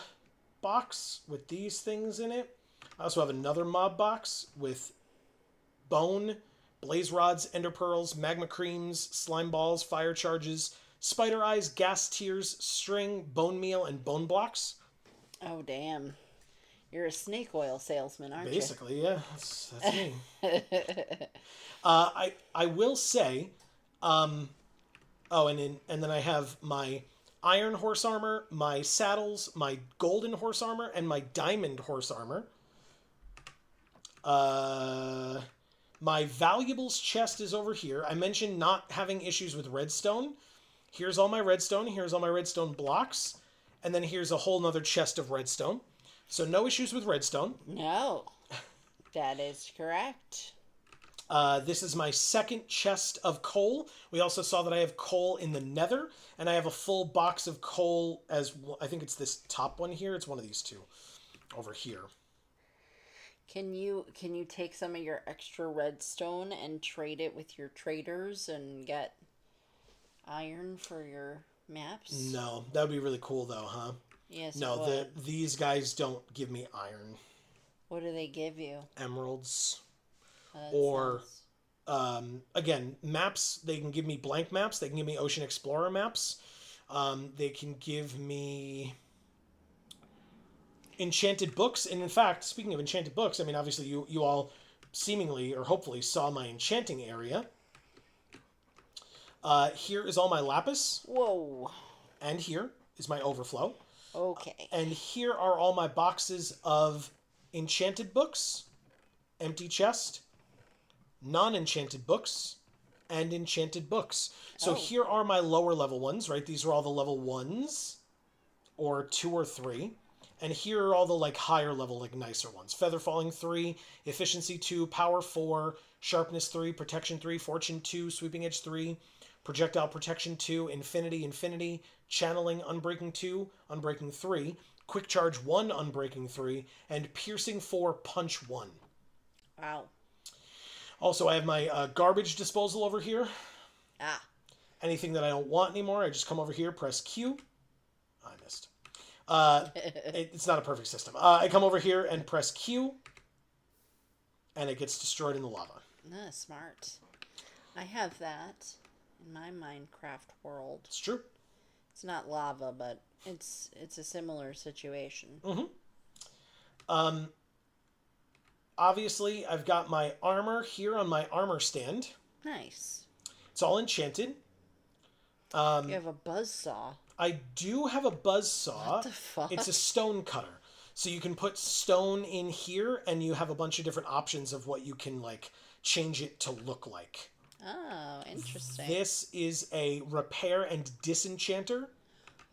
box with these things in it. I also have another mob box with bone, blaze rods, ender pearls, magma creams, slime balls, fire charges, spider eyes, gas tears, string, bone meal, and bone blocks. Oh, damn. You're a snake oil salesman, aren't Basically, yeah. That's me. I will say, Oh, and then I have my iron horse armor, my saddles, my golden horse armor, and my diamond horse armor. My valuables chest is over here. I mentioned not having issues with redstone. Here's all my redstone. Here's all my redstone blocks. And then here's a whole nother chest of redstone. So no issues with redstone. No, that is correct. This is my second chest of coal. We also saw that I have coal in the nether. And I have a full box of coal as... I think it's this top one here. It's one of these two over here. Can you take some of your extra redstone and trade it with your traders and get iron for your maps? No, that would be really cool though, huh? Yes. No, these guys don't give me iron. What do they give you? Emeralds. That Or, sounds- again, maps. They can give me blank maps. They can give me Ocean Explorer maps. They can give me enchanted books. And in fact, speaking of enchanted books, I mean, obviously you all seemingly or hopefully saw my enchanting area. Here is all my lapis. Whoa. And here is my overflow. Okay. And here are all my boxes of enchanted books, empty chest, non-enchanted books, and enchanted books. So here are my lower level ones, right? These are all the level 1s, or 2 or 3. And here are all the like higher level, like nicer ones. Feather Falling 3, Efficiency 2, Power 4, Sharpness 3, Protection 3, Fortune 2, Sweeping Edge 3, Projectile Protection 2, Infinity, Channeling Unbreaking 2, Unbreaking 3, Quick Charge 1, Unbreaking 3, and Piercing 4, Punch 1. Wow. Also, I have my garbage disposal over here. Ah. Anything that I don't want anymore, I just come over here, press Q. I missed. It's not a perfect system. I come over here and press Q, and it gets destroyed in the lava. Smart. I have that in my Minecraft world. It's true. It's not lava, but it's a similar situation. Mm-hmm. Obviously, I've got my armor here on my armor stand. Nice. It's all enchanted. You have a buzzsaw. I do have a buzzsaw. What the fuck? It's a stone cutter. So you can put stone in here, and you have a bunch of different options of what you can, like, change it to look like. Oh, interesting. This is a repair and disenchanter.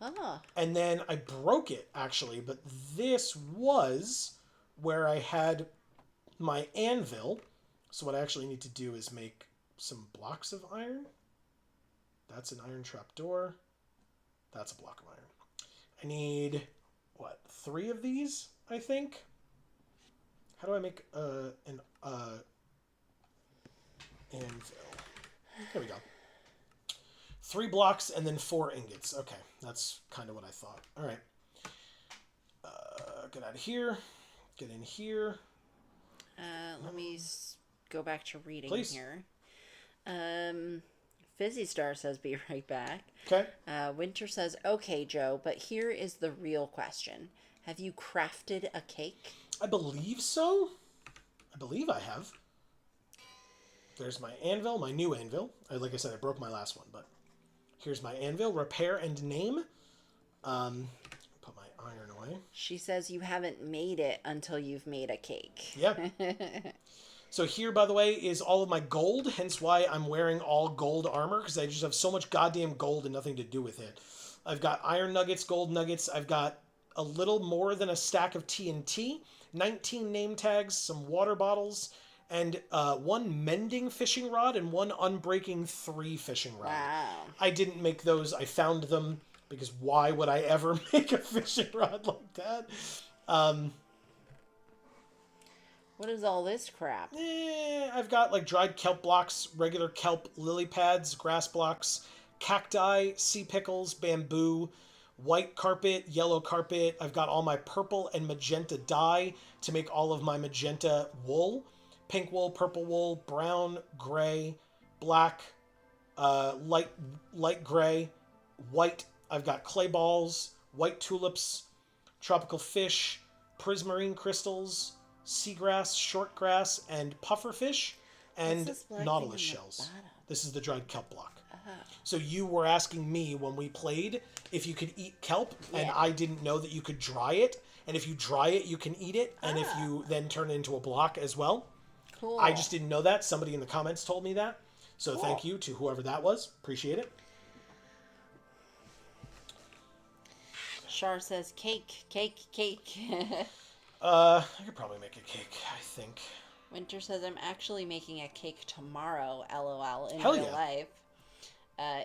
Oh. And then I broke it, actually, but this was where I had my anvil. So what I actually need to do is make some blocks of iron. That's an iron trapdoor. That's a block of iron. I need, 3 of these, I think? How do I make an anvil? There we go. 3 blocks and then 4 ingots. Okay, that's kind of what I thought. All right. Get out of here. Get in here. Let me go back to reading Please. here. Fizzy Star says, "Be right back." Okay. Winter says, "Okay, Joe, but here is the real question: have you crafted a cake?" I believe so. I believe I have. There's my anvil, my new anvil. Like I said, I broke my last one, but here's my anvil. Repair and name. Put my iron away. She says you haven't made it until you've made a cake. Yeah. So here, by the way, is all of my gold, hence why I'm wearing all gold armor, because I just have so much goddamn gold and nothing to do with it. I've got iron nuggets, gold nuggets. I've got a little more than a stack of TNT, 19 name tags, some water bottles, and 1 mending fishing rod and 1 unbreaking 3 fishing rod. Wow. I didn't make those. I found them, because why would I ever make a fishing rod like that? What is all this crap? I've got like dried kelp blocks, regular kelp, lily pads, grass blocks, cacti, sea pickles, bamboo, white carpet, yellow carpet. I've got all my purple and magenta dye to make all of my magenta wool. Pink wool, purple wool, brown, gray, black, light gray, white. I've got clay balls, white tulips, tropical fish, prismarine crystals, seagrass, shortgrass, and pufferfish, and What's this black nautilus thing on the shells. bottom? This is the dried kelp block. Oh. So you were asking me when we played if you could eat kelp, and Yeah. I didn't know that you could dry it. And if you dry it, you can eat it. And if you then turn it into a block as well. Cool. I just didn't know that. Somebody in the comments told me that. So Cool. thank you to whoever that was. Appreciate it. Char says cake, cake, cake. I could probably make a cake, I think. Winter says I'm actually making a cake tomorrow, LOL, in Hell real yeah. life.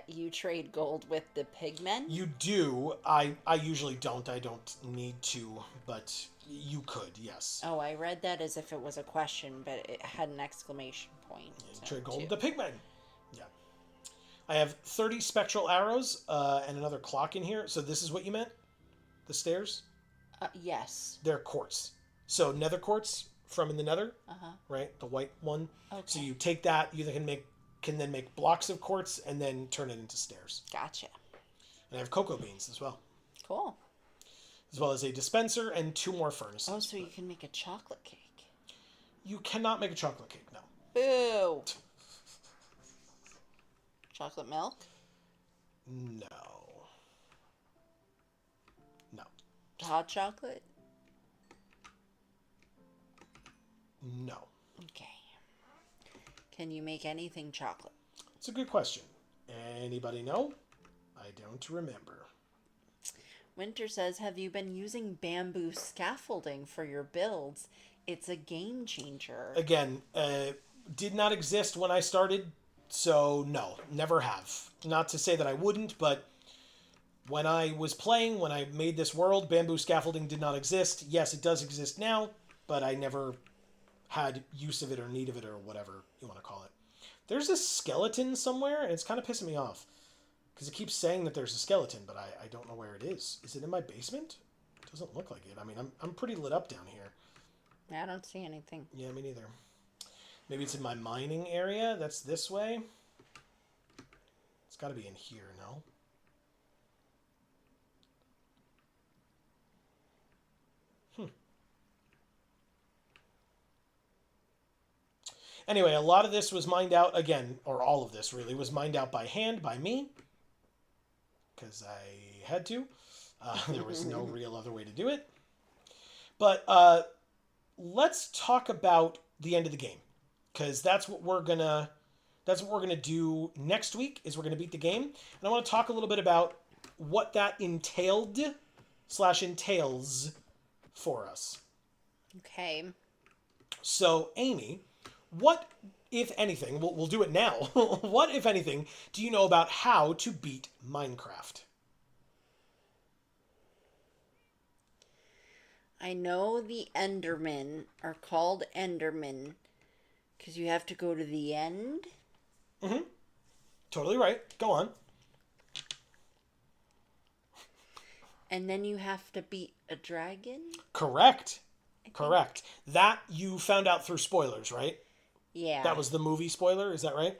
You trade gold with the pigmen? You do. I usually don't. I don't need to, but you could, yes. Oh, I read that as if it was a question, but it had an exclamation point. So Trade gold too. with the pigmen. Yeah. I have 30 spectral arrows and another clock in here. So this is what you meant? The stairs? Yes. They're quartz. So nether quartz from in the nether, Uh-huh. right? The white one. Okay. So you take that, you can then make blocks of quartz and then turn it into stairs. Gotcha. And I have cocoa beans as well. Cool. As well as a dispenser and 2 more furnaces. Oh, so you can make a chocolate cake. You cannot make a chocolate cake, no. Boo! Chocolate milk? No. No. Hot chocolate? No. Okay. Can you make anything chocolate? It's a good question. Anybody know? I don't remember. Winter says, have you been using bamboo scaffolding for your builds? It's a game changer. Again, did not exist when I started, so no, never have. Not to say that I wouldn't, but when I was playing, when I made this world, bamboo scaffolding did not exist. Yes, it does exist now, but I never had use of it or need of it or whatever you want to call it. There's a skeleton somewhere, and it's kind of pissing me off. Because it keeps saying that there's a skeleton, but I don't know where it is. Is it in my basement? It doesn't look like it. I mean, I'm pretty lit up down here. I don't see anything. Yeah, me neither. Maybe it's in my mining area. That's this way. It's got to be in here, no? Anyway, a lot of this was mined out, again, or all of this really, was mined out by hand, by me. Because I had to. There was no real other way to do it. But let's talk about the end of the game. Because that's what we're gonna do next week, is we're gonna beat the game. And I want to talk a little bit about what that entailed / entails for us. Okay. So, Amy, what, if anything, we'll do it now. What, if anything, do you know about how to beat Minecraft? I know the Endermen are called Endermen because you have to go to the end. Mm-hmm. Totally right. Go on. And then you have to beat a dragon? Correct. Correct. That you found out through spoilers, right? Yeah. That was the movie spoiler, is that right?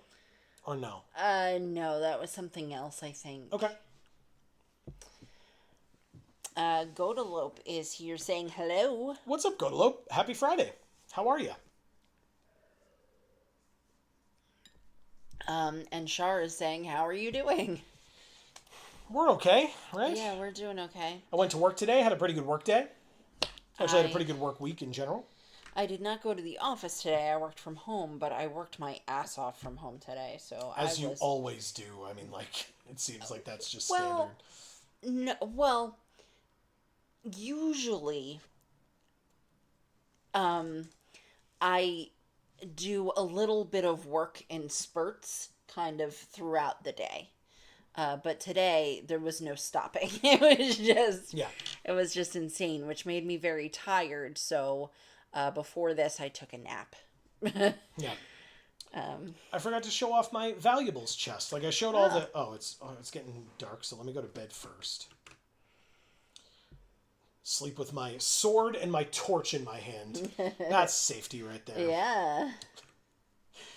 Or no? No, that was something else, I think. Okay. Godalope is here saying hello. What's up, Godalope? Happy Friday. How are you? And Shar is saying, how are you doing? We're okay, right? Yeah, we're doing okay. I went to work today, had a pretty good work day. Actually, had a pretty good work week in general. I did not go to the office today. I worked from home, but I worked my ass off from home today. So As you always do. I mean, like, it seems like that's just standard. No, well, usually, I do a little bit of work in spurts, kind of throughout the day. But today there was no stopping. It was just insane, which made me very tired. So before this, I took a nap. Yeah. I forgot to show off my valuables chest. Like I showed all the. It's getting dark, so let me go to bed first. Sleep with my sword and my torch in my hand. That's safety right there. Yeah.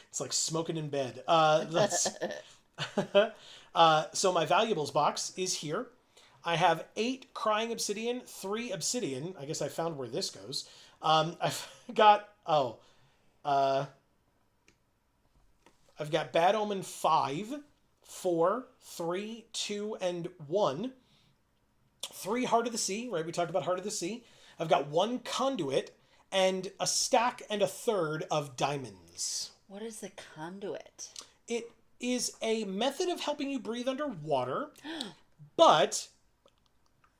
It's like smoking in bed. So my valuables box is here. I have 8 crying obsidian, 3 obsidian. I guess I found where this goes. I've got I've got Bad Omen 5, 4, 3, 2, and 1. 3 Heart of the Sea, right? We talked about Heart of the Sea. I've got 1 conduit and a stack and a third of diamonds. What is the conduit? It is a method of helping you breathe underwater, but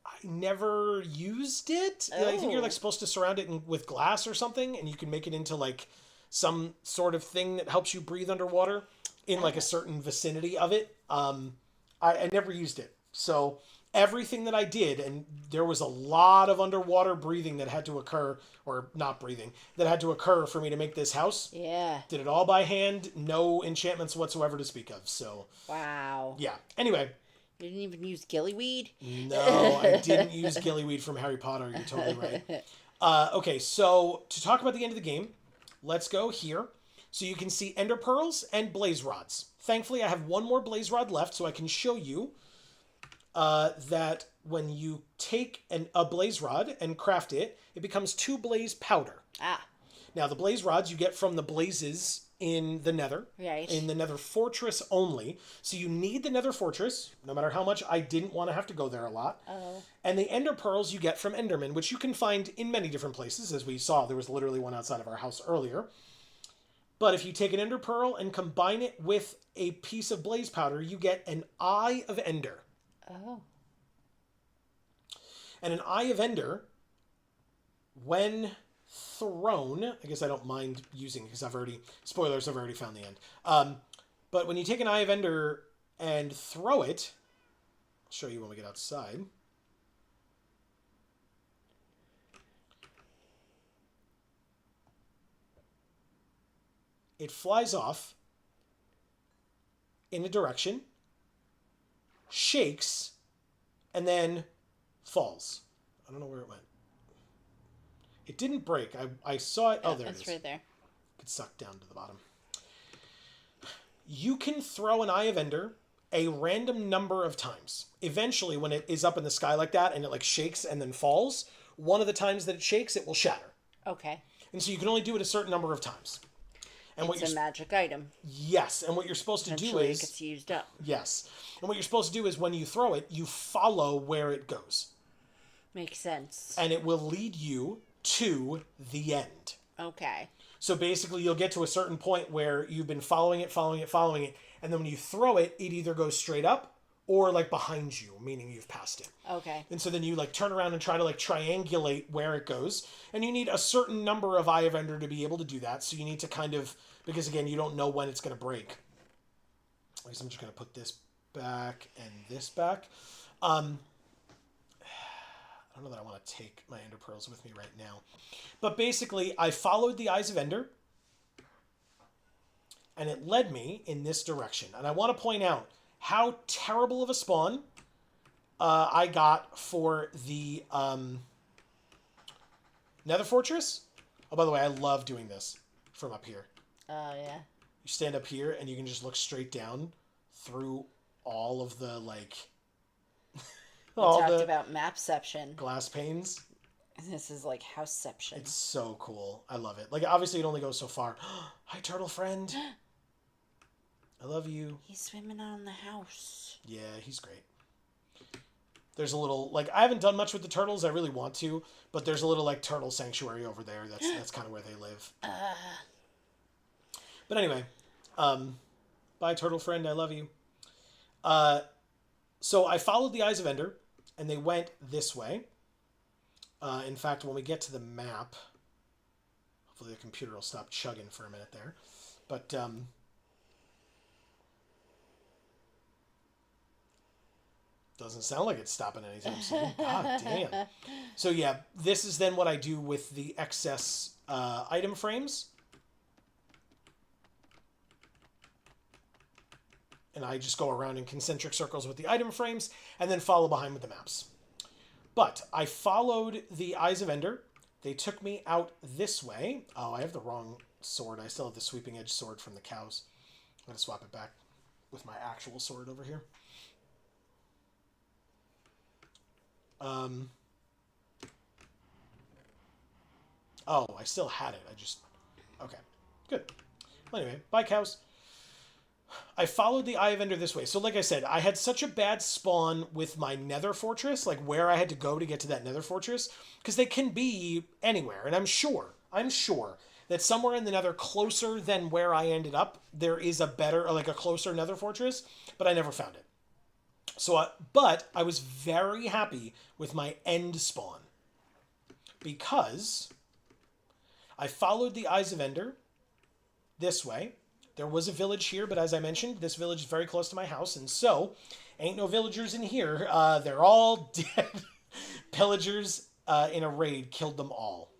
I never used it. I think you're like supposed to surround it with glass or something, and you can make it into like some sort of thing that helps you breathe underwater in like a certain vicinity of it. I never used it. So everything that I did, and there was a lot of underwater breathing that had to occur, or not breathing, that had to occur for me to make this house. Yeah. Did it all by hand, no enchantments whatsoever to speak of. So, wow. Yeah. Anyway. You didn't even use gillyweed? No, I didn't use gillyweed from Harry Potter. You're totally right. Okay, so to talk about the end of the game, let's go here. So you can see ender pearls and blaze rods. Thankfully, I have 1 more blaze rod left, so I can show you that when you take a blaze rod and craft it, it becomes 2 blaze powder. Ah. Now, the blaze rods you get from the blazes in the nether. Right. In the nether fortress only. So you need the nether fortress, no matter how much I didn't want to have to go there a lot. Oh. And the ender pearls you get from endermen, which you can find in many different places. As we saw, there was literally one outside of our house earlier. But if you take an ender pearl and combine it with a piece of blaze powder, you get an eye of ender. Oh. And an eye of ender, when thrown, I guess I don't mind using it because I've already found the end. But when you take an eye of ender and throw it, I'll show you when we get outside. It flies off in a direction, shakes, and then falls. I don't know where it went. It didn't break. I saw it. Oh, there it is. It's right there. It's sucked down to the bottom. You can throw an Eye of Ender a random number of times. Eventually, when it is up in the sky like that and it like shakes and then falls, one of the times that it shakes, it will shatter. Okay. And so you can only do it a certain number of times. And it's a magic item. Yes, and what you're supposed to do is... it gets used up. Yes. And what you're supposed to do is when you throw it, you follow where it goes. Makes sense. And it will lead you to the end. Okay. So basically you'll get to a certain point where you've been following it, and then when you throw it, it either goes straight up or like behind you, meaning you've passed it. Okay. And so then you like turn around and try to like triangulate where it goes. And you need a certain number of Eye of Ender to be able to do that. So you need to kind of, because again, you don't know when it's going to break. I guess I'm just going to put this back and this back. I don't know that I want to take my Ender Pearls with me right now. But basically, I followed the Eyes of Ender. And it led me in this direction. And I want to point out how terrible of a spawn I got for the Nether Fortress. Oh, by the way, I love doing this from up here. Oh, yeah. You stand up here and you can just look straight down through all of the, like... We talked about mapception. Glass panes. This is like houseception. It's so cool. I love it. Like, obviously, it only goes so far. Hi, turtle friend. I love you. He's swimming on the house. Yeah, he's great. There's a little, like, I haven't done much with the turtles. I really want to, but there's a little, like, turtle sanctuary over there. That's kind of where they live. But anyway, bye, turtle friend. I love you. So I followed the Eyes of Ender, and they went this way. In fact, when we get to the map, hopefully the computer will stop chugging for a minute there. But, doesn't sound like it's stopping anytime soon. God damn. So yeah, this is then what I do with the excess item frames. And I just go around in concentric circles with the item frames and then follow behind with the maps. But I followed the Eyes of Ender. They took me out this way. Oh, I have the wrong sword. I still have the sweeping edge sword from the cows. I'm going to swap it back with my actual sword over here. Oh, I still had it. Okay, good. Well, anyway, bye, cows. I followed the Eye of Ender this way. So like I said, I had such a bad spawn with my nether fortress, like where I had to go to get to that nether fortress, because they can be anywhere. And I'm sure that somewhere in the nether closer than where I ended up, there is a better, like a closer nether fortress, but I never found it. So, but I was very happy with my end spawn because I followed the Eyes of Ender this way. There was a village here, but as I mentioned, this village is very close to my house, and so ain't no villagers in here. They're all dead. Pillagers in a raid killed them all.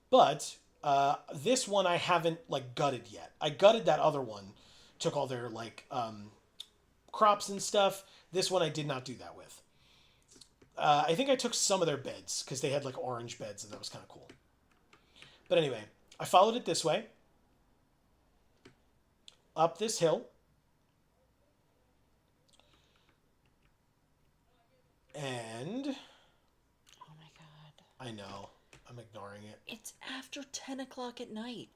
But this one I haven't like gutted yet. I gutted that other one, took all their like crops and stuff. This one I did not do that with. I think I took some of their beds because they had like orange beds, and that was kind of cool. But anyway, I followed it this way. Up this hill. And... Oh my god. I know. I'm ignoring it. It's after 10 o'clock at night.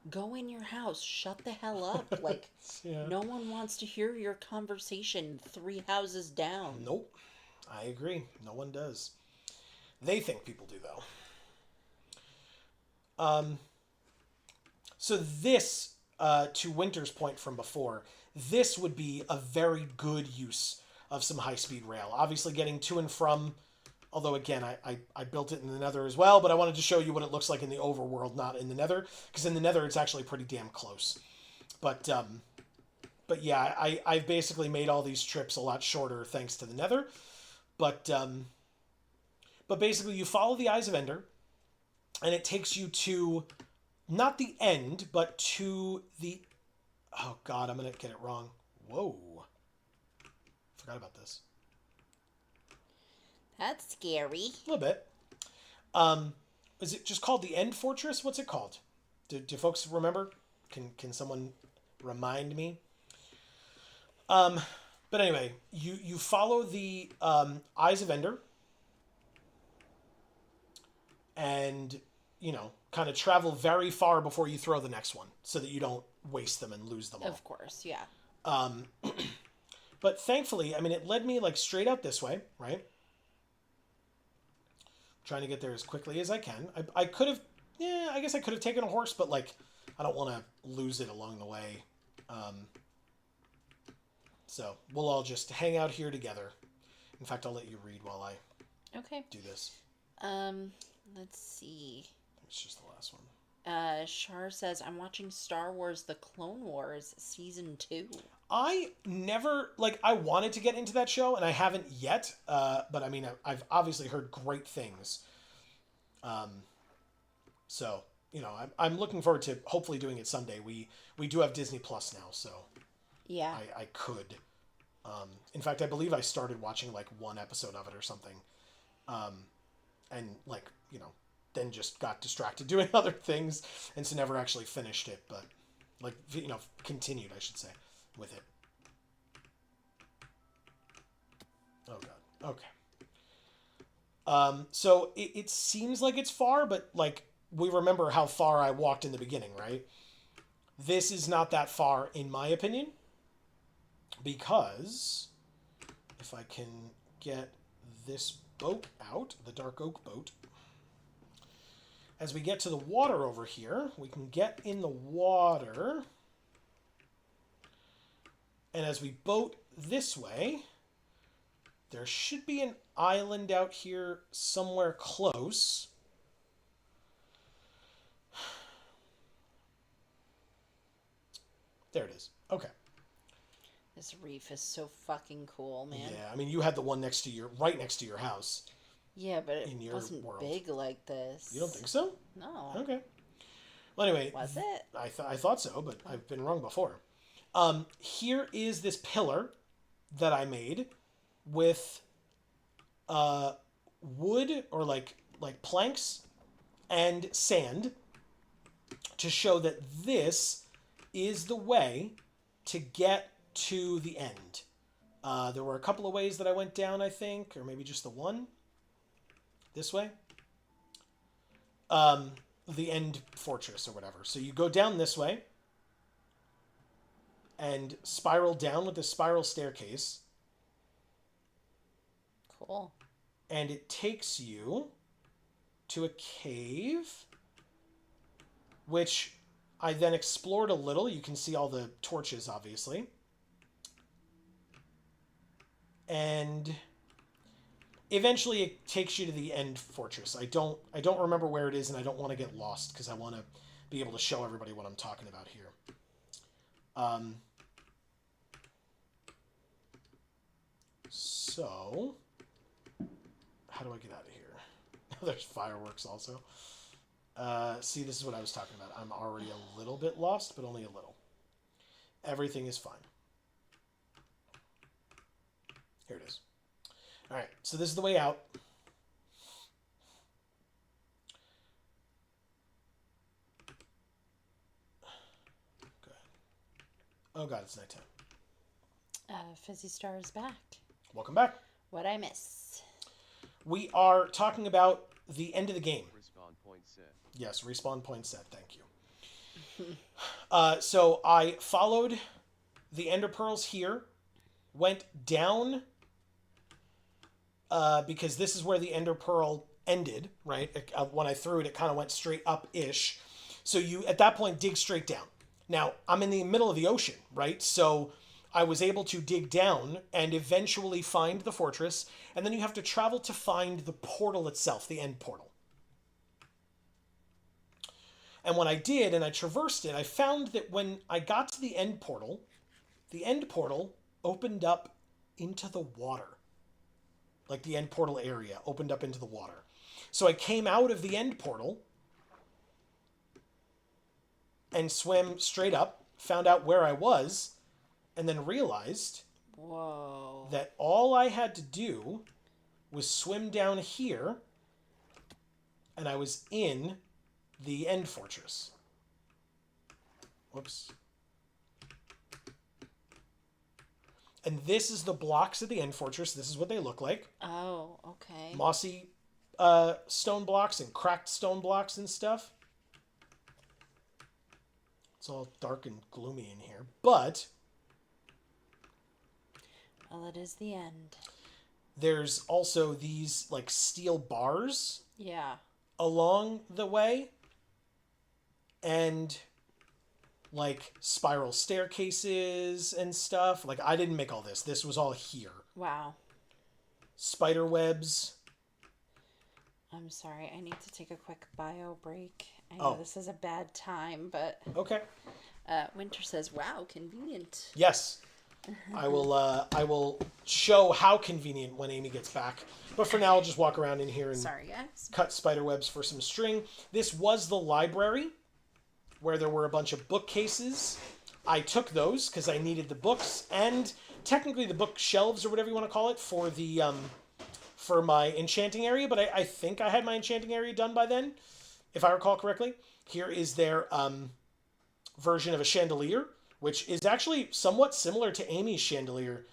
Go in your house. Shut the hell up. Like, yeah. No one wants to hear your conversation 3 houses down. Nope. I agree. No one does. They think people do, though. So this... to Winter's point from before, this would be a very good use of some high-speed rail. Obviously getting to and from, although again, I built it in the nether as well, but I wanted to show you what it looks like in the overworld, not in the nether, because in the nether it's actually pretty damn close. But yeah, I've basically made all these trips a lot shorter thanks to the nether. But basically you follow the Eyes of Ender, and it takes you to... not the end, but to the... Oh, God, I'm going to get it wrong. Whoa. Forgot about this. That's scary. A little bit. Is it just called the End Fortress? What's it called? Do folks remember? Can someone remind me? But anyway, you follow the Eyes of Ender. And, you know... kind of travel very far before you throw the next one so that you don't waste them and lose them all. Of course, yeah. But thankfully, I mean, it led me like straight out this way, right? Trying to get there as quickly as I can. I could have, yeah, I guess I could have taken a horse, but like, I don't want to lose it along the way. So we'll all just hang out here together. In fact, I'll let you read while I do this. Let's see. It's just the last one. Shar says, I'm watching Star Wars The Clone Wars Season 2. I never, like, I wanted to get into that show, and I haven't yet, but I mean, I've obviously heard great things. So, you know, I'm looking forward to hopefully doing it someday. We do have Disney Plus now, so yeah, I could. In fact, I believe I started watching, like, one episode of it or something. And, like, you know, then just got distracted doing other things, and so never actually finished it, but, like, you know, continued, I should say, with it. Oh, God. Okay. So it seems like it's far, but, like, we remember how far I walked in the beginning, right? This is not that far, in my opinion, because if I can get this boat out, the dark oak boat, as we get to the water over here, we can get in the water, and as we boat this way, there should be an island out here somewhere close. There it is. Okay. This reef is so fucking cool, man. Yeah, I mean, you had the one next to right next to your house. Yeah, but it in your wasn't world. big like this. You don't think so? No. Okay. Well, anyway. Was it? I thought so, but I've been wrong before. Here is this pillar that I made with wood or like planks and sand to show that this is the way to get to the end. There were a couple of ways that I went down, I think, or maybe just the one. This way. The end fortress or whatever. So you go down this way. and spiral down with the spiral staircase. Cool. And it takes you to a cave, which I then explored a little. You can see all the torches, obviously. And eventually it takes you to the end fortress. I don't remember where it is, and I don't want to get lost because I want to be able to show everybody what I'm talking about here. So, how do I get out of here? There's fireworks also. See, this is what I was talking about. I'm already a little bit lost, but only a little. Everything is fine. Here it is. All right, so this is the way out. Good. Oh god, it's nighttime. Fizzy Star is back. Welcome back. What'd I miss? We are talking about the end of the game. Respawn point set. Yes, respawn point set. Thank you. So I followed the ender pearls here, went down, because this is where the ender pearl ended, right? When I threw it, it kind of went straight up-ish. So you, at that point, dig straight down. Now, I'm in the middle of the ocean, right? So I was able to dig down and eventually find the fortress, and then you have to travel to find the portal itself, the end portal. And when I did, and I traversed it, I found that when I got to the end portal opened up into the water. Like the end portal area opened up into the water. So I came out of the end portal and swam straight up, found out where I was, and then realized Whoa. that all I had to do was swim down here, and I was in the end fortress. Whoops. And this is the blocks of the end fortress. This is what they look like. Oh, okay. Mossy stone blocks and cracked stone blocks and stuff. It's all dark and gloomy in here. But well, it is the end. there's also these like steel bars Yeah. along the way. And like spiral staircases and stuff. Like I didn't make all this. This was all here. Wow. Spider webs. I'm sorry. I need to take a quick bio break. I know this is a bad time, but Okay. Winter says, "Wow, convenient." Yes. I will show how convenient when Amy gets back. But for now, I'll just walk around in here and Sorry, guys. cut spider webs for some string. This was the library where there were a bunch of bookcases. I took those because I needed the books and technically the bookshelves or whatever you want to call it for the for my enchanting area. But I think I had my enchanting area done by then, if I recall correctly. Here is their version of a chandelier, which is actually somewhat similar to Amy's chandelier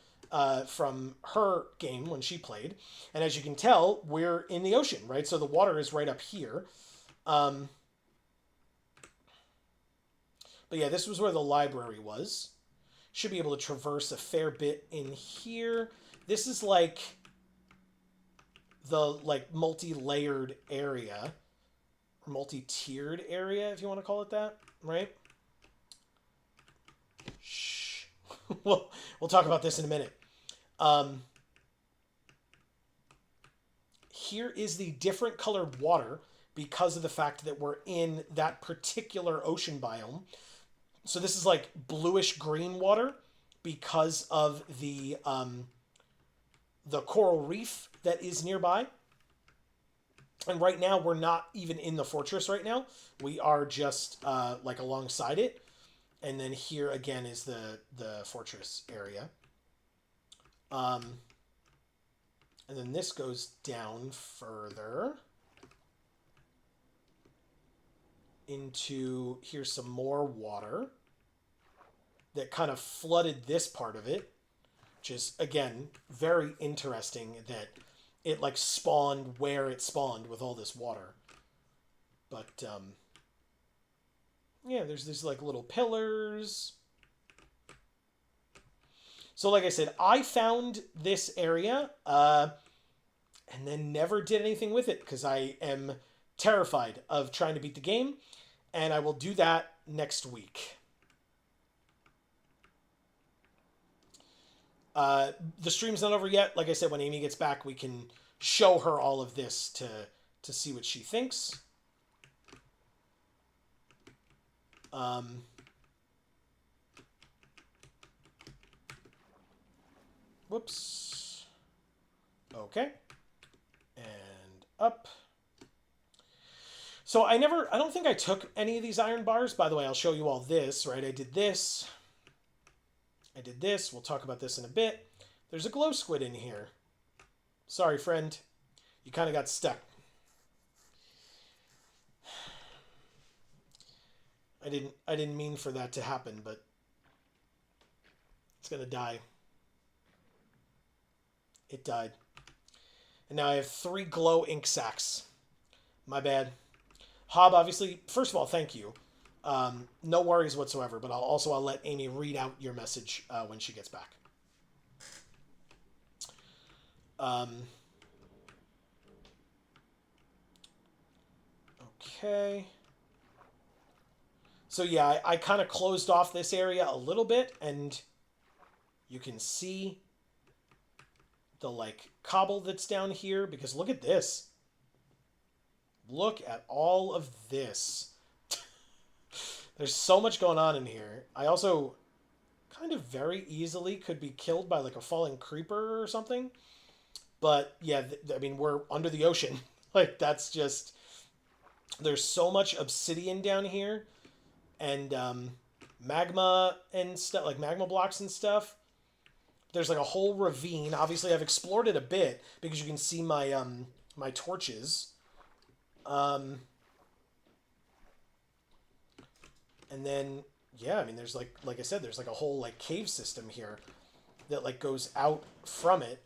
from her game when she played. And as you can tell, we're in the ocean, right? So the water is right up here. But yeah, this was where the library was. Should be able to traverse a fair bit in here. This is like the like multi-layered area. Or multi-tiered area, if you want to call it that, right? Shh. we'll talk about this in a minute. Here is the different colored water because of the fact that we're in that particular ocean biome. So this is like bluish green water because of the coral reef that is nearby. And right now we're not even in the fortress right now. We are just like alongside it. And then here again is the fortress area. And then this goes down further into, here's some more water that kind of flooded this part of it, which is, again, very interesting that it, like, spawned where it spawned with all this water. But, yeah, there's these, like, little pillars. So like I said, I found this area and then never did anything with it because I am terrified of trying to beat the game, and I will do that next week. The stream's not over yet. Like I said, when Amy gets back, we can show her all of this to see what she thinks. Whoops. Okay. And up. So I don't think I took any of these iron bars. By the way, I'll show you all this, right? I did this. I did this. We'll talk about this in a bit. There's a glow squid in here. Sorry, friend. You kind of got stuck. I didn't mean for that to happen, but it's going to die. It died. And now I have 3 glow ink sacs. My bad. Hob, obviously, first of all, thank you. No worries whatsoever, but I'll let Amy read out your message when she gets back. Okay. So yeah, I kind of closed off this area a little bit, and you can see the like cobble that's down here, because look at this. Look at all of this. There's so much going on in here. I also kind of very easily could be killed by like a falling creeper or something. But yeah, I mean, we're under the ocean. Like, that's just... There's so much obsidian down here. And magma and stuff, like magma blocks and stuff. There's like a whole ravine. Obviously, I've explored it a bit because you can see my my torches. And then, yeah, I mean, there's like I said, there's like a whole like cave system here that like goes out from it,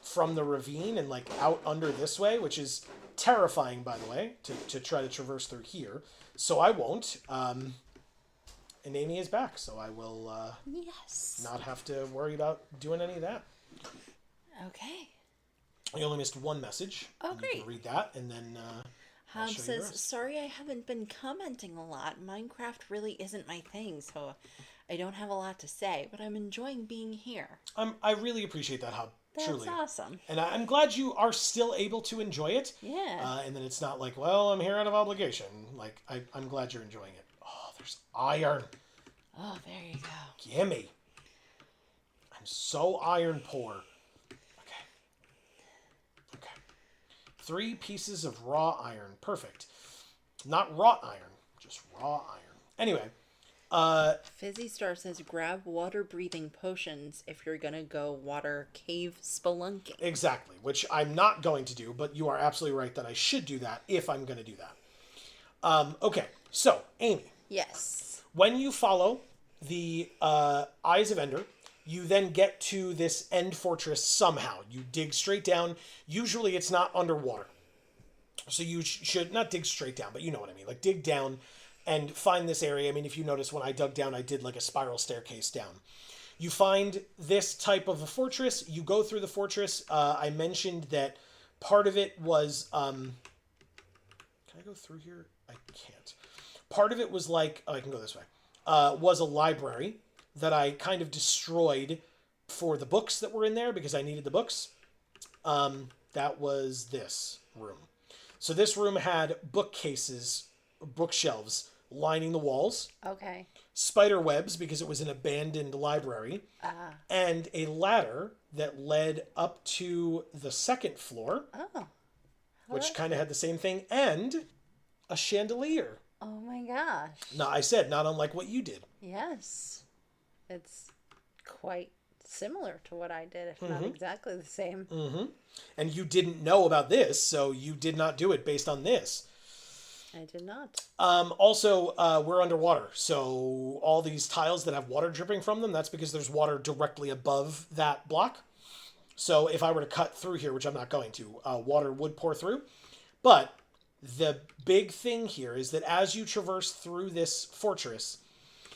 from the ravine and like out under this way, which is terrifying, by the way, to try to traverse through here. So I won't. And Amy is back, so I will not have to worry about doing any of that. Okay. I only missed one message. Oh, great. You can read that, and then Hob says, sorry I haven't been commenting a lot. Minecraft really isn't my thing, so I don't have a lot to say, but I'm enjoying being here. I really appreciate that, Hob. That's truly awesome. And I'm glad you are still able to enjoy it. Yeah. And then it's not like, well, I'm here out of obligation. Like, I'm glad you're enjoying it. Oh, there's iron. Oh, there you go. Gimme. I'm so iron poor. Okay. 3 pieces of raw iron. Perfect. Not wrought iron, just raw iron. Anyway. Fizzy Star says, grab water-breathing potions if you're gonna go water cave spelunking. Exactly, which I'm not going to do, but you are absolutely right that I should do that if I'm going to do that. Okay, so, Amy. Yes. When you follow the Eyes of Ender, you then get to this end fortress somehow. You dig straight down. Usually it's not underwater. So you should not dig straight down, but you know what I mean. Like, dig down and find this area. I mean, if you notice, when I dug down, I did like a spiral staircase down. You find this type of a fortress. You go through the fortress. I mentioned that part of it was... can I go through here? I can't. Part of it was like... Oh, I can go this way. Was a library that I kind of destroyed for the books that were in there because I needed the books. That was this room. So this room had bookcases, bookshelves lining the walls. Okay. Spider webs because it was an abandoned library. And a ladder that led up to the second floor. Oh. Which kind of had the same thing. And a chandelier. Oh my gosh. Now, I said, not unlike what you did. Yes. It's quite similar to what I did, if not exactly the same. Mm-hmm. And you didn't know about this, so you did not do it based on this. I did not. Also, we're underwater, so all these tiles that have water dripping from them, that's because there's water directly above that block. So if I were to cut through here, which I'm not going to, water would pour through. But the big thing here is that as you traverse through this fortress,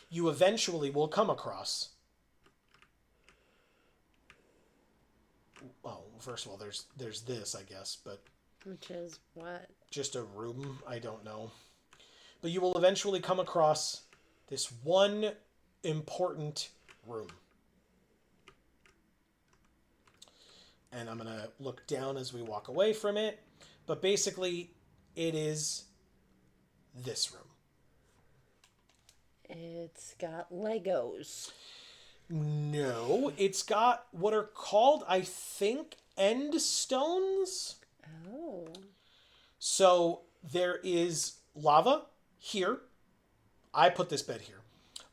you eventually will come across... Well, first of all, there's this, I guess, but... Which is what? Just a room, I don't know. But you will eventually come across this one important room. And I'm going to look down as we walk away from it. But basically, it is this room. It's got Legos. No, it's got what are called, I think, end stones. Oh. So there is lava here. I put this bed here.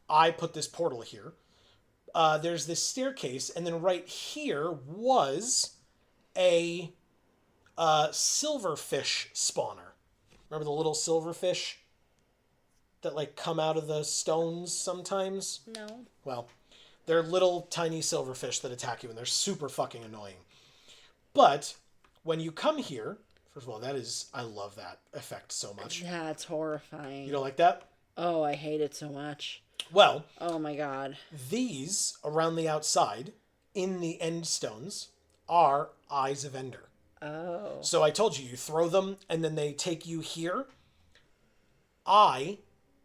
I put this portal here. There's this staircase, and then right here was a silverfish spawner. Remember the little silverfish that like come out of the stones sometimes? No. Well, they're little tiny silverfish that attack you, and they're super fucking annoying. But when you come here, first of all, I love that effect so much. That's horrifying. You don't like that? Oh, I hate it so much. Well, oh my god. These around the outside in the end stones are Eyes of Ender. Oh. So I told you throw them and then they take you here. I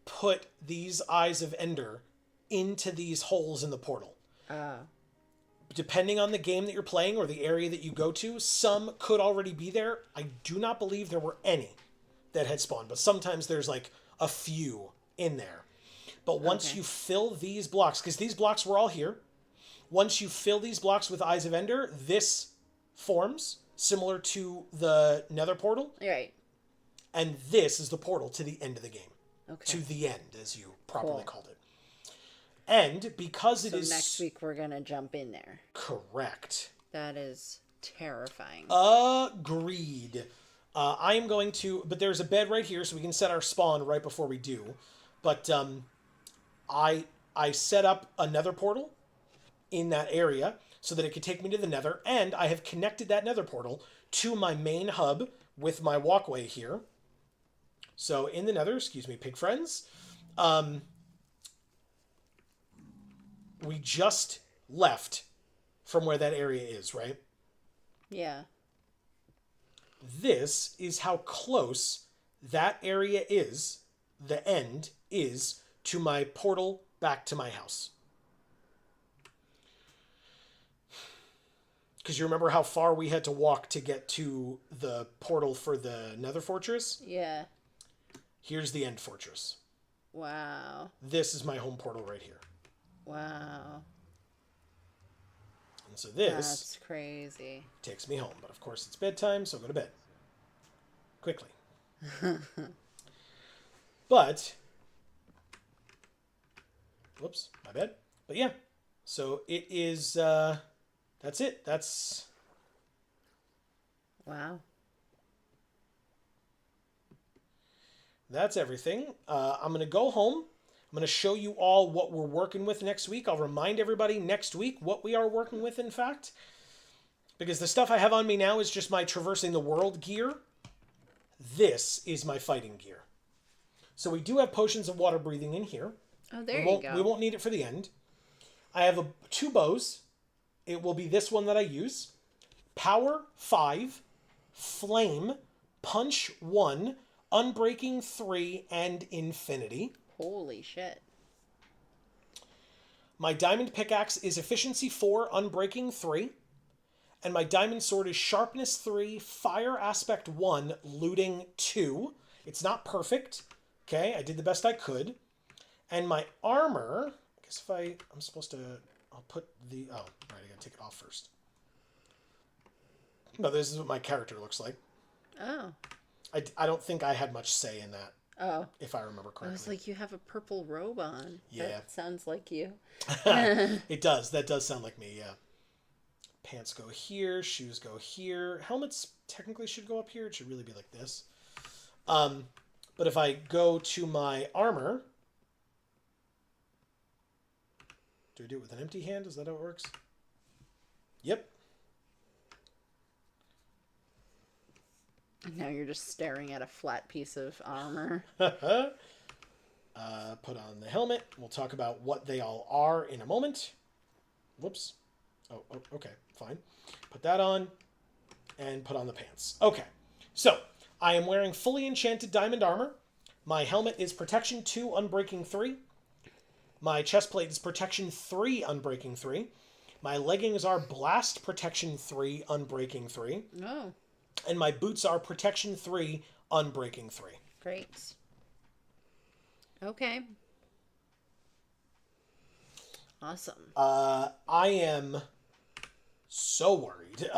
put these Eyes of Ender into these holes in the portal. Depending on the game that you're playing or the area that you go to, some could already be there. I do not believe there were any that had spawned, but sometimes there's like a few in there. But once you fill these blocks, because these blocks were all here, once you fill these blocks with Eyes of Ender, this forms similar to the Nether portal. Right. And this is the portal to the end of the game. Okay. To the end, as you properly called it. And because it is... So next week we're going to jump in there. Correct. That is terrifying. Agreed. I am going to... But there's a bed right here, so we can set our spawn right before we do. But I set up a nether portal in that area so that it could take me to the nether. And I have connected that nether portal to my main hub with my walkway here. So in the nether, excuse me, pig friends... we just left from where that area is, right? Yeah. This is how close that area is, the end is, to my portal back to my house. Because you remember how far we had to walk to get to the portal for the Nether Fortress? Yeah. Here's the end fortress. Wow. This is my home portal right here. Wow. And so this... That's crazy. Takes me home. But of course it's bedtime, so go to bed. Quickly. But... Whoops, my bad. But yeah. So it is... that's it. That's... Wow. That's everything. I'm going to go home. I'm going to show you all what we're working with next week. I'll remind everybody next week what we are working with, in fact. Because the stuff I have on me now is just my traversing the world gear. This is my fighting gear. So we do have potions of water breathing in here. Oh, there you go. We won't need it for the end. I have 2 bows. It will be this one that I use. Power 5, Flame, Punch 1, Unbreaking 3, and Infinity. Holy shit. My diamond pickaxe is Efficiency 4, Unbreaking 3. And my diamond sword is Sharpness 3, Fire Aspect 1, Looting 2. It's not perfect. Okay, I did the best I could. And my armor... I guess if I'm supposed to... I'll put the... Oh, right, I gotta take it off first. No, this is what my character looks like. Oh. I don't think I had much say in that. Oh. If I remember correctly. I was like, you have a purple robe on. Yeah. That sounds like you. It does. That does sound like me, yeah. Pants go here. Shoes go here. Helmets technically should go up here. It should really be like this. But if I go to my armor... Do I do it with an empty hand? Is that how it works? Yep. Now you're just staring at a flat piece of armor. Put on the helmet. We'll talk about what they all are in a moment. Whoops. Oh, okay, fine. Put that on, and put on the pants. Okay, so I am wearing fully enchanted diamond armor. My helmet is protection 2, unbreaking 3. My chest plate is protection 3, unbreaking 3. My leggings are blast protection 3, unbreaking 3. Oh, And my boots are protection 3, unbreaking 3. great. Okay. Awesome. I am so worried.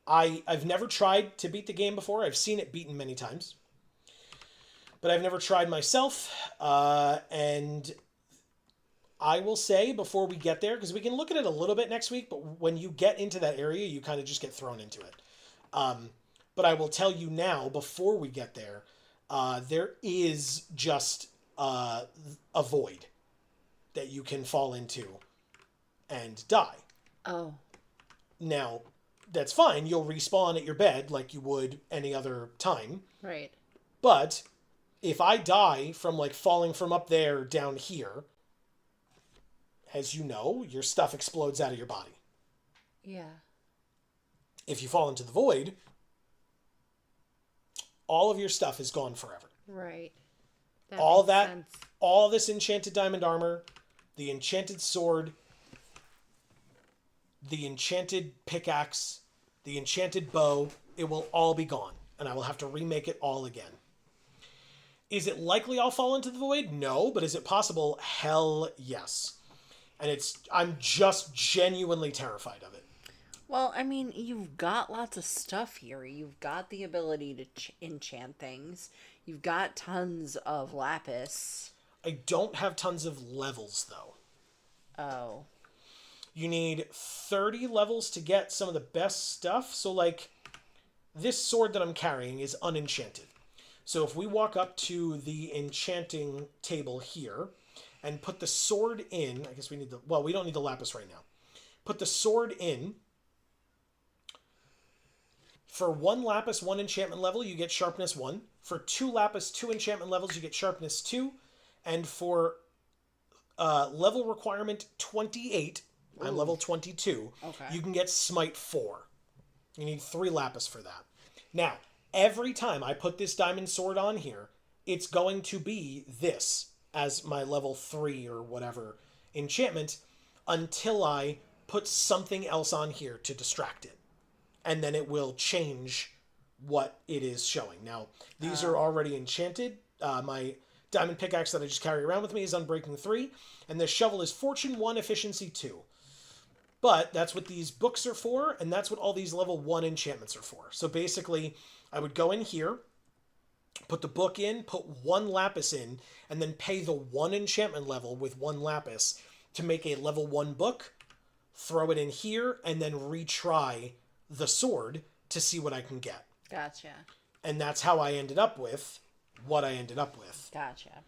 I've never tried to beat the game before. I've seen it beaten many times. But I've never tried myself. And I will say before we get there, because we can look at it a little bit next week, but when you get into that area, you kind of just get thrown into it. But I will tell you now, before we get there, there is just a void that you can fall into and die. Oh. Now, that's fine. You'll respawn at your bed like you would any other time. Right. But if I die from like falling from up there down here, as you know, your stuff explodes out of your body. Yeah. If you fall into the void, all of your stuff is gone forever. Right. All makes that, sense. all this enchanted diamond armor, the enchanted sword, the enchanted pickaxe, the enchanted bow, it will all be gone. And I will have to remake it all again. Is it likely I'll fall into the void? No, but is it possible? Hell yes. And I'm just genuinely terrified of it. Well, I mean, you've got lots of stuff here. You've got the ability to enchant things. You've got tons of lapis. I don't have tons of levels, though. Oh. You need 30 levels to get some of the best stuff. So, like, this sword that I'm carrying is unenchanted. So if we walk up to the enchanting table here and put the sword in, I guess we need we don't need the lapis right now. Put the sword in. For 1 lapis, 1 enchantment level, you get sharpness 1. For 2 lapis, 2 enchantment levels, you get sharpness 2. And for level requirement 28, I'm level 22, Okay. you can get smite 4. You need 3 lapis for that. Now, every time I put this diamond sword on here, it's going to be this as my level 3 or whatever enchantment until I put something else on here to distract it. And then it will change what it is showing. Now, these are already enchanted. My diamond pickaxe that I just carry around with me is unbreaking 3. And this shovel is fortune 1, efficiency 2. But that's what these books are for, and that's what all these level 1 enchantments are for. So basically, I would go in here, put the book in, put 1 lapis in, and then pay the 1 enchantment level with 1 lapis to make a level 1 book, throw it in here, and then retry the sword to see what I can get. Gotcha. And that's how I ended up with what I ended up with. Gotcha.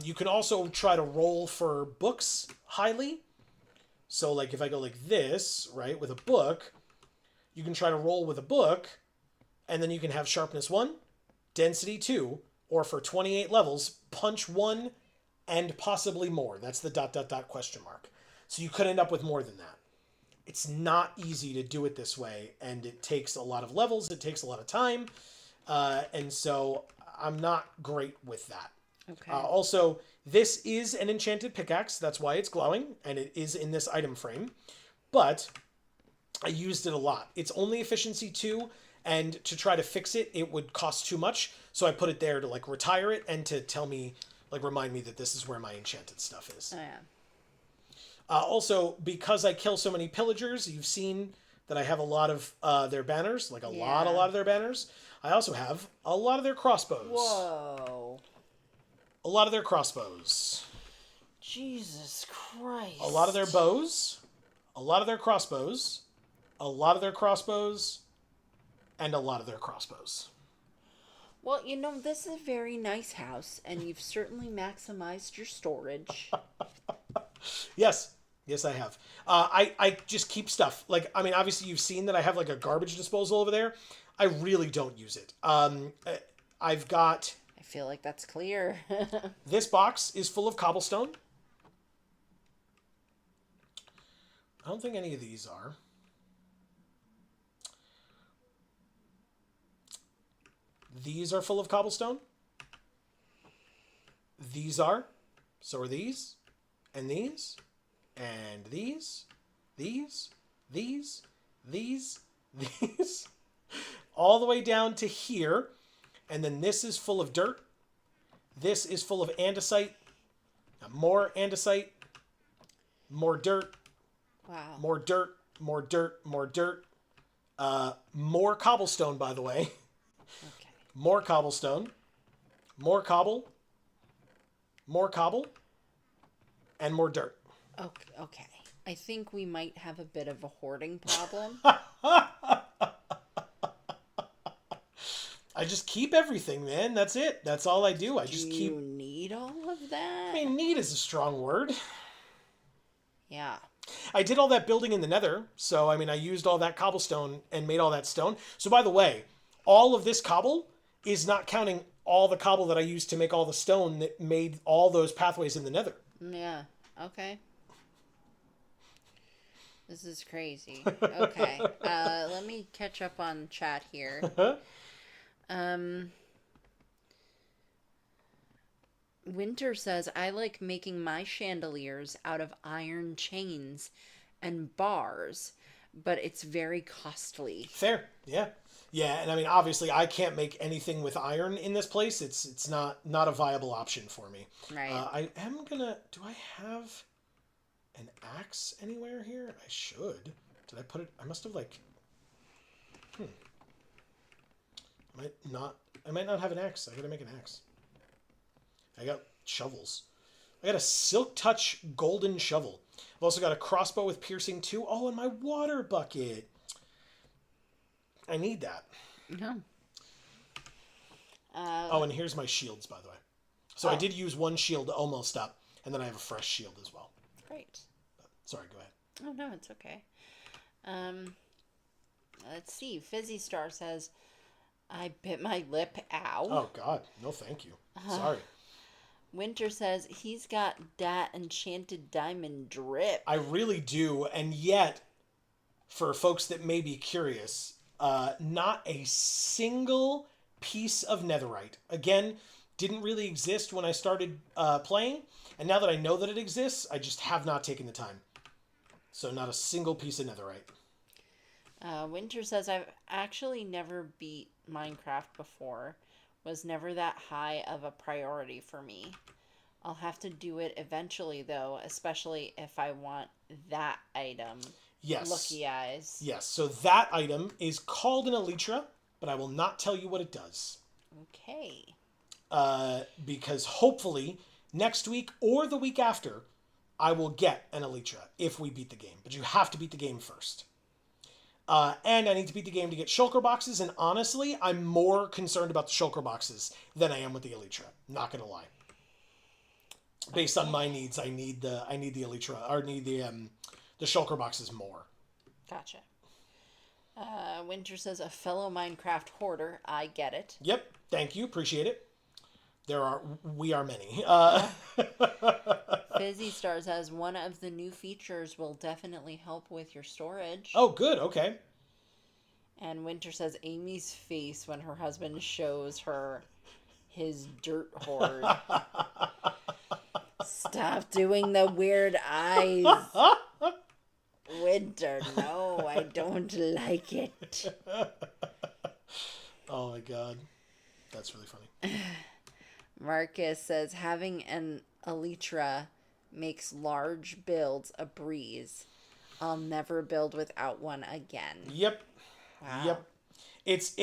You can also try to roll for books highly. So, like, if I go like this, right, with a book, you can try to roll with a book, and then you can have sharpness 1, density 2, or for 28 levels, punch 1, and possibly more. That's the ... question mark. So you could end up with more than that. It's not easy to do it this way, and it takes a lot of levels, it takes a lot of time, and so I'm not great with that. Okay. Also, this is an enchanted pickaxe, that's why it's glowing, and it is in this item frame, but I used it a lot. It's only efficiency 2, and to try to fix it, it would cost too much, so I put it there to, like, retire it and to tell me, like, remind me that this is where my enchanted stuff is. Oh, yeah. Also, because I kill so many pillagers, you've seen that I have a lot of their banners, like a lot of their banners. I also have a lot of their crossbows. Whoa. A lot of their crossbows. Jesus Christ. A lot of their bows. A lot of their crossbows. A lot of their crossbows. And a lot of their crossbows. Well, you know, this is a very nice house, and you've certainly maximized your storage. Yes. Yes, I have. I just keep stuff. Like, I mean, obviously you've seen that I have, like, a garbage disposal over there. I really don't use it. I've got... I feel like that's clear. This box is full of cobblestone. I don't think any of these are. These are full of cobblestone. These are. So are these. And these. And these. These. These. These. These. All the way down to here. And then this is full of dirt. This is full of andesite. More andesite. More dirt. Wow. More dirt. More dirt. More dirt. More cobblestone, by the way. Okay. More cobblestone. More cobble. More cobble. And more dirt. Okay. I think we might have a bit of a hoarding problem. I just keep everything, man. That's it. That's all I do. I just Do keep... you need all of that? I mean, need is a strong word. Yeah. I did all that building in the nether. So, I mean, I used all that cobblestone and made all that stone. So, by the way, all of this cobble is not counting all the cobble that I used to make all the stone that made all those pathways in the nether. Yeah. Okay. This is crazy. Okay. Let me catch up on chat here. Winter says, I like making my chandeliers out of iron chains and bars, but it's very costly. Fair. Yeah. Yeah, and I mean, obviously, I can't make anything with iron in this place. It's not a viable option for me. Right. I am gonna... Do I have an axe anywhere here? I should. Did I put it... I must have, like... I might not have an axe. I gotta make an axe. I got shovels. I got a Silk Touch golden shovel. I've also got a crossbow with piercing 2. Oh, and my water bucket. I need that. No. Oh, and here's my shields, by the way. So I did use one shield almost up, and then I have a fresh shield as well. Great. Sorry, go ahead. Oh, no, it's okay. Let's see. Fizzy Star says, I bit my lip. Ow. Oh, God. No, thank you. Sorry. Winter says, he's got that enchanted diamond drip. I really do, and yet, for folks that may be curious, not a single piece of netherite. Again, didn't really exist when I started playing, and now that I know that it exists, I just have not taken the time. So not a single piece of netherite. Winter says, I've actually never beat Minecraft before. Was never that high of a priority for me. I'll have to do it eventually, though, especially if I want that item. Yes. Looky eyes. Yes, so that item is called an elytra, but I will not tell you what it does. Okay. Because hopefully, next week or the week after, I will get an elytra if we beat the game. But you have to beat the game first. And I need to beat the game to get shulker boxes, and honestly, I'm more concerned about the shulker boxes than I am with the elytra. Not gonna lie. Based on my needs, I need the elytra, or need the shulker boxes more. Gotcha. Winter says, a fellow Minecraft hoarder. I get it. Yep, thank you, appreciate it. We are many. Fizzy Star says, one of the new features will definitely help with your storage. Oh, good, okay. And Winter says, Amy's face when her husband shows her his dirt hoard. Stop doing the weird eyes. Winter, no, I don't like it. Oh my god. That's really funny. Marcus says, having an elytra makes large builds a breeze. I'll never build without one again. Yep. Wow. Yep. It's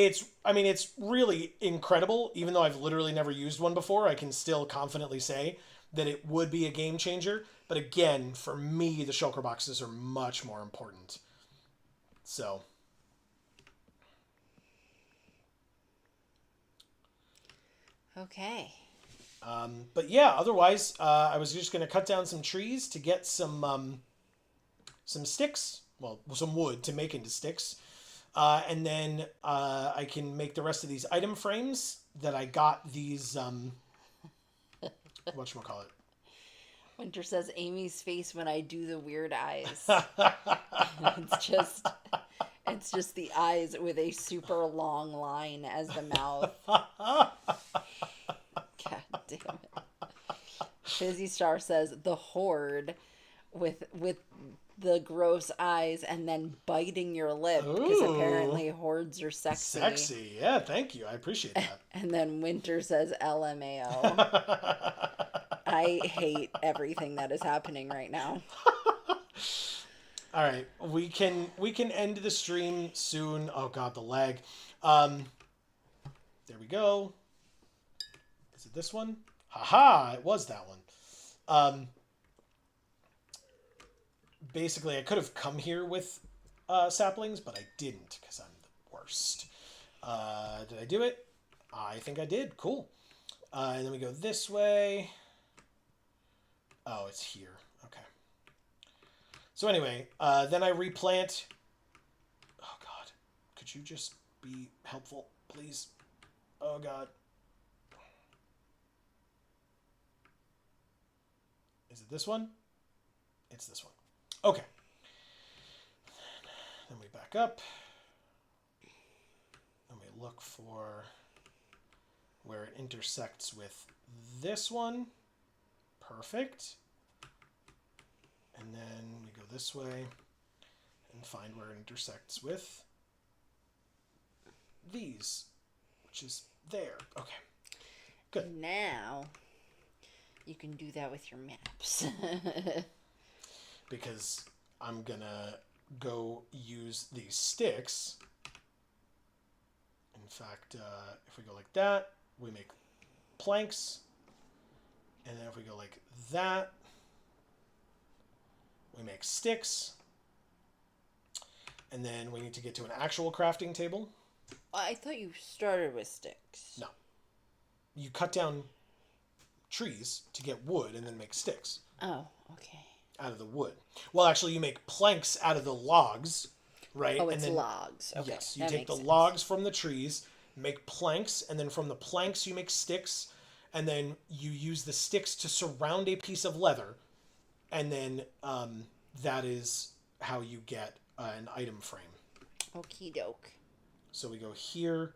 really incredible. Even though I've literally never used one before, I can still confidently say that it would be a game changer. But again, for me, the shulker boxes are much more important. So. Okay. But yeah, otherwise, I was just going to cut down some trees to get some sticks. Well, some wood to make into sticks. And then I can make the rest of these item frames that I got these, whatchamacallit. Winter says Amy's face when I do the weird eyes. It's just the eyes with a super long line as the mouth. God damn it. Fizzy Star says the horde with the gross eyes and then biting your lip because apparently hordes are sexy. Sexy, yeah, thank you. I appreciate that. And then Winter says LMAO. I hate everything that is happening right now. All right, we can end the stream soon. Oh god, the lag. There we go. Is it this one? Haha, it was that one. Basically, I could have come here with saplings, but I didn't because I'm the worst. Did I do it? I think I did. Cool. And then we go this way. Oh, it's here. Okay. So anyway, then I replant. Oh god, could you just be helpful, please? Oh god. Is it this one? It's this one. Okay. Then we back up. And we look for where it intersects with this one. Perfect. And then we go this way and find where it intersects with these, which is there. Okay. Good. Now you can do that with your maps. Because I'm gonna go use these sticks. In fact, if we go like that, we make planks. And then if we go like that, we make sticks. And then we need to get to an actual crafting table. I thought you started with sticks. No. You cut down trees to get wood and then make sticks. Oh, okay. Out of the wood. Well, actually, you make planks out of the logs, right? Oh, it's and then, logs. Okay. Yes, you that take the makes sense. logs from the trees, make planks, and then from the planks you make sticks, and then you use the sticks to surround a piece of leather, and then that is how you get an item frame. Okie doke. So we go here,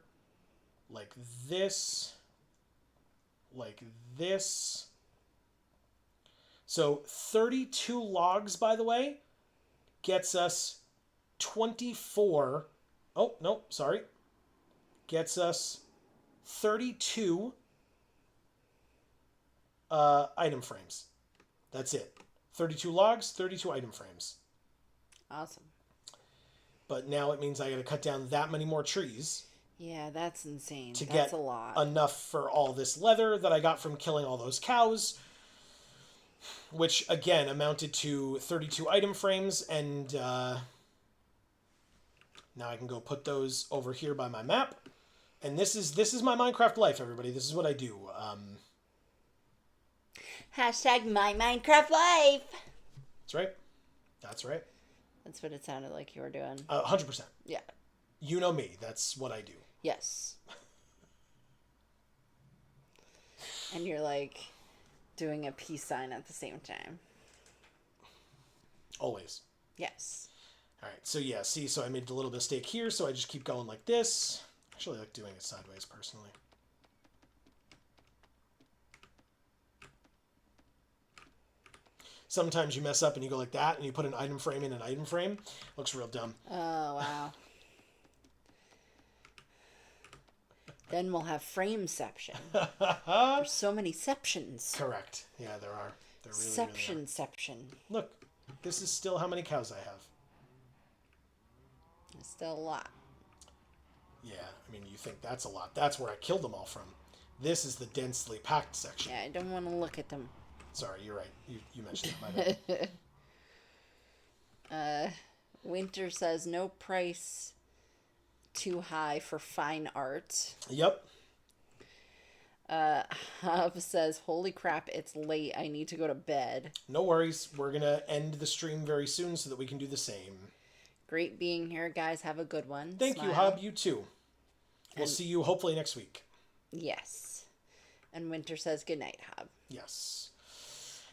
like this, like this. So 32 logs, by the way, gets us 24. Oh, no, sorry. Gets us 32 item frames. That's it. 32 logs, 32 item frames. Awesome. But now it means I got to cut down that many more trees. Yeah, that's insane. To That's get a lot. enough for all this leather that I got from killing all those cows, which again amounted to 32 item frames, and now I can go put those over here by my map. And this is my Minecraft life, everybody. This is what I do. Hashtag my Minecraft life. That's right. That's right. That's what it sounded like you were doing. 100%. Yeah. You know me. That's what I do. Yes. And you're like doing a peace sign at the same time. Always. Yes. All right. So yeah, see, so I made a little mistake here, so I just keep going like this. Actually, I like doing it sideways personally. Sometimes you mess up and you go like that and you put an item frame in an item frame. Looks real dumb. Oh, wow. Then we'll have frameception. There's so many septions. Correct. Yeah, there are. There really, Seption. Look, this is still how many cows I have. It's still a lot. Yeah, I mean, you think that's a lot. That's where I killed them all from. This is the densely packed section. Yeah, I don't want to look at them. Sorry, you're right. You mentioned it. My bad. Winter says no price too high for fine art. Yep. Hub says, holy crap, it's late. I need to go to bed. No worries. We're going to end the stream very soon so that we can do the same. Great being here, guys. Have a good one. Thank you, Hub. You too. We'll see you hopefully next week. Yes. And Winter says goodnight, Hob. Yes.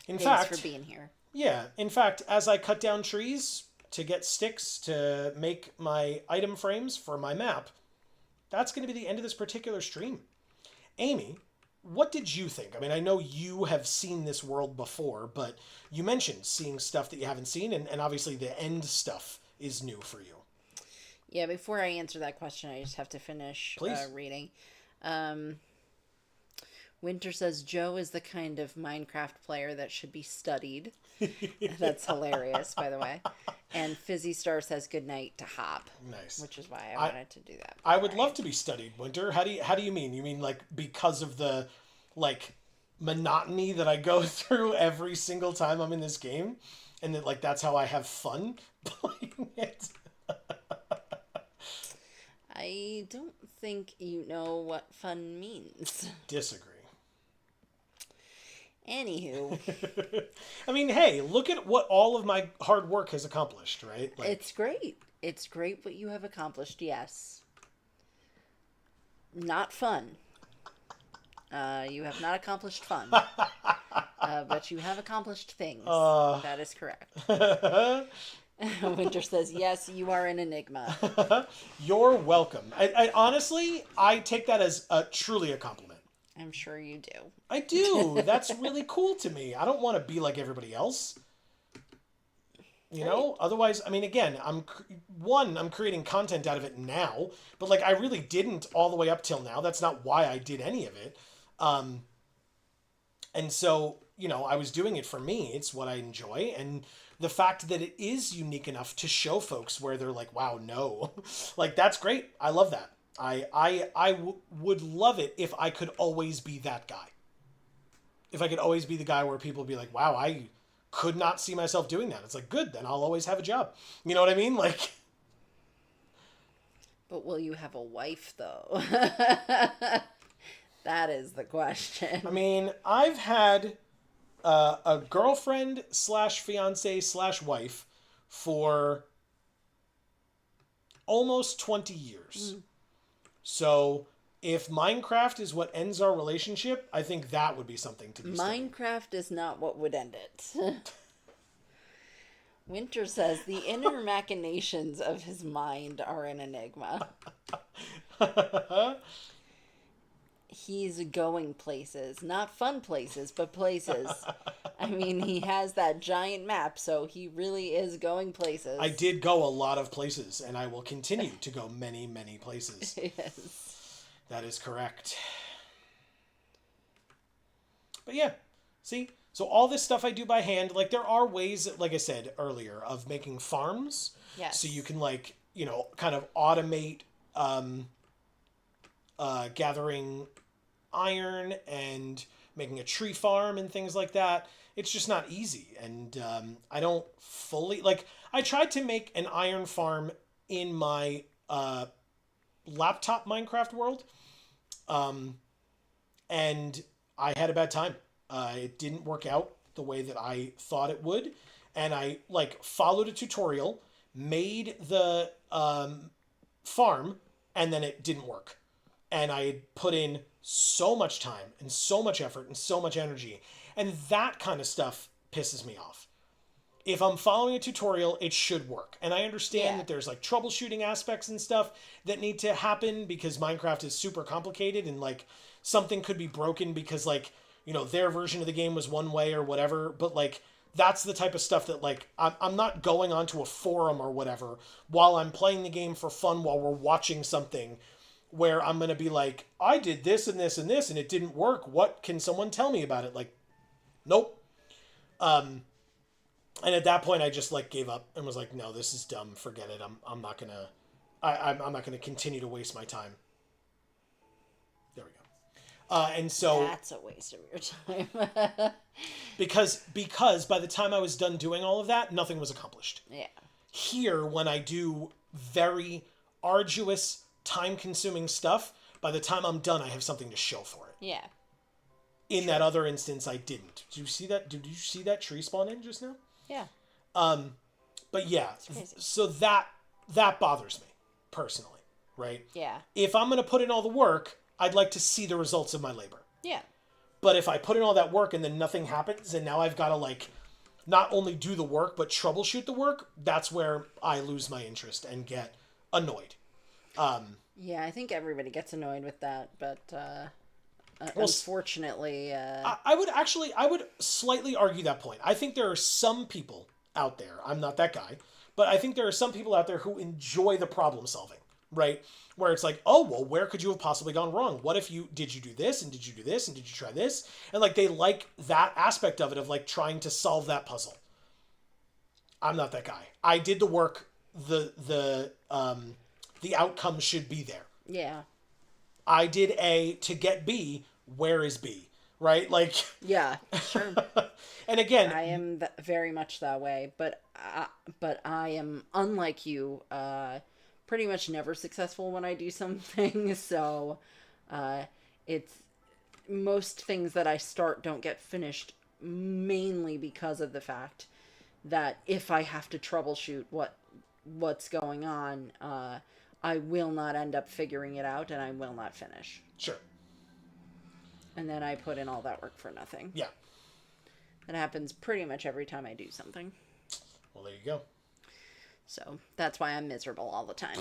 Thanks for being here. Yeah. In fact, as I cut down trees to get sticks to make my item frames for my map, that's going to be the end of this particular stream. Amy, what did you think? I mean, I know you have seen this world before, but you mentioned seeing stuff that you haven't seen, and obviously the end stuff is new for you. Yeah, before I answer that question, I just have to finish reading. Winter says Joe is the kind of Minecraft player that should be studied. That's hilarious, by the way. And Fizzy Star says goodnight to Hop. Nice. Which is why I wanted to do that. I would love to be studied, Winter. How do you mean? You mean like because of the like monotony that I go through every single time I'm in this game? And that like that's how I have fun playing it? I don't think you know what fun means. Disagree. Anywho. I mean, hey, look at what all of my hard work has accomplished, right? Like, it's great. It's great what you have accomplished, yes. Not fun. You have not accomplished fun. But you have accomplished things. That is correct. Winter says, yes, you are an enigma. You're welcome. I honestly, I take that as truly a compliment. I'm sure you do. I do. That's really cool to me. I don't want to be like everybody else. You know? Otherwise, I mean, again, I'm creating content out of it now, but like I really didn't all the way up till now. That's not why I did any of it. And so, you know, I was doing it for me. It's what I enjoy. And the fact that it is unique enough to show folks where they're like, wow, no. Like, that's great. I love that. I would love it if I could always be that guy. If I could always be the guy where people would be like, wow, I could not see myself doing that. It's like, good, then I'll always have a job. You know what I mean? Like. But will you have a wife, though? That is the question. I mean, I've had a girlfriend / fiance / wife for almost 20 years. So if Minecraft is what ends our relationship, I think that would be something to be studied. Minecraft is not what would end it. Winter says the inner machinations of his mind are an enigma. He's going places. Not fun places, but places. I mean, he has that giant map, so he really is going places. I did go a lot of places, and I will continue to go many, many places. Yes. That is correct. But yeah, see? So all this stuff I do by hand, like there are ways, like I said earlier, of making farms. Yes. So you can like, you know, kind of automate gathering iron and making a tree farm and things like that. It's just not easy. And I don't fully, like, I tried to make an iron farm in my laptop Minecraft world. And I had a bad time. It didn't work out the way that I thought it would. And I, like, followed a tutorial, made the farm, and then it didn't work. And I put in so much time and so much effort and so much energy. And that kind of stuff pisses me off. If I'm following a tutorial, it should work. And I understand that there's like troubleshooting aspects and stuff that need to happen because Minecraft is super complicated and like something could be broken because like, you know, their version of the game was one way or whatever. But like, that's the type of stuff that like, I'm not going onto a forum or whatever while I'm playing the game for fun while we're watching something where I'm going to be like, I did this and this and this and it didn't work. What can someone tell me about it? Like, nope. And at that point I just like gave up and was like, no, this is dumb. Forget it. I'm not going to, I'm not going to continue to waste my time. There we go. And so that's a waste of your time. because by the time I was done doing all of that, nothing was accomplished. Yeah. Here, when I do very arduous, time-consuming stuff, by the time I'm done, I have something to show for it. Yeah. In that other instance, I didn't. Did you see that? Did you see that tree spawn in just now? Yeah. But yeah, so that bothers me personally, right? Yeah. If I'm gonna put in all the work, I'd like to see the results of my labor. Yeah. But if I put in all that work and then nothing happens, and now I've got to like not only do the work but troubleshoot the work, that's where I lose my interest and get annoyed. Yeah, I think everybody gets annoyed with that, but unfortunately, I would slightly argue that point. I think there are some people out there, I'm not that guy, but I think there are some people out there who enjoy the problem solving, right? Where it's like, oh, well, where could you have possibly gone wrong? What if did you do this, and did you do this, and did you try this? And like, they like that aspect of it, of like trying to solve that puzzle. I'm not that guy. I did the work, the outcome should be there. yeah. I did A to get B, where is B? Right? Like, Yeah, sure. and again, I am very much that way, but I am, unlike you, pretty much never successful when I do something. So, it's most things that I start don't get finished, mainly because of the fact that if I have to troubleshoot what's going on, I will not end up figuring it out, and I will not finish. sure. And then I put in all that work for nothing. Yeah. That happens pretty much every time I do something. Well, there you go. So that's why I'm miserable all the time.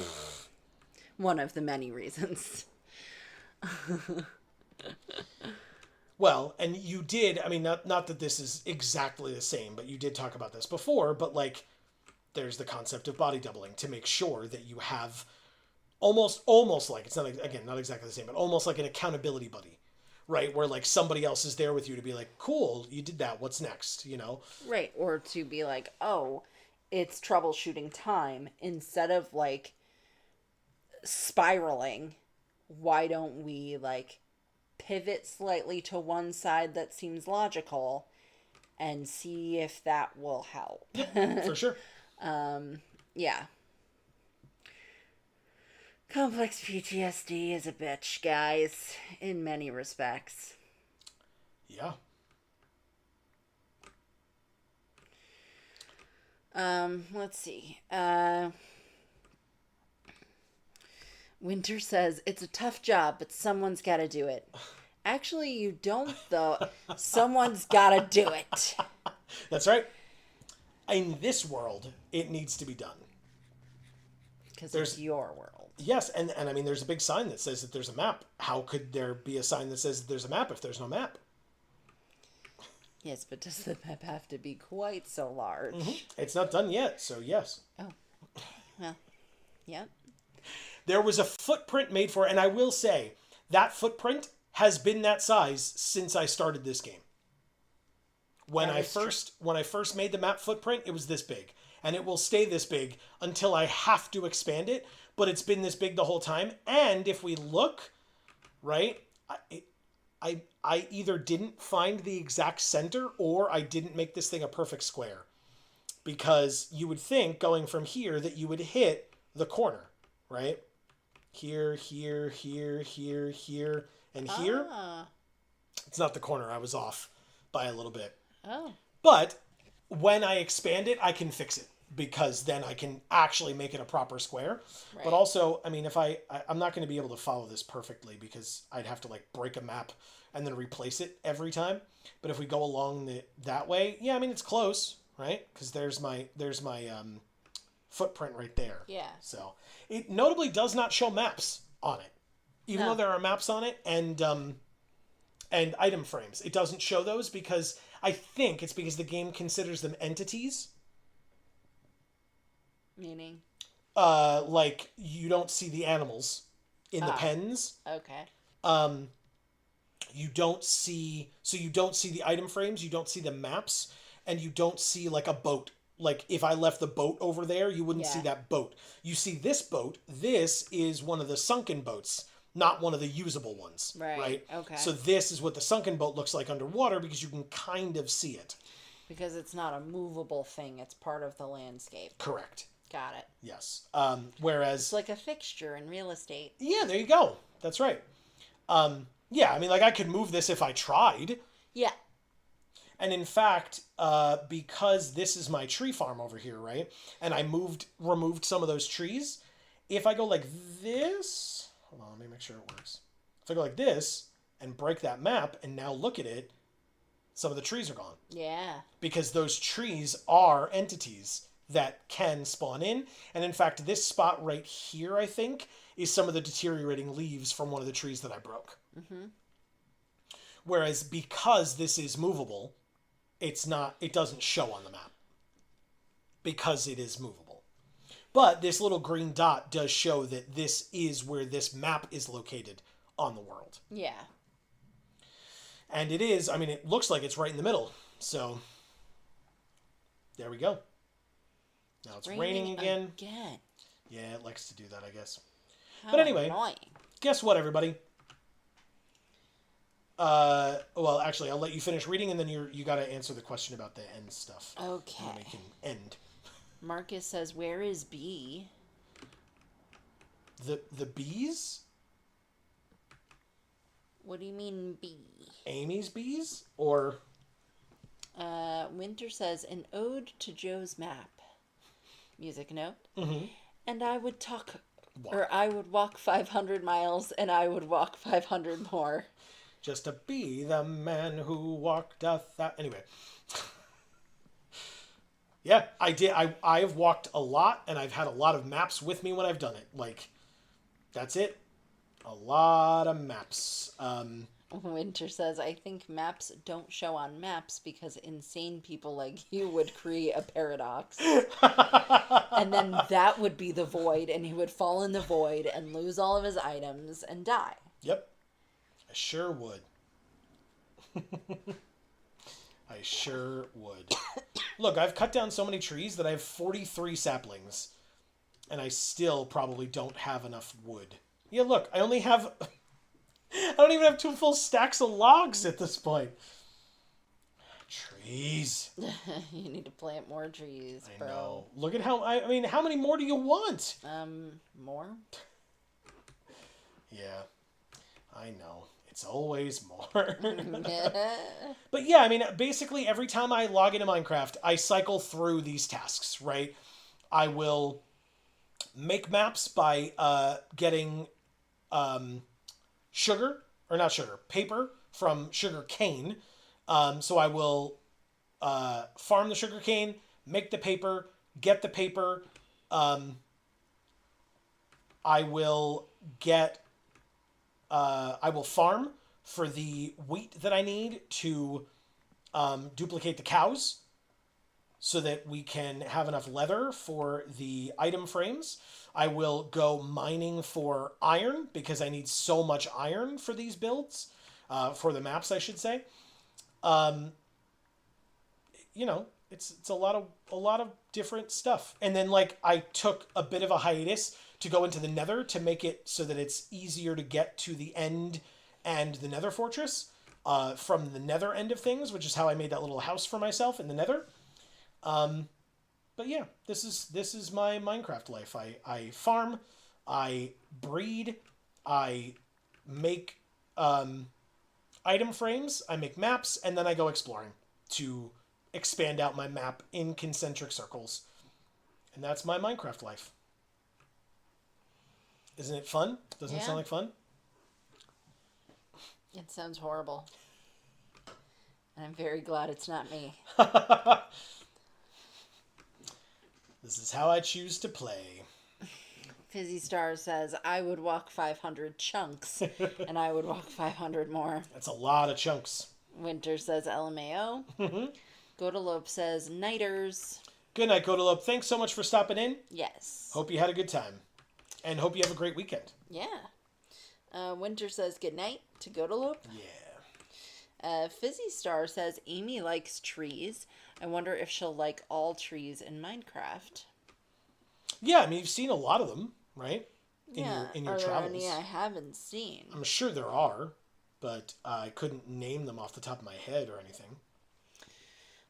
One of the many reasons. Well, and you did, I mean, not that this is exactly the same, but you did talk about this before, but like, there's the concept of body doubling to make sure that you have almost like, it's not, again, not exactly the same, but almost like an accountability buddy, right? Where like somebody else is there with you to be like, cool, you did that, what's next, you know? Right. Or to be like, oh, it's troubleshooting time. Instead of like spiraling, why don't we like pivot slightly to one side that seems logical and see if that will help? For sure. Yeah. Complex PTSD is a bitch, guys, in many respects. Yeah. Let's see. Winter says, it's a tough job, but someone's got to do it. Actually, you don't, though. Someone's got to do it. That's right. In this world, it needs to be done. Because it's your world. Yes, and I mean, there's a big sign that says that there's a map. How could there be a sign that says that there's a map if there's no map? Yes, but does the map have to be quite so large? Mm-hmm. It's not done yet, so yes. Oh. Well, yeah. There was a footprint made for it, and I will say, that footprint has been that size since I started this game. When I first made the map footprint, it was this big. And it will stay this big until I have to expand it, but it's been this big the whole time. And if we look, right, I either didn't find the exact center or I didn't make this thing a perfect square. Because you would think, going from here, that you would hit the corner, right? Here, here, here, here, here, and here. It's not the corner. I was off by a little bit. Oh. But when I expand it, I can fix it, because then I can actually make it a proper square. Right. But also, I mean, if I'm not going to be able to follow this perfectly, because I'd have to like break a map and then replace it every time. But if we go along that way, yeah, I mean, it's close, right? Because there's my footprint right there. Yeah. So it notably does not show maps on it, even though there are maps on it and item frames. It doesn't show those because I think it's because the game considers them entities. Meaning? Like, you don't see the animals in the pens. Okay. You don't see the item frames, you don't see the maps, and you don't see like a boat. Like, if I left the boat over there, you wouldn't see that boat. You see this boat. This is one of the sunken boats, not one of the usable ones. Right? Okay. So this is what the sunken boat looks like underwater, because you can kind of see it. Because it's not a movable thing. It's part of the landscape. Correct. Got it. Yes. Whereas... It's like a fixture in real estate. Yeah, there you go. That's right. Yeah, I mean, like, I could move this if I tried. Yeah. And in fact, because this is my tree farm over here, right? And I removed some of those trees. If I go like this... Hold on, let me make sure it works. If I go like this and break that map and now look at it, some of the trees are gone. Yeah. Because those trees are entities that can spawn in. And in fact, this spot right here, I think, is some of the deteriorating leaves from one of the trees that I broke. Mm-hmm. Whereas because this is movable, it doesn't show on the map. Because it is movable. But this little green dot does show that this is where this map is located on the world. Yeah. And it is, I mean, it looks like it's right in the middle. So, there we go. Now it's raining again. Yeah, it likes to do that, I guess. But anyway, annoying. Guess what, everybody? Well, actually, I'll let you finish reading, and then you got to answer the question about the end stuff. Okay. And then we can end. Marcus says, "Where is B?" The bees? What do you mean B? Amy's bees? Or... Winter says, "An ode to Joe's map." Music note. Mm-hmm. And I would I would walk 500 miles, and I would walk 500 more. Just to be the man who walked anyway. Yeah, I did. I've walked a lot, and I've had a lot of maps with me when I've done it. Like, that's it. A lot of maps. Winter says, "I think maps don't show on maps because insane people like you would create a paradox. And then that would be the void, and he would fall in the void and lose all of his items and die." Yep. I sure would. I sure would. Look, I've cut down so many trees that I have 43 saplings. And I still probably don't have enough wood. Yeah, look, I only have... I don't even have 2 full stacks of logs at this point. Trees. You need to plant more trees, bro. I know. Look at how... I mean, how many more do you want? More? Yeah. I know. It's always more. But yeah, I mean, basically every time I log into Minecraft, I cycle through these tasks, right? I will make maps by getting paper from sugar cane. So I will farm the sugar cane, make the paper, get the paper. I will farm for the wheat that I need to duplicate the cows so that we can have enough leather for the item frames. I will go mining for iron because I need so much iron for these builds, for the maps, I should say. You know, it's a lot of different stuff. And then like I took a bit of a hiatus to go into the Nether to make it so that it's easier to get to the end and the Nether fortress from the Nether end of things, which is how I made that little house for myself in the Nether. But yeah, this is my Minecraft life. I farm, I breed, I make item frames, I make maps, and then I go exploring to expand out my map in concentric circles. And that's my Minecraft life. Isn't it fun? Doesn't it sound like fun? It sounds horrible. And I'm very glad it's not me. This is how I choose to play. Fizzy Star says, "I would walk 500 chunks, and I would walk 500 more." That's a lot of chunks. Winter says, "LMAO." Godalope says, "Nighters." Good night, Godalope. Thanks so much for stopping in. Yes. Hope you had a good time. And hope you have a great weekend. Yeah. Winter says, "Good night" to Godalope. Yeah. Fizzy Star says, "Amy likes trees. I wonder if she'll like all trees in Minecraft." Yeah, I mean, you've seen a lot of them, right? In your are travels. there any I haven't seen? I'm sure there are, but I couldn't name them off the top of my head or anything.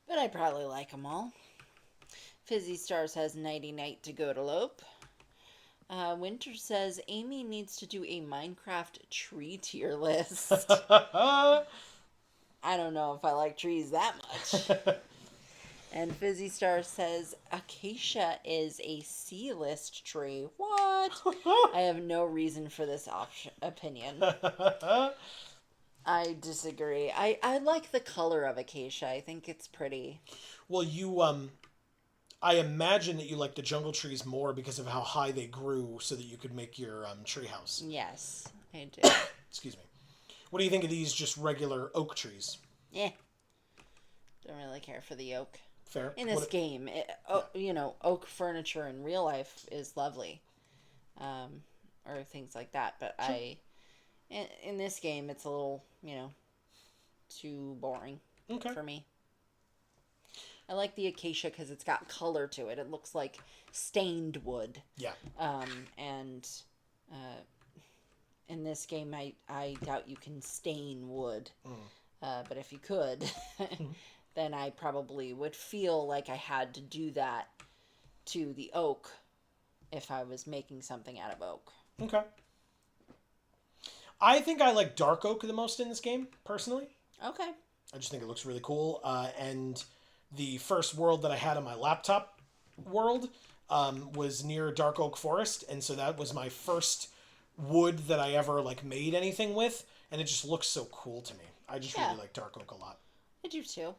But I probably like them all. Fizzy Star says, "Nighty night" to Godalope. Winter says, "Amy needs to do a Minecraft tree tier list." I don't know if I like trees that much. And Fizzy Star says acacia is a C-list tree. What? I have no reason for this opinion. I disagree. I like the color of acacia. I think it's pretty. Well, I imagine that you like the jungle trees more because of how high they grew, so that you could make your tree house. Yes, I do. Excuse me. What do you think of these just regular oak trees? Yeah. Don't really care for the oak. Fair. In this game, oak furniture in real life is lovely, or things like that. But Sure. in this game, it's a little, too boring for me. I like the acacia because it's got color to it. It looks like stained wood. Yeah. And in this game, I doubt you can stain wood. But if you could, then I probably would feel like I had to do that to the oak if I was making something out of oak. Okay. I think I like dark oak the most in this game, personally. Okay. I just think it looks really cool. And the first world that I had on my laptop world was near dark oak forest. And so that was my first wood that I ever made anything with. And it just looks so cool to me. I just really like dark oak a lot. I do too.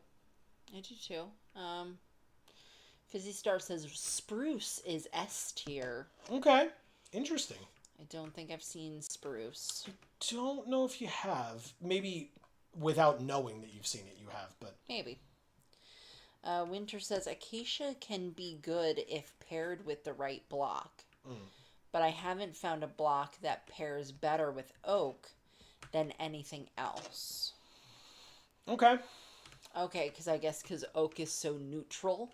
Fizzy Star says spruce is S tier. Okay. Interesting. I don't think I've seen spruce. Don't know if you have. Maybe without knowing that you've seen it, you have, but... Maybe. Winter says acacia can be good if paired with the right block. But I haven't found a block that pairs better with oak than anything else. Okay. Okay, because oak is so neutral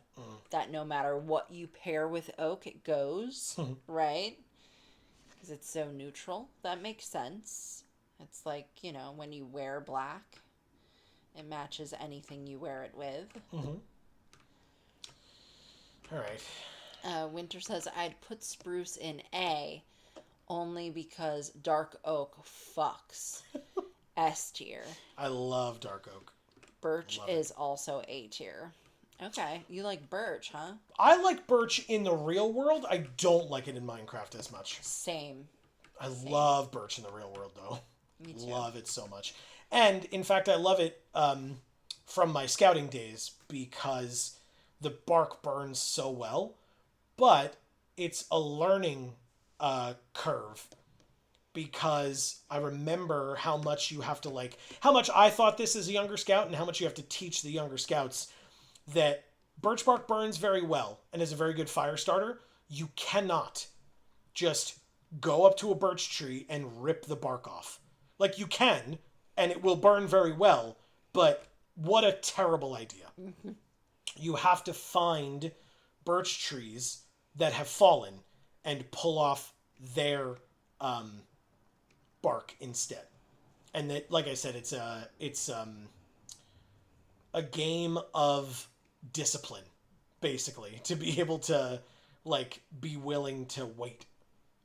that no matter what you pair with oak, it goes, right? Because it's so neutral. That makes sense. It's like, when you wear black, it matches anything you wear it with. All right. Winter says, I'd put spruce in A only because dark oak fucks. S tier. I love dark oak. Birch is also A tier. Okay, you like birch, huh? I like birch in the real world. I don't like it in Minecraft as much. Same. I love birch in the real world, though. Me too. Love it so much. And, in fact, I love it from my scouting days because the bark burns so well. But it's a learning curve because I remember how much you have to, how much I thought this as a younger scout and how much you have to teach the younger scouts that birch bark burns very well and is a very good fire starter. You cannot just go up to a birch tree and rip the bark off. You can, and it will burn very well, but what a terrible idea. You have to find birch trees that have fallen and pull off their bark instead. And that, like I said, it's a game of discipline, basically, to be able to be willing to wait.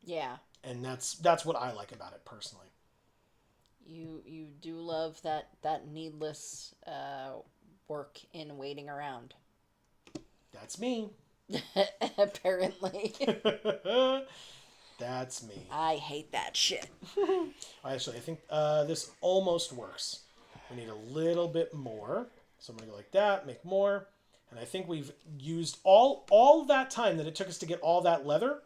Yeah. And that's what I like about it personally. You do love that needless work in waiting around. That's me. Apparently. That's me. I hate that shit. Actually, I think this almost works. We need a little bit more. So I'm going to go like that, make more. And I think we've used all that time that it took us to get all that leather.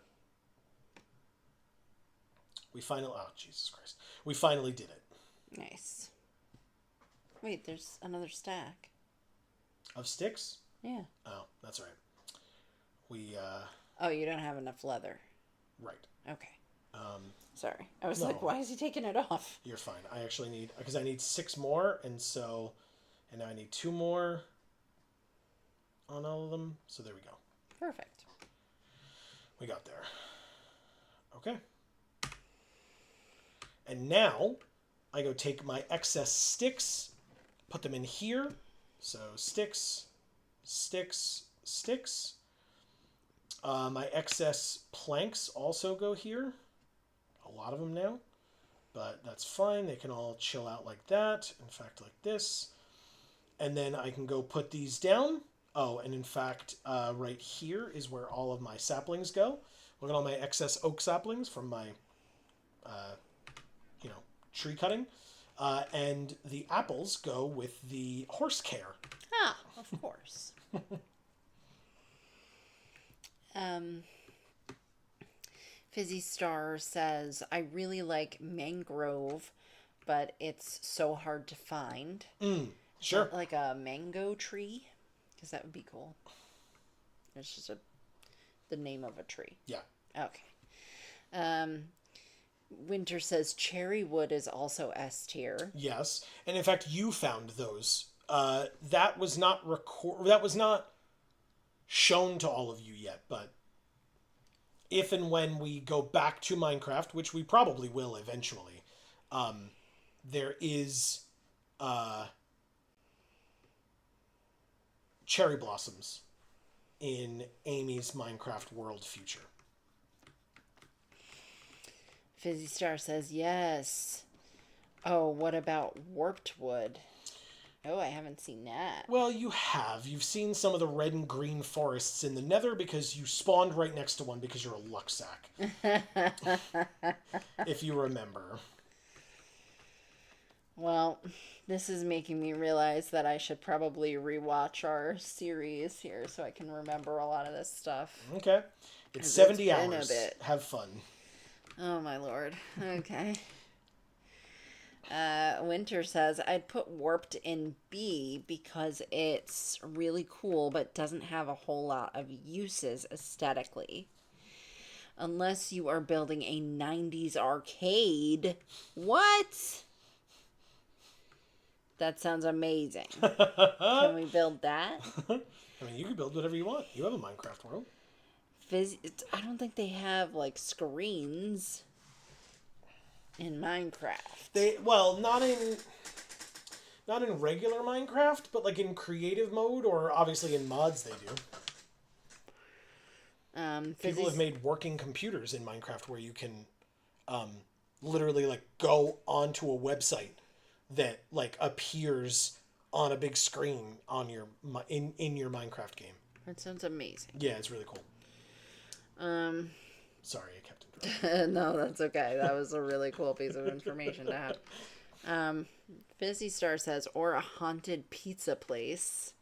Oh, Jesus Christ. We finally did it. Nice. Wait, there's another stack. Of sticks? Yeah. Oh, that's right. Oh, you don't have enough leather. Right. Okay. Sorry. I was like, no. why is he taking it off? You're fine. I actually need, because I need 6 more, and now I need 2 more on all of them. So there we go. Perfect. We got there. Okay. And now I go take my excess sticks, put them in here. So sticks, sticks, sticks. My excess planks also go here. A lot of them now. But that's fine. They can all chill out like that. In fact, like this. And then I can go put these down. Oh, and in fact, right here is where all of my saplings go. Look at all my excess oak saplings from my, tree cutting. And the apples go with the horse care. Ah, of course. Fizzy Star says, I really like mangrove, but it's so hard to find. Sure. Like a mango tree? Because that would be cool. It's just the name of a tree. Yeah. Okay. Winter says cherry wood is also S tier. Yes. And in fact, you found those. That was not that was not shown to all of you yet, but if and when we go back to Minecraft, which we probably will eventually, there is cherry blossoms in Amy's Minecraft world future. Fizzy Star says yes. Oh, what about warped wood? Oh, I haven't seen that. Well, you have. You've seen some of the red and green forests in the Nether because you spawned right next to one because you're a luck sack. If you remember. Well, this is making me realize that I should probably rewatch our series here so I can remember a lot of this stuff. Okay. It's 'Cause 70 it's been a hours. bit. Have fun. Oh, my lord. Okay. Winter says, I'd put warped in B because it's really cool but doesn't have a whole lot of uses aesthetically. Unless you are building a 90s arcade. What? That sounds amazing. Can we build that? I mean, you can build whatever you want. You have a Minecraft world. I don't think they have, like, screens in Minecraft. Not in regular Minecraft, but like in creative mode or obviously in mods they do. People have made working computers in Minecraft where you can literally like go onto a website that like appears on a big screen on your in your Minecraft game. That sounds amazing. Yeah, it's really cool. Sorry, I kept interrupting. No, that's okay. That was a really cool piece of information to have. Fizzy Star says, or a haunted pizza place.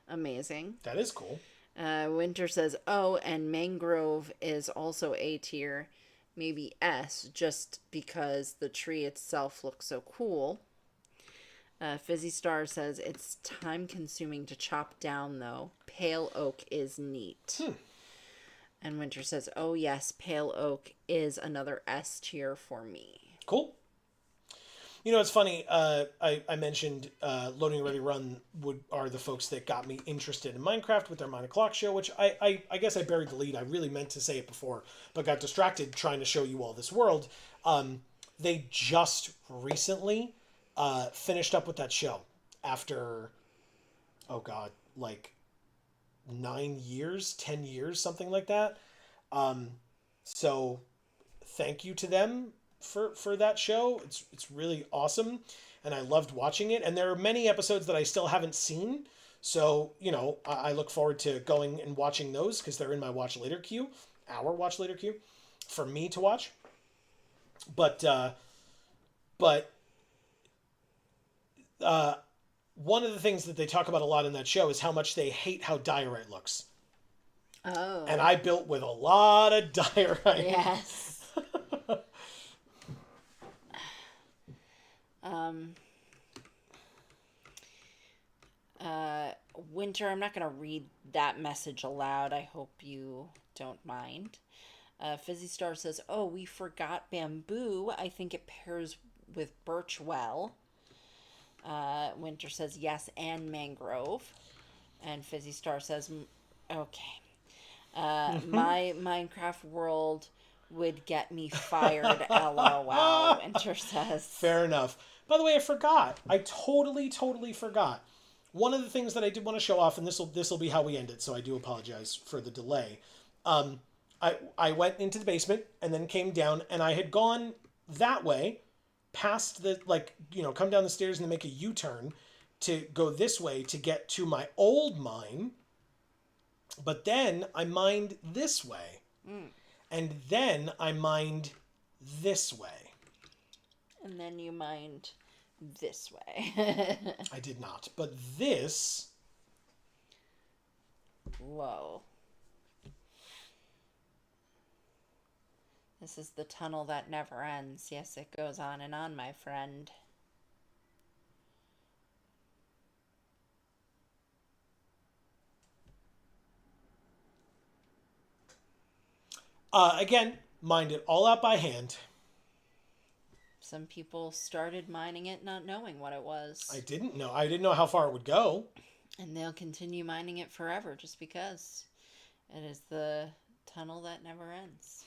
Amazing. That is cool. Winter says, oh, and mangrove is also A tier, maybe S, just because the tree itself looks so cool. Fizzy Star says, it's time consuming to chop down, though. Pale oak is neat. And Winter says, oh, yes, pale oak is another S tier for me. Cool. You know, it's funny. I mentioned Loading Ready Run are the folks that got me interested in Minecraft with their 9 o'clock show, which I guess I buried the lead. I really meant to say it before, but got distracted trying to show you all this world. They just recently finished up with that show after, oh God, like 9 years, 10 years, something like that. So thank you to them for that show. It's really awesome, and I loved watching it. And there are many episodes that I still haven't seen, so you know I look forward to going and watching those because they're in my watch later queue, our watch later queue, for me to watch. But one of the things that they talk about a lot in that show is how much they hate how diorite looks. Oh. And I built with a lot of diorite. Yes. Winter, I'm not going to read that message aloud. I hope you don't mind. Fizzy Star says, oh, we forgot bamboo. I think it pairs with birch well. Winter says, yes, and mangrove. And Fizzy Star says, okay. My Minecraft world would get me fired, LOL, Winter says. Fair enough. By the way, I forgot. I totally forgot. One of the things that I did want to show off, and this will be how we end it, so I do apologize for the delay. I went into the basement and then came down, and I had gone that way, past the, come down the stairs and then make a U-turn to go this way to get to my old mine, But then I mined this way. And then I mined this way. And then you mined this way. I did not. But this... Whoa. This is the tunnel that never ends. Yes, it goes on and on, my friend. Again, mined it all out by hand. Some people started mining it not knowing what it was. I didn't know. I didn't know how far it would go. And they'll continue mining it forever just because. It is the tunnel that never ends.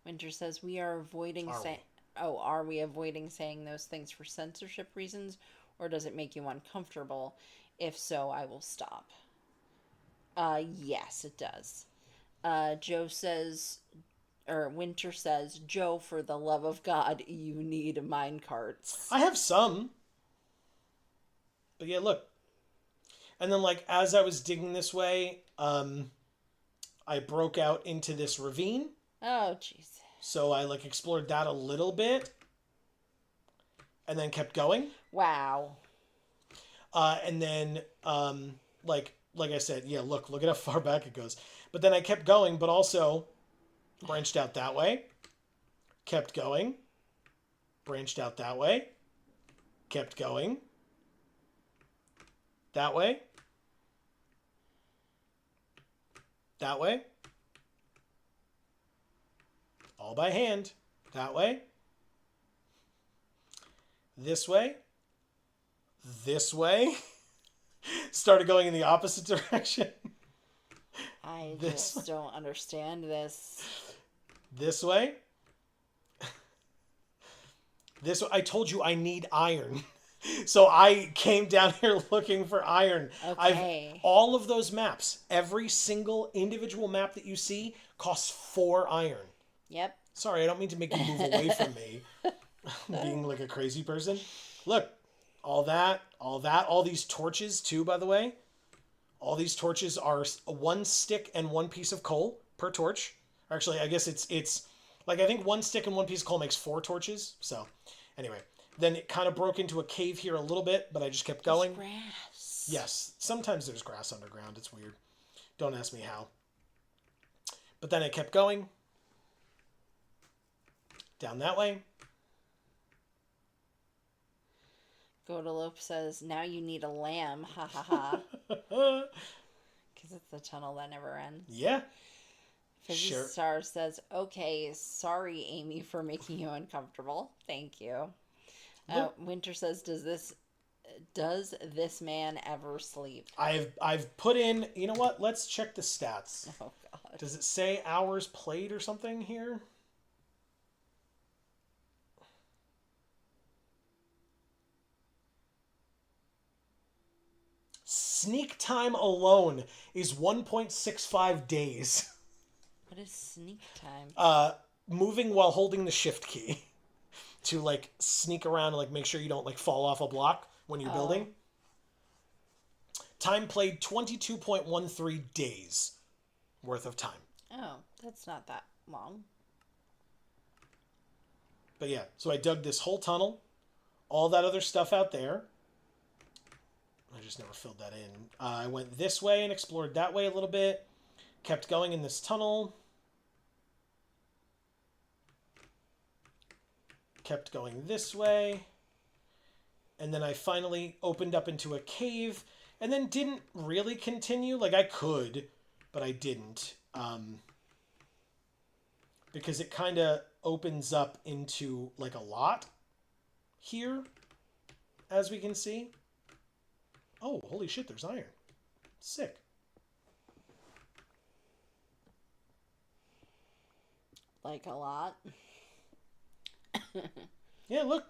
Winter says we are avoiding saying... Oh, are we avoiding saying those things for censorship reasons? Or does it make you uncomfortable? If so, I will stop. Yes, it does. Joe says... Or Winter says, Joe, for the love of God, you need mine carts. I have some. But yeah, look. And then, like, as I was digging this way, I broke out into this ravine. Oh, jeez. So I, like, explored that a little bit. And then kept going. Wow. And then, like I said, yeah, look at how far back it goes. But then I kept going, but also... branched out that way, kept going, branched out that way, kept going, that way, all by hand, that way, this way, started going in the opposite direction. I just don't understand this. This way. I told you I need iron. So I came down here looking for iron. Okay. All of those maps, every single individual map that you see costs 4 iron. Yep. Sorry, I don't mean to make you move away from me. Being like a crazy person. Look, all these torches too, by the way. All these torches are 1 stick and 1 piece of coal per torch. Actually, I guess it's like, I think 1 stick and 1 piece of coal makes 4 torches. So, anyway. Then it kind of broke into a cave here a little bit, but I just kept going. There's grass. Yes. Sometimes there's grass underground. It's weird. Don't ask me how. But then I kept going. Down that way. Godalope says, now you need a lamb. Ha ha ha. Because it's the tunnel that never ends. Yeah. Fizzy Sure. Star says, okay, sorry, Amy, for making you uncomfortable. Thank you. Winter says, does this man ever sleep? I've put in, you know what? Let's check the stats. Oh, God. Does it say hours played or something here? Sneak time alone is 1.65 days. What is sneak time? Moving while holding the shift key to like sneak around and like make sure you don't like fall off a block when you're building. Time played 22.13 days worth of time. Oh, that's not that long. But yeah, so I dug this whole tunnel, all that other stuff out there. I just never filled that in. I went this way and explored that way a little bit. Kept going in this tunnel. Kept going this way. And then I finally opened up into a cave and then didn't really continue. Like I could, but I didn't. Because it kind of opens up into like a lot here, as we can see. Oh, holy shit, there's iron. Sick. Like a lot. Yeah, look.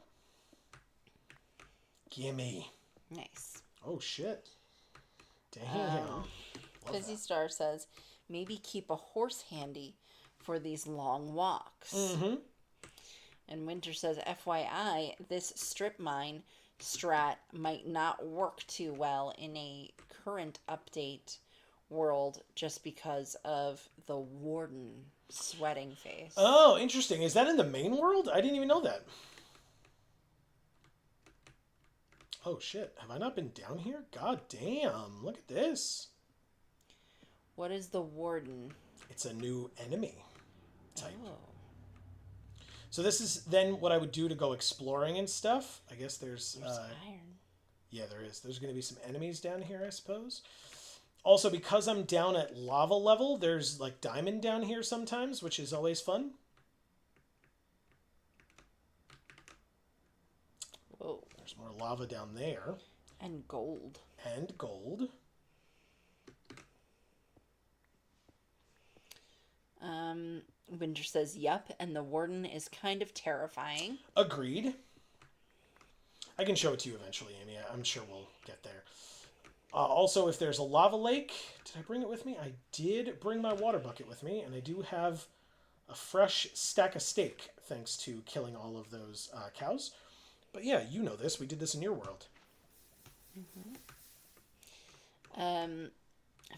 Gimme. Nice. Oh, shit. Damn. Fizzy Star says, maybe keep a horse handy for these long walks. Mm-hmm. And Winter says, FYI, this strip mine strat might not work too well in a current update world just because of the warden sweating face. Oh, interesting. Is that in the main world? I didn't even know that. Oh, shit. Have I not been down here? God damn. Look at this. What is the warden? It's a new enemy type. Oh. So this is then what I would do to go exploring and stuff. I guess there's Iron. yeah, there is. There's going to be some enemies down here, I suppose. Also, because I'm down at lava level, there's like diamond down here sometimes, which is always fun. Whoa. There's more lava down there. And gold. And gold. Winter says, yup, and the warden is kind of terrifying. Agreed. I can show it to you eventually, Amy. I'm sure we'll get there. Also, if there's a lava lake, did I bring it with me? I did bring my water bucket with me, and I do have a fresh stack of steak, thanks to killing all of those cows. But yeah, you know this. We did this in your world.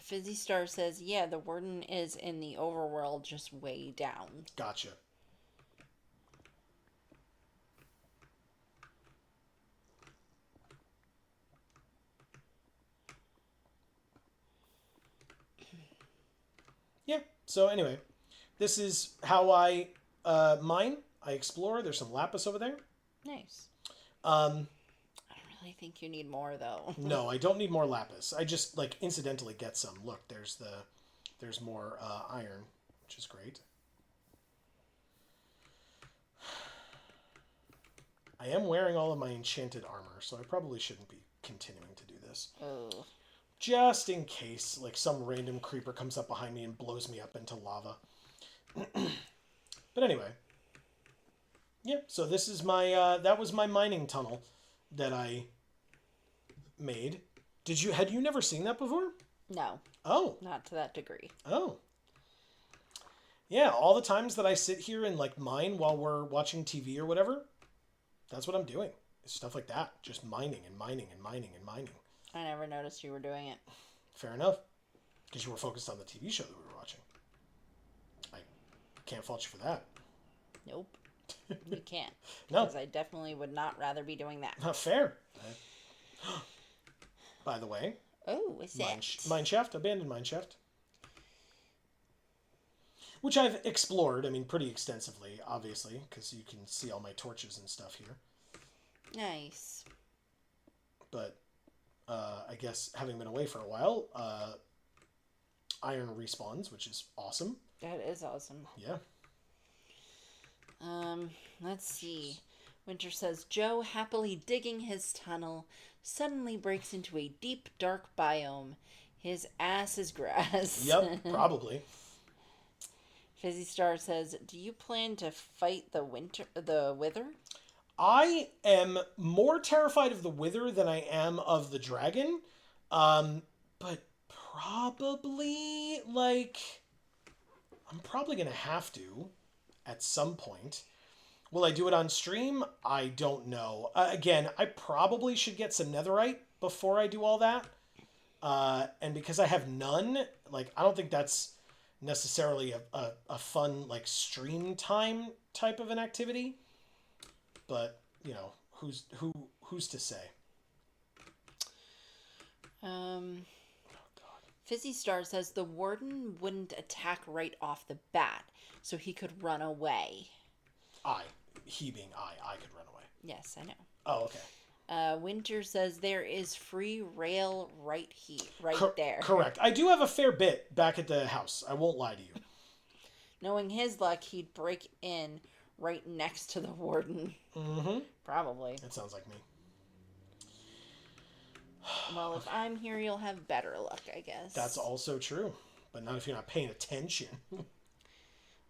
Fizzy Star says, yeah, the warden is in the overworld, just way down. Gotcha. Yeah, so anyway, this is how I mine. I explore. There's some lapis over there. Nice. Um, I don't really think you need more, though. no, I don't need more lapis. I just, like, incidentally get some. Look, there's more iron, which is great. I am wearing all of my enchanted armor, so I probably shouldn't be continuing to do this. Oh. Just in case, like, some random creeper comes up behind me and blows me up into lava. But anyway. Yeah, so this is my, that was my mining tunnel that I made. Had you never seen that before? No. Oh. Not to that degree. Oh. Yeah, all the times that I sit here and, like, mine while we're watching TV or whatever, that's what I'm doing. It's stuff like that. Just mining and mining and mining and mining. I never noticed you were doing it. Fair enough. Because you were focused on the TV show that we were watching. I can't fault you for that. Nope. You can't. No. Because I definitely would not rather be doing that. Not fair. By the way. Oh, what's that? Mine shaft. Abandoned mine shaft. Which I've explored, I mean, pretty extensively, obviously. Because you can see all my torches and stuff here. Nice. But, I guess, having been away for a while, iron respawns, which is awesome. That is awesome. Yeah. Let's see. Winter says, Joe, happily digging his tunnel, suddenly breaks into a deep, dark biome. His ass is grass. Yep, probably. Fizzy Star says, do you plan to fight the wither? I am more terrified of the wither than I am of the dragon. But probably, like, I'm probably going to have to at some point. Will I do it on stream? I don't know. Again, I probably should get some netherite before I do all that. And because I have none, like, I don't think that's necessarily a fun, like, stream time type of an activity. But, you know, who's to say? Fizzy Star says the warden wouldn't attack right off the bat, so he could run away. He being I could run away. Yes, I know. Oh, okay. Winter says there is free rail right there. Correct. I do have a fair bit back at the house. I won't lie to you. Knowing his luck, he'd break in right next to the warden. Mm-hmm. Probably. That sounds like me. Well, if I'm here, you'll have better luck, I guess. That's also true. But not if you're not paying attention.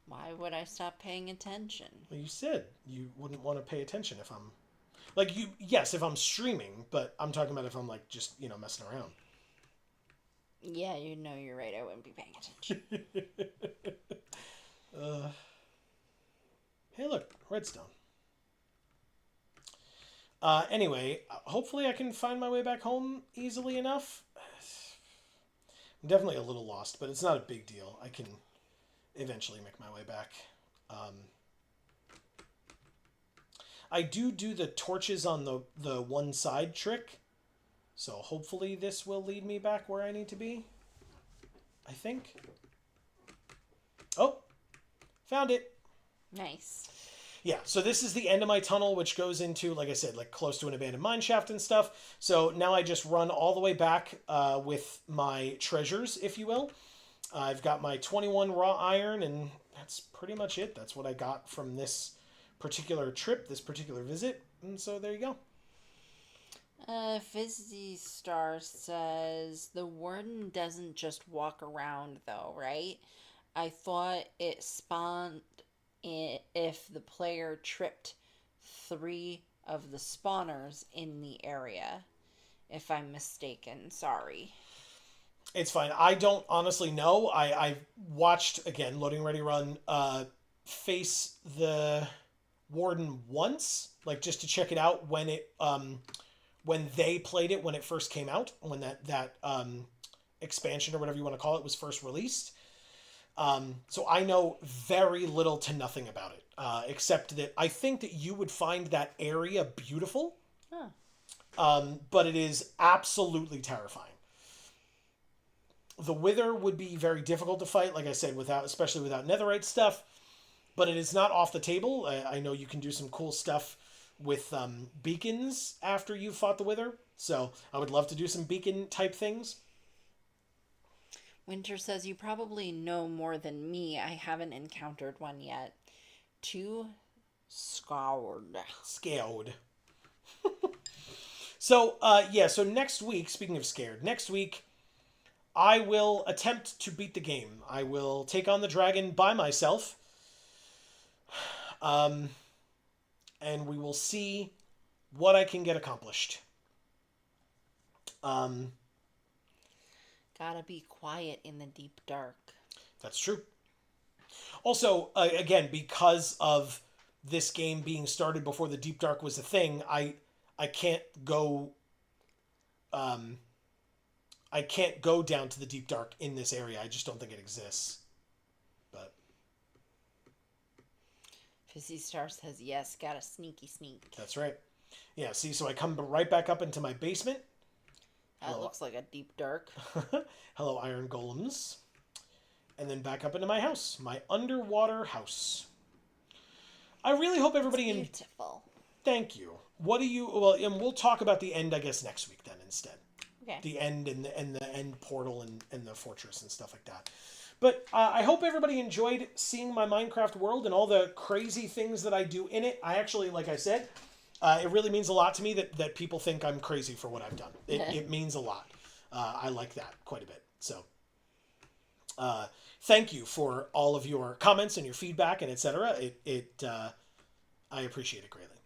Why would I stop paying attention? Well, you said you wouldn't want to pay attention if I'm... Like, yes, if I'm streaming, but I'm talking about if I'm, like, just, you know, messing around. Yeah, you know you're right. I wouldn't be paying attention. Hey, look. Redstone. Anyway, hopefully I can find my way back home easily enough. I'm definitely a little lost, but it's not a big deal. I can eventually make my way back. I do the torches on the one side trick, so hopefully this will lead me back where I need to be. I think. Oh, found it. Nice. Yeah, so this is the end of my tunnel, which goes into, like I said, like close to an abandoned mine shaft and stuff. So now I just run all the way back with my treasures, if you will. I've got my 21 raw iron, and that's pretty much it. That's what I got from this particular trip, this particular visit. And so there you go. Fizzy Star says the warden doesn't just walk around, though, right? I thought it spawned if the player tripped 3 of the spawners in the area. If I'm mistaken, sorry. It's fine. I don't honestly know. I watched, again, Loading Ready Run, face the warden once, like just to check it out when it when they played it when it first came out, when that expansion or whatever you want to call it was first released. So I know very little to nothing about it, except that I think that you would find that area beautiful. Huh. But it is absolutely terrifying. The Wither would be very difficult to fight, like I said, especially without netherite stuff. But it is not off the table. I know you can do some cool stuff with beacons after you've fought the Wither. So I would love to do some beacon type things. Winter says, you probably know more than me. I haven't encountered one yet. Too scoured. Scared. So, so next week, speaking of scared, next week, I will attempt to beat the game. I will take on the dragon by myself. And we will see what I can get accomplished. Gotta be quiet in the deep dark. That's true. Also, again, because of this game being started before the deep dark was a thing, I can't go... I can't go down to the deep dark in this area. I just don't think it exists. But Fizzy Star says, yes, got a sneaky sneak. That's right. Yeah, see, so I come right back up into my basement. That looks like a deep dark. Hello, iron golems. And then back up into my house. My underwater house. I really hope everybody... Beautiful. Thank you. What do you... Well, and we'll talk about the end, I guess, next week then instead. Okay. The end and the end portal and the fortress and stuff like that. But I hope everybody enjoyed seeing my Minecraft world and all the crazy things that I do in it. I actually, like I said, it really means a lot to me that people think I'm crazy for what I've done. It means a lot. I like that quite a bit. So, thank you for all of your comments and your feedback and etc. I appreciate it greatly.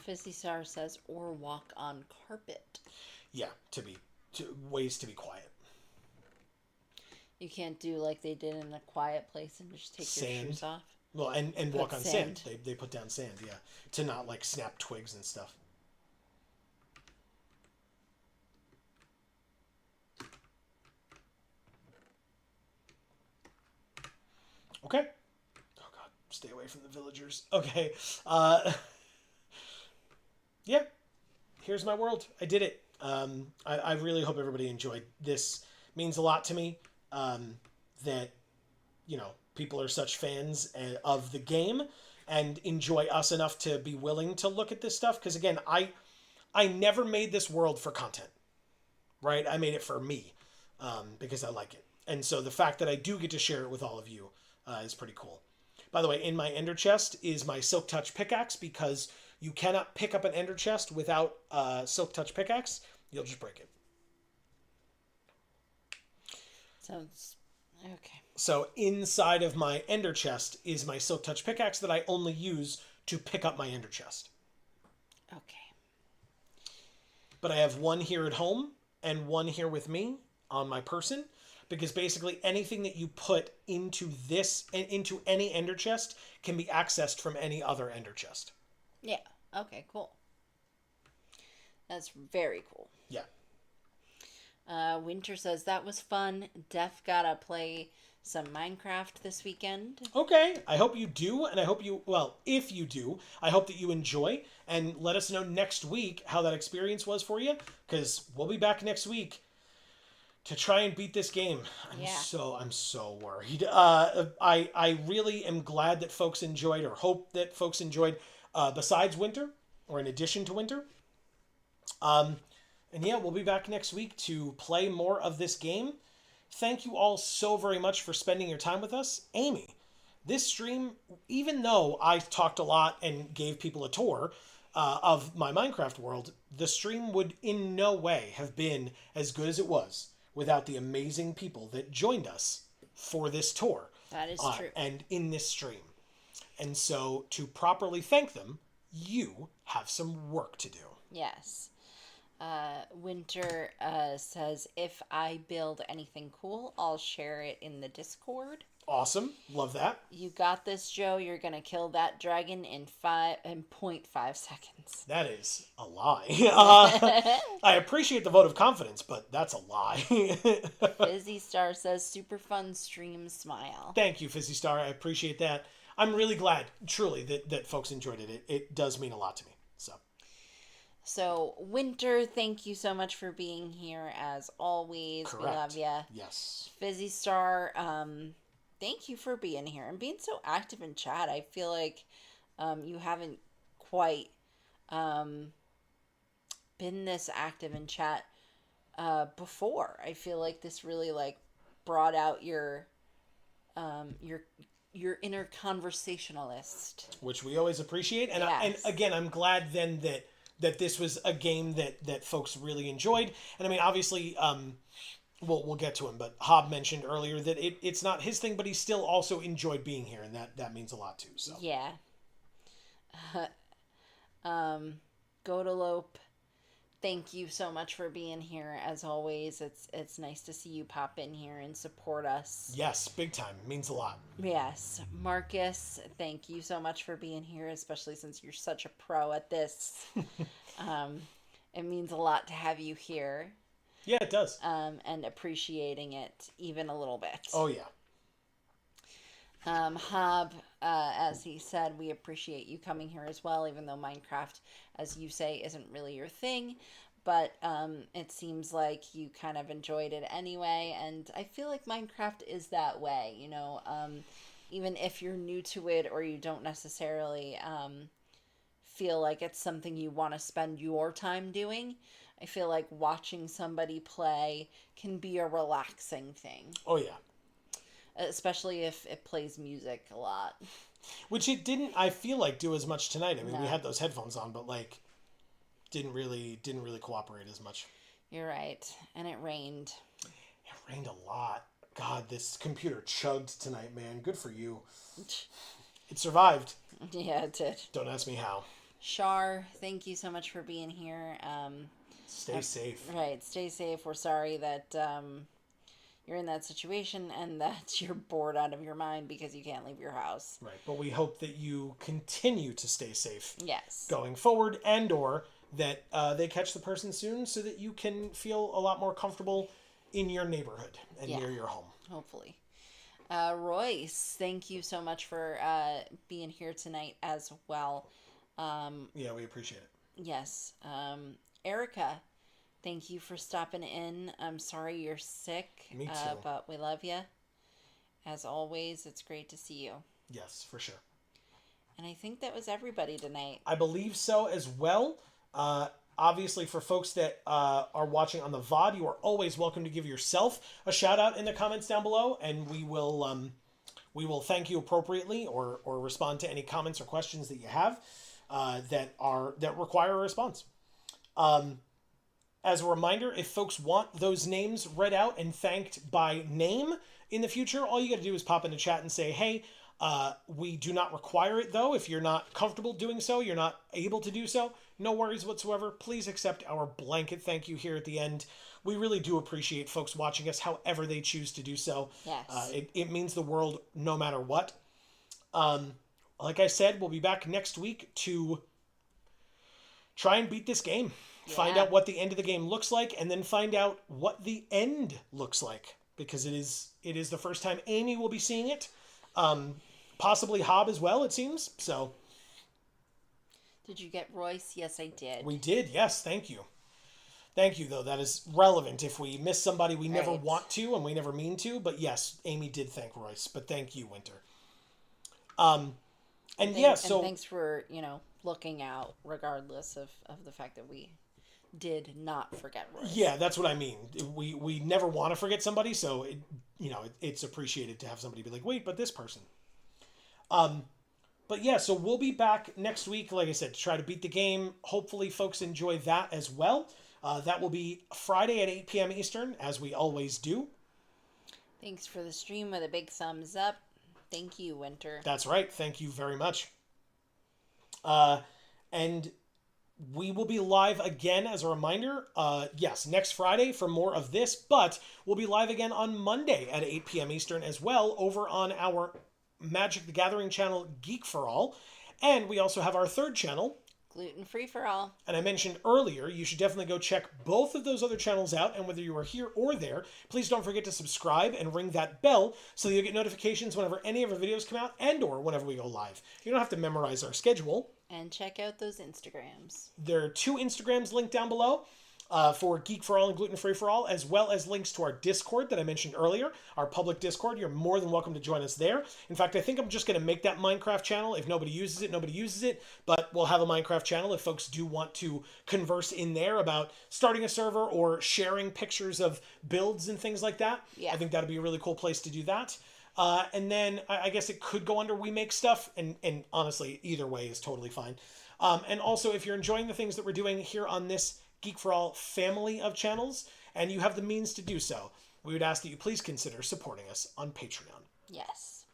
Fizzy Star says, or walk on carpet. Yeah, ways to be quiet. You can't do like they did in a quiet place and just take your shoes off. Well, and walk on sand. They put down sand, yeah, to not like snap twigs and stuff. Okay. Oh god, stay away from the villagers. Okay. Yeah. Here's my world. I did it. I really hope everybody enjoyed this. Means a lot to me that, people are such fans of the game and enjoy us enough to be willing to look at this stuff. Because again, I never made this world for content, right? I made it for me because I like it. And so the fact that I do get to share it with all of you is pretty cool. By the way, in my ender chest is my Silk Touch pickaxe because you cannot pick up an ender chest without Silk Touch pickaxe. You'll just break it. Sounds okay. So inside of my ender chest is my Silk Touch pickaxe that I only use to pick up my ender chest. Okay. But I have one here at home and one here with me on my person, because basically anything that you put into any ender chest can be accessed from any other ender chest. Yeah. Okay, cool. That's very cool. Yeah. Winter says, that was fun. Def gotta play some Minecraft this weekend. Okay, I hope you do, and I hope you, well, if you do, I hope that you enjoy, and let us know next week how that experience was for you, because we'll be back next week to try and beat this game. I'm so worried. I really am glad that folks enjoyed, or hope that folks enjoyed, besides Winter, or in addition to Winter. And yeah, we'll be back next week to play more of this game. Thank you all so very much for spending your time with us. Amy, this stream, even though I talked a lot and gave people a tour of my Minecraft world, the stream would in no way have been as good as it was without the amazing people that joined us for this tour. That is true. And in this stream. And so to properly thank them, you have some work to do. Yes. Winter says, if I build anything cool, I'll share it in the Discord. Awesome. Love that. You got this, Joe. You're gonna kill that dragon in 0.5 seconds. That is a lie. I appreciate the vote of confidence, but that's a lie. Fizzy Star says, super fun stream, smile. Thank you, Fizzy Star. I appreciate that. I'm really glad, truly, that folks enjoyed it. It does mean a lot to me. So, Winter, thank you so much for being here, as always. Correct. We love ya. Yes. Fizzy Star, thank you for being here and being so active in chat. I feel like you haven't quite been this active in chat before. I feel like this really brought out your inner conversationalist, which we always appreciate. And yes. And again, I'm glad then that this was a game that folks really enjoyed. And I mean, obviously, we'll get to him, but Hob mentioned earlier that it's not his thing, but he still also enjoyed being here, and that means a lot too. So yeah. Godalope, thank you so much for being here. As always, it's nice to see you pop in here and support us. Yes, big time. Means a lot. Yes. Marcus, thank you so much for being here, especially since you're such a pro at this. It means a lot to have you here. Yeah, it does. And appreciating it even a little bit. Oh, yeah. Hob, as he said, we appreciate you coming here as well, even though Minecraft, as you say, isn't really your thing. But it seems like you kind of enjoyed it anyway, and I feel like Minecraft is that way, you know. Even if you're new to it or you don't necessarily feel like it's something you want to spend your time doing, I feel like watching somebody play can be a relaxing thing. Oh, yeah. Especially if it plays music a lot. Which it didn't, I feel like, do as much tonight. I mean, No. we had those headphones on, but didn't really cooperate as much. You're right. And it rained. It rained a lot. God, this computer chugged tonight, man. Good for you. It survived. Yeah, it did. Don't ask me how. Shar, thank you so much for being here. Stay safe. Right, stay safe. We're sorry that you're in that situation and that you're bored out of your mind because you can't leave your house. Right, but we hope that you continue to stay safe. Yes. Going forward, and or that they catch the person soon so that you can feel a lot more comfortable in your neighborhood and near your home. Hopefully. Royce, thank you so much for being here tonight as well. Yeah, we appreciate it. Yes. Erica, thank you for stopping in. I'm sorry you're sick. Me too. But we love you. As always, it's great to see you. Yes, for sure. And I think that was everybody tonight. I believe so as well. Obviously, for folks that are watching on the VOD, you are always welcome to give yourself a shout out in the comments down below, and we will thank you appropriately or respond to any comments or questions that you have that require a response. As a reminder, if folks want those names read out and thanked by name in the future, all you got to do is pop into chat and say, hey, we do not require it, though. If you're not comfortable doing so, you're not able to do so, no worries whatsoever. Please accept our blanket thank you here at the end. We really do appreciate folks watching us however they choose to do so. Yes. It means the world no matter what. Like I said, we'll be back next week to try and beat this game. Find Yeah. out what the end of the game looks like, and then find out what the end looks like. Because it is the first time Amy will be seeing it. Possibly Hob as well, it seems. So Did you get Royce? Yes, I did. we did, yes, thank you. Thank you, though. That is relevant. If we miss somebody, we never Right. want to, and we never mean to. But yes, Amy did thank Royce. But thank you, Winter. And yeah, so thanks for, looking out regardless of the fact that we did not forget Royce. yeah, that's what I mean. We never want to forget somebody, so it's appreciated to have somebody be like, wait, but this person. But yeah, so we'll be back next week, like I said, to try to beat the game. Hopefully, folks enjoy that as well. That will be Friday at 8 p.m. Eastern, as we always do. Thanks for the stream with a big thumbs up. Thank you, Winter. That's right. Thank you very much. And we will be live again as a reminder. Yes, next Friday for more of this, but we'll be live again on Monday at 8 p.m. Eastern as well over on our Magic the Gathering channel, Geek for All. And we also have our third channel, Gluten-free for all. and I mentioned earlier, you should definitely go check both of those other channels out. And whether you are here or there, please don't forget to subscribe and ring that bell so that you'll get notifications whenever any of our videos come out and or whenever we go live. You don't have to memorize our schedule. And check out those Instagrams. There are 2 Instagrams linked down below for Geek for All and Gluten Free for All, as well as links to our Discord that I mentioned earlier, our public Discord. You're more than welcome to join us there. In fact, I think I'm just going to make that Minecraft channel. If nobody uses it, nobody uses it. But we'll have a Minecraft channel if folks do want to converse in there about starting a server or sharing pictures of builds and things like that. Yeah. I think that'd be a really cool place to do that. And then I guess it could go under We Make Stuff, and honestly, either way is totally fine. And also, if you're enjoying the things that we're doing here on this Geek for All family of channels, and you have the means to do so, we would ask that you please consider supporting us on Patreon. Yes.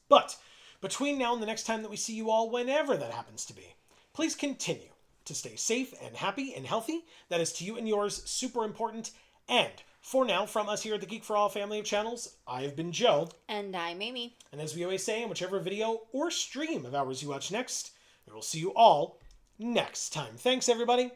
But between now and the next time that we see you all, whenever that happens to be, please continue to stay safe and happy and healthy. That is to you and yours super important. And for now, from us here at the Geek for All family of channels, I have been Joe. And I'm Amy. And as we always say, in whichever video or stream of ours you watch next, we will see you all next time. Thanks, everybody.